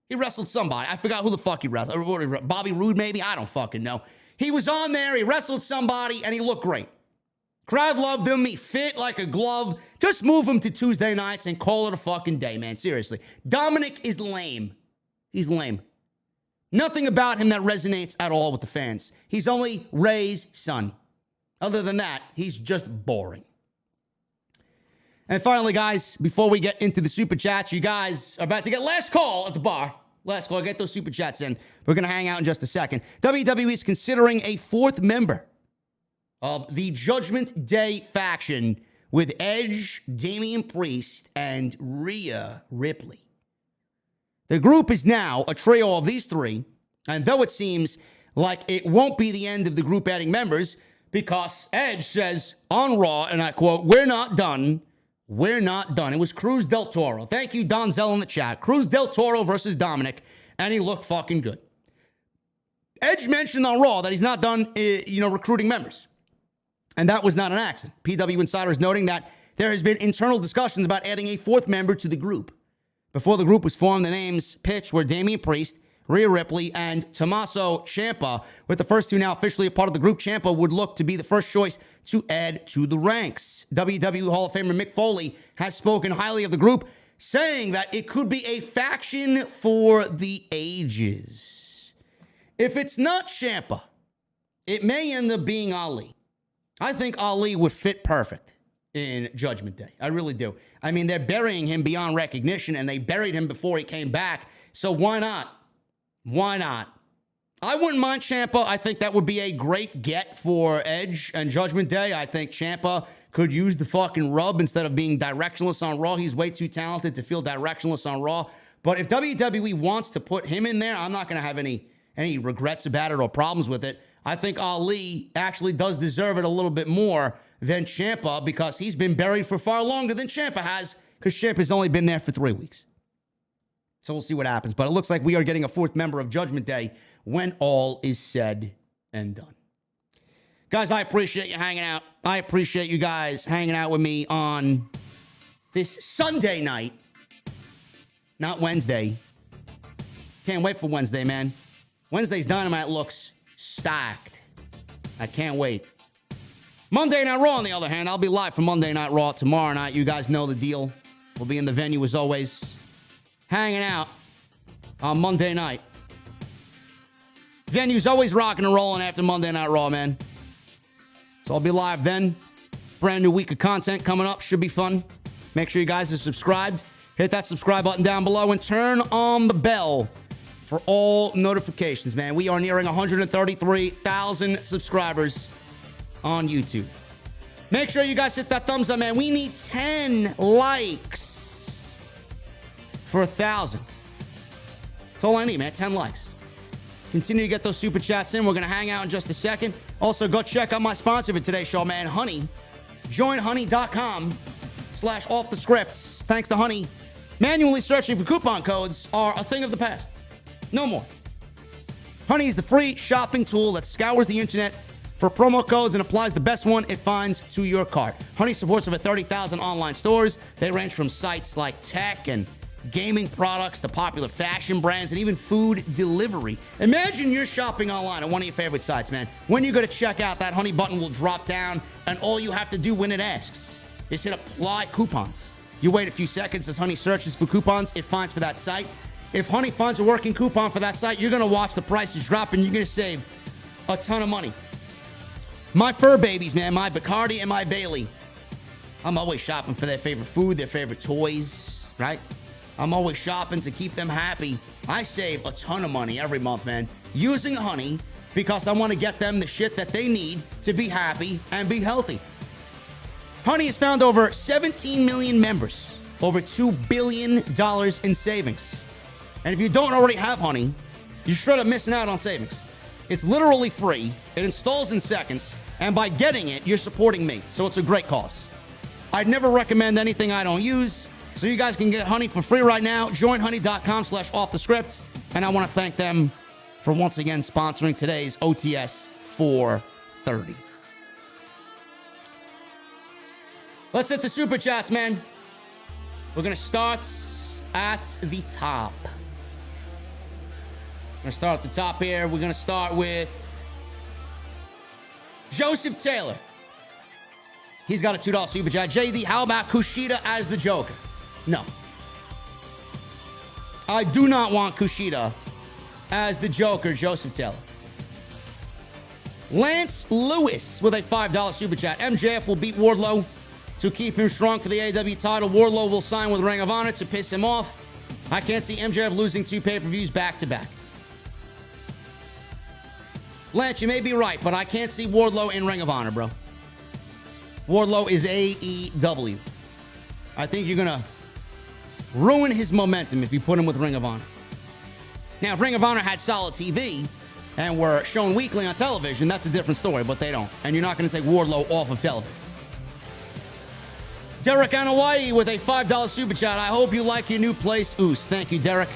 He wrestled somebody. I forgot who the fuck he wrestled. Bobby Roode, maybe? I don't fucking know. He was on there, he wrestled somebody, and he looked great. Crowd loved him. He fit like a glove. Just move him to Tuesday nights and call it a fucking day, man. Seriously. Dominic is lame. He's lame. Nothing about him that resonates at all with the fans. He's only Rey's son. Other than that, he's just boring. And finally, guys, before we get into the super chats, you guys are about to get last call at the bar. Last call, get those super chats in. We're going to hang out in just a second. WWE is considering a fourth member of the Judgment Day faction with Edge, Damian Priest, and Rhea Ripley. The group is now a trio of these three, and though it seems like it won't be the end of the group adding members, because Edge says on Raw, and I quote, "We're not done. We're not done." It was Cruz Del Toro. Thank you, Donzel, in the chat. Cruz Del Toro versus Dominic, and he looked fucking good. Edge mentioned on Raw that he's not done, recruiting members. And that was not an accident. PW Insider is noting that there has been internal discussions about adding a fourth member to the group. Before the group was formed, the names pitched were Damian Priest, Rhea Ripley, and Tommaso Ciampa. With the first two now officially a part of the group, Ciampa would look to be the first choice to add to the ranks. WWE Hall of Famer Mick Foley has spoken highly of the group, saying that it could be a faction for the ages. If it's not Ciampa, it may end up being Ali. I think Ali would fit perfect in Judgment Day. I really do. I mean, they're burying him beyond recognition, and they buried him before he came back. So why not? Why not? I wouldn't mind Ciampa. I think that would be a great get for Edge and Judgment Day. I think Ciampa could use the fucking rub instead of being directionless on Raw. He's way too talented to feel directionless on Raw. But if WWE wants to put him in there, I'm not going to have any regrets about it or problems with it. I think Ali actually does deserve it a little bit more than Ciampa because he's been buried for far longer than Ciampa has, because Ciampa's only been there for 3 weeks. So we'll see what happens. But it looks like we are getting a fourth member of Judgment Day when all is said and done. Guys, I appreciate you hanging out. I appreciate you guys hanging out with me on this Sunday night, not Wednesday. Can't wait for Wednesday, man. Wednesday's Dynamite looks stacked. I can't wait. Monday Night Raw, on the other hand, I'll be live for Monday Night Raw tomorrow night. You guys know the deal. We'll be in the venue as always, hanging out on Monday night. Venue's always rocking and rolling after Monday Night Raw, man. So I'll be live then. Brand new week of content coming up. Should be fun. Make sure you guys are subscribed. Hit that subscribe button down below and turn on the bell for all notifications, man. We are nearing 133,000 subscribers on YouTube. Make sure you guys hit that thumbs up, man. We need 10 likes for 1,000. That's all I need, man. 10 likes. Continue to get those super chats in. We're going to hang out in just a second. Also, go check out my sponsor for today's show, man, Honey. Join honey.com/offthescripts. Thanks to Honey, manually searching for coupon codes are a thing of the past. No more. Honey is the free shopping tool that scours the internet for promo codes and applies the best one it finds to your cart. Honey supports over 30,000 online stores. They range from sites like tech and gaming products to popular fashion brands and even food delivery. Imagine you're shopping online on one of your favorite sites, man. When you go to check out, that Honey button will drop down, and all you have to do when it asks is hit apply coupons. You wait a few seconds as Honey searches for coupons it finds for that site. If Honey finds a working coupon for that site, you're going to watch the prices drop and you're going to save a ton of money. My fur babies, man, my Bacardi and my Bailey. I'm always shopping for their favorite food, their favorite toys, right? I'm always shopping to keep them happy. I save a ton of money every month, man, using Honey because I want to get them the shit that they need to be happy and be healthy. Honey has found over 17 million members, over $2 billion in savings. And if you don't already have Honey, you're straight up missing out on savings. It's literally free. It installs in seconds. And by getting it, you're supporting me. So it's a great cause. I'd never recommend anything I don't use. So you guys can get Honey for free right now. Join honey.com/offthescript. And I want to thank them for once again sponsoring today's OTS 430. Let's hit the super chats, man. We're going to start at the top. We're going to start at the top here. We're going to start with Joseph Taylor. He's got a $2 super chat. JD, how about Kushida as the Joker? No. I do not want Kushida as the Joker, Joseph Taylor. Lance Lewis with a $5 super chat. MJF will beat Wardlow to keep him strong for the AEW title. Wardlow will sign with Ring of Honor to piss him off. I can't see MJF losing 2 pay-per-views back-to-back. Lance, you may be right, but I can't see Wardlow in Ring of Honor, bro. Wardlow is AEW. I think you're going to ruin his momentum if you put him with Ring of Honor. Now, if Ring of Honor had solid TV and were shown weekly on television, that's a different story, but they don't. And you're not going to take Wardlow off of television. Derek Anawai with a $5 super chat. I hope you like your new place, Oos. Thank you, Derek.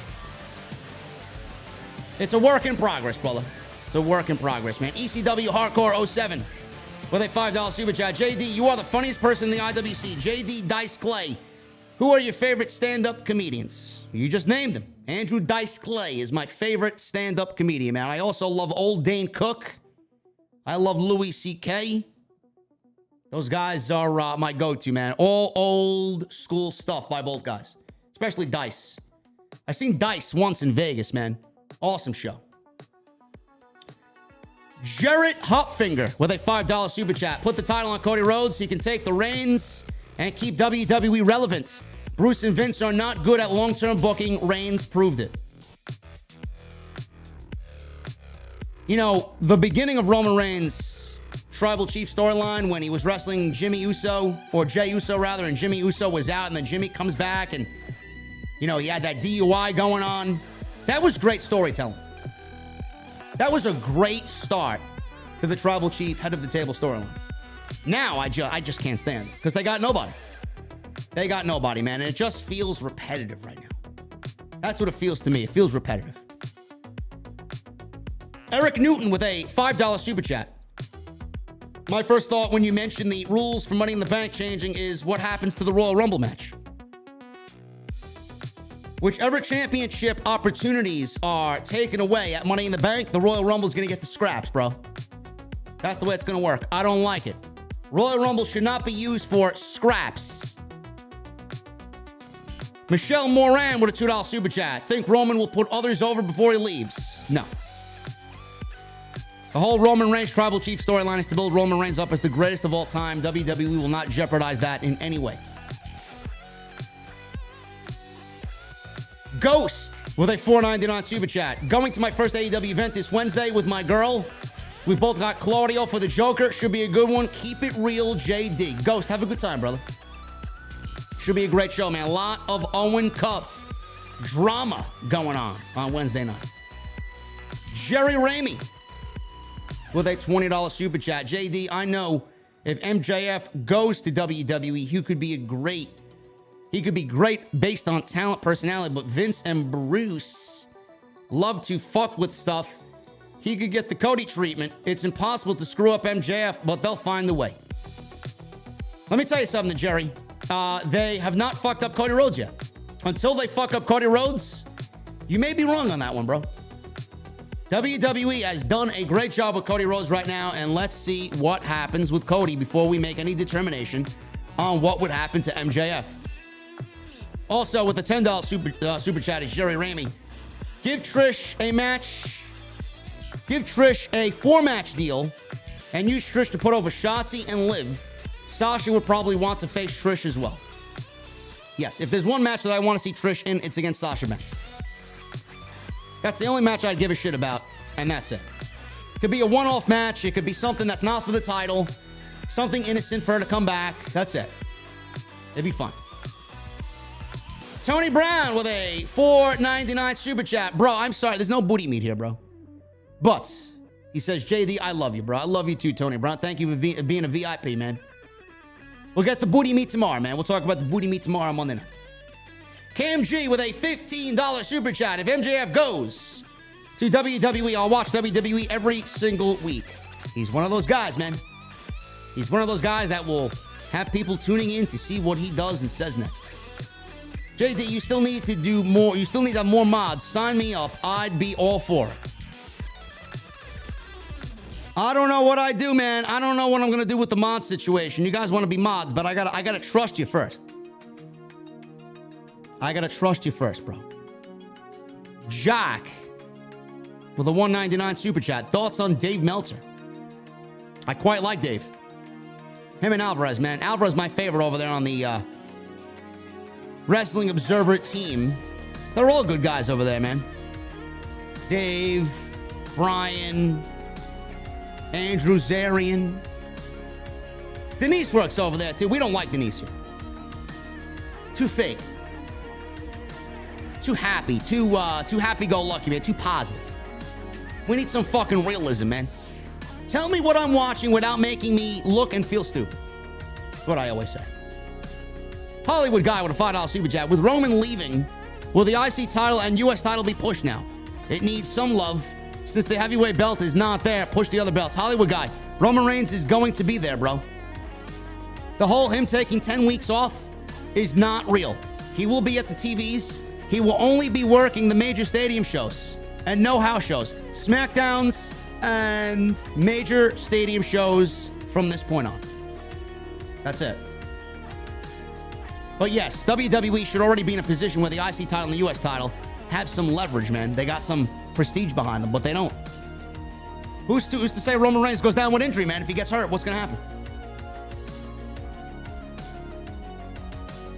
It's a work in progress, brother. It's a work in progress, man. ECW Hardcore 07 with a $5 super chat. JD, you are the funniest person in the IWC. JD Dice Clay Who are your favorite stand-up comedians? You just named them. Andrew Dice Clay is my favorite stand-up comedian, man. I also love old Dane Cook. I love Louis C.K. Those guys are my go-to, man. All old school stuff by both guys, especially Dice. I seen Dice once in Vegas, man. Awesome show. Jarrett Hopfinger with a $5 super chat. Put the title on Cody Rhodes so he can take the reins and keep WWE relevant. Bruce and Vince are not good at long-term booking. Reigns proved it. You know, the beginning of Roman Reigns' Tribal Chief storyline when he was wrestling Jimmy Uso, or Jey Uso rather, and Jimmy Uso was out, and then Jimmy comes back, and, you know, he had that DUI going on. That was great storytelling. That was a great start to the Tribal Chief head of the table storyline. Now I just can't stand it because they got nobody. They got nobody, man. And it just feels repetitive right now. That's what it feels to me. It feels repetitive. Eric Newton with a $5 super chat. My first thought when you mentioned the rules for Money in the Bank changing is what happens to the Royal Rumble match. Whichever championship opportunities are taken away at Money in the Bank, the Royal Rumble is going to get the scraps, bro. That's the way it's going to work. I don't like it. Royal Rumble should not be used for scraps. Michelle Moran with a $2 super chat. Think Roman will put others over before he leaves? No. The whole Roman Reigns Tribal Chief storyline is to build Roman Reigns up as the greatest of all time. WWE will not jeopardize that in any way. Ghost with a $4.99 super chat. Going to my first AEW event this Wednesday with my girl. We both got Claudio for the Joker. Should be a good one. Keep it real, JD. Ghost, have a good time, brother. Should be a great show, man. A lot of Owen Cup drama going on Wednesday night. Jerry Ramey with a $20 super chat. JD, I know if MJF goes to WWE, he could be great based on talent, personality, but Vince and Bruce love to fuck with stuff. He could get the Cody treatment. It's impossible to screw up MJF, but they'll find the way. Let me tell you something, Jerry. They have not fucked up Cody Rhodes yet. Until they fuck up Cody Rhodes, you may be wrong on that one, bro. WWE has done a great job with Cody Rhodes right now, and let's see what happens with Cody before we make any determination on what would happen to MJF. Also, with the $10 super chat is Jerry Ramey. Give Trish a match. Give Trish a 4-match deal and use Trish to put over Shotzi and Liv. Sasha would probably want to face Trish as well. Yes, if there's one match that I want to see Trish in, it's against Sasha Banks. That's the only match I'd give a shit about, and that's it. It could be a one-off match. It could be something that's not for the title. Something innocent for her to come back. That's it. It'd be fun. Tony Brown with a $4.99 super chat. Bro, I'm sorry. There's no booty meat here, bro. But he says, JD, I love you, bro. I love you too, Tony Brown. Thank you for being a VIP, man. We'll get the booty meat tomorrow, man. We'll talk about the booty meat tomorrow on Monday night. Cam G with a $15 super chat. If MJF goes to WWE, I'll watch WWE every single week. He's one of those guys, man. He's one of those guys that will have people tuning in to see what he does and says next. JD, you still need to do more. You still need to have more mods. Sign me up. I'd be all for it. I don't know what I do, man. I don't know what I'm going to do with the mod situation. You guys want to be mods, but I gotta trust you first. I gotta trust you first, bro. Jack with a $1.99 super chat. Thoughts on Dave Meltzer? I quite like Dave. Him and Alvarez, man. Alvarez my favorite over there on the Wrestling Observer team. They're all good guys over there, man. Dave, Brian, Andrew Zarian. Denise works over there, too. We don't like Denise here. Too fake. Too happy. Too happy-go-lucky, man. Too positive. We need some fucking realism, man. Tell me what I'm watching without making me look and feel stupid. That's what I always say. Hollywood guy with a $5 super chat. With Roman leaving, will the IC title and US title be pushed now? It needs some love. Since the heavyweight belt is not there, push the other belts. Hollywood guy, Roman Reigns is going to be there, bro. The whole him taking 10 weeks off is not real. He will be at the TVs. He will only be working the major stadium shows and no house shows. Smackdowns and major stadium shows from this point on. That's it. But yes, WWE should already be in a position where the IC title and the US title have some leverage, man. They got some prestige behind them, but they don't. Who's to say Roman Reigns goes down with injury, man? If he gets hurt, what's going to happen?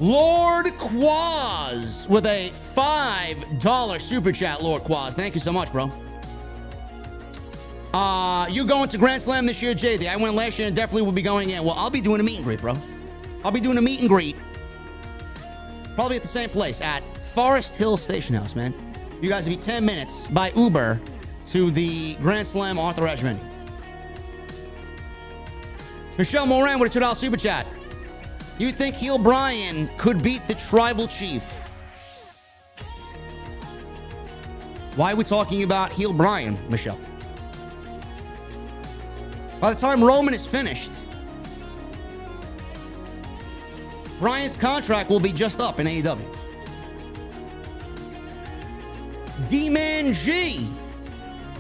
Lord Quaz with a $5 super chat. Lord Quaz, thank you so much, bro. You going to Grand Slam this year, JD? I went last year and definitely will be going in. Well, I'll be doing a meet and greet, bro. I'll be doing a meet and greet. Probably at the same place, at Forest Hill Station House, man. You guys will be 10 minutes by Uber to the Grand Slam Arthur Ashe venue. Michelle Moran with a $2 super chat. You think heel Brian could beat the Tribal Chief? Why are we talking about heel Brian, Michelle? By the time Roman is finished, Brian's contract will be just up in AEW. D-Man G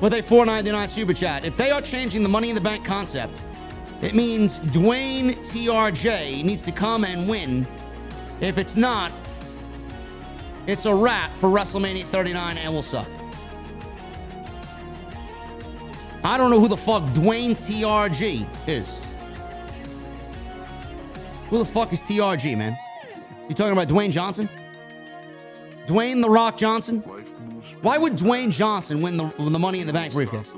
with a $4.99 super chat. If they are changing the Money in the Bank concept, it means Dwayne TRJ needs to come and win. If it's not, it's a wrap for WrestleMania 39 and will suck. I don't know who the fuck Dwayne TRG is. Who the fuck is TRG, man? You talking about Dwayne Johnson? Dwayne The Rock Johnson? Why would Dwayne Johnson win the Money in the Bank briefcase?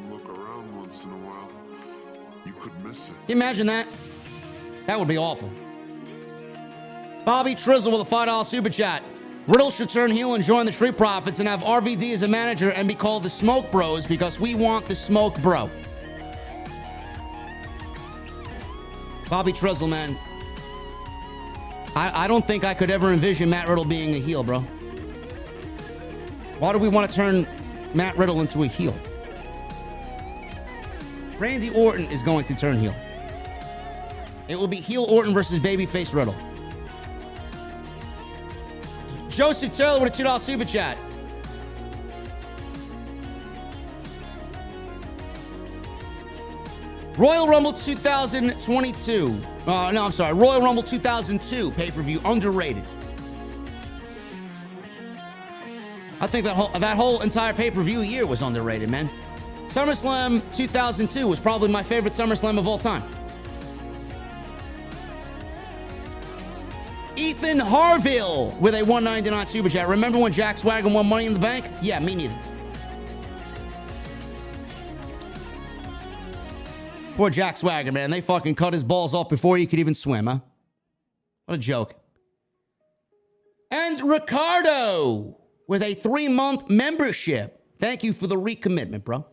Can you imagine that? That would be awful. Bobby Trizzle with a $5 super chat. Riddle should turn heel and join the Street Profits and have RVD as a manager and be called the Smoke Bros because we want the Smoke Bro. Bobby Trizzle, man. I don't think I could ever envision Matt Riddle being a heel, bro. Why do we want to turn Matt Riddle into a heel? Randy Orton is going to turn heel. It will be heel Orton versus babyface Riddle. Joseph Taylor with a $2 super chat. Royal Rumble 2022. Royal Rumble 2002 pay-per-view underrated. I think that whole entire pay-per-view year was underrated, man. SummerSlam 2002 was probably my favorite SummerSlam of all time. Ethan Harville with a $1.99 super chat. Remember when Jack Swagger won Money in the Bank? Yeah, me neither. Poor Jack Swagger, man. They fucking cut his balls off before he could even swim, huh? What a joke. And Ricardo with a 3-month membership. Thank you for the recommitment, bro.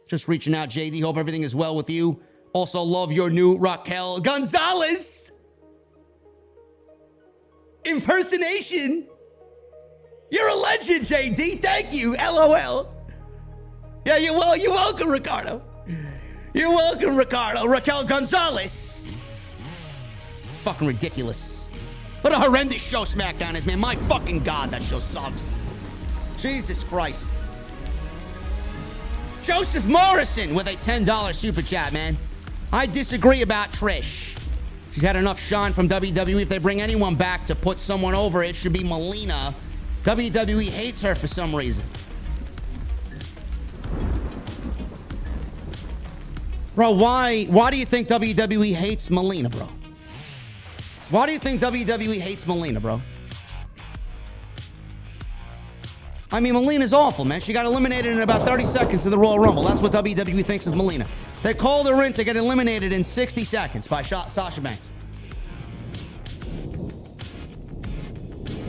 Just reaching out, JD. Hope everything is well with you. Also love your new Raquel Gonzalez impersonation. You're a legend, JD. Thank you. LOL. Yeah, you're welcome, Ricardo. You're welcome, Ricardo. Raquel Gonzalez. Fucking ridiculous. What a horrendous show SmackDown is, man. My fucking God, that show sucks. Jesus Christ. Joseph Morrison with a $10 super chat, man. I disagree about Trish. She's had enough shine from WWE. If they bring anyone back to put someone over, it should be Melina. WWE hates her for some reason. Bro, why do you think WWE hates Melina, bro? Why do you think WWE hates Melina, bro? I mean, Melina's awful, man. She got eliminated in about 30 seconds of the Royal Rumble. That's what WWE thinks of Melina. They called her in to get eliminated in 60 seconds by Sasha Banks.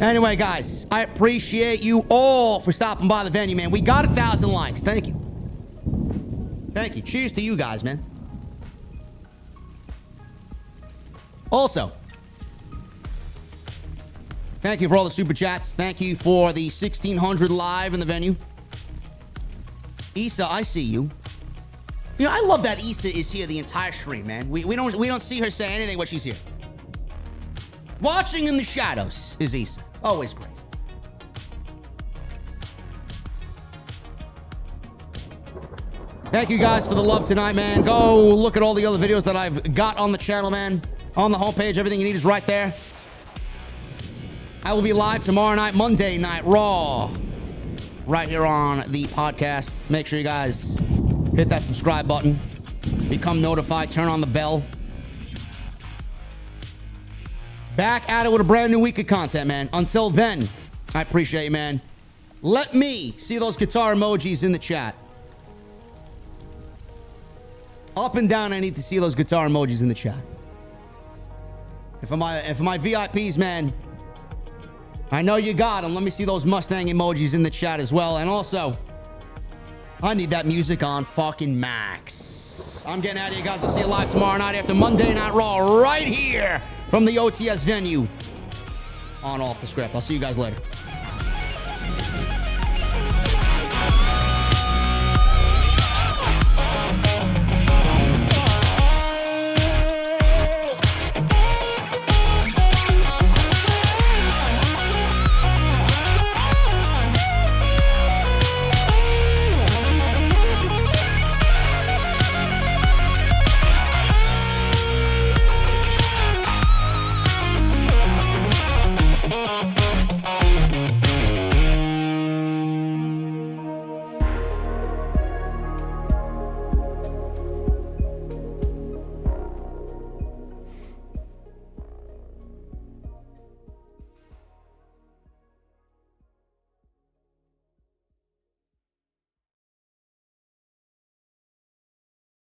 Anyway, guys, I appreciate you all for stopping by the venue, man. We got 1,000 likes. Thank you. Thank you. Cheers to you guys, man. Also, thank you for all the super chats. Thank you for the 1,600 live in the venue. Issa, I see you. You know, I love that Issa is here the entire stream, man. We don't see her say anything when she's here. Watching in the shadows is Issa. Always great. Thank you guys for the love tonight, man. Go look at all the other videos that I've got on the channel, man. On the homepage, everything you need is right there. I will be live tomorrow night, Monday Night Raw, right here on the podcast. Make sure you guys hit that subscribe button. Become notified. Turn on the bell. Back at it with a brand new week of content, man. Until then, I appreciate you, man. Let me see those guitar emojis in the chat. Up and down, I need to see those guitar emojis in the chat. If for my VIPs, man, I know you got them. Let me see those Mustang emojis in the chat as well. And also, I need that music on fucking max. I'm getting out of here, guys. I'll see you live tomorrow night after Monday Night Raw right here from the OTS venue on Off the Script. I'll see you guys later.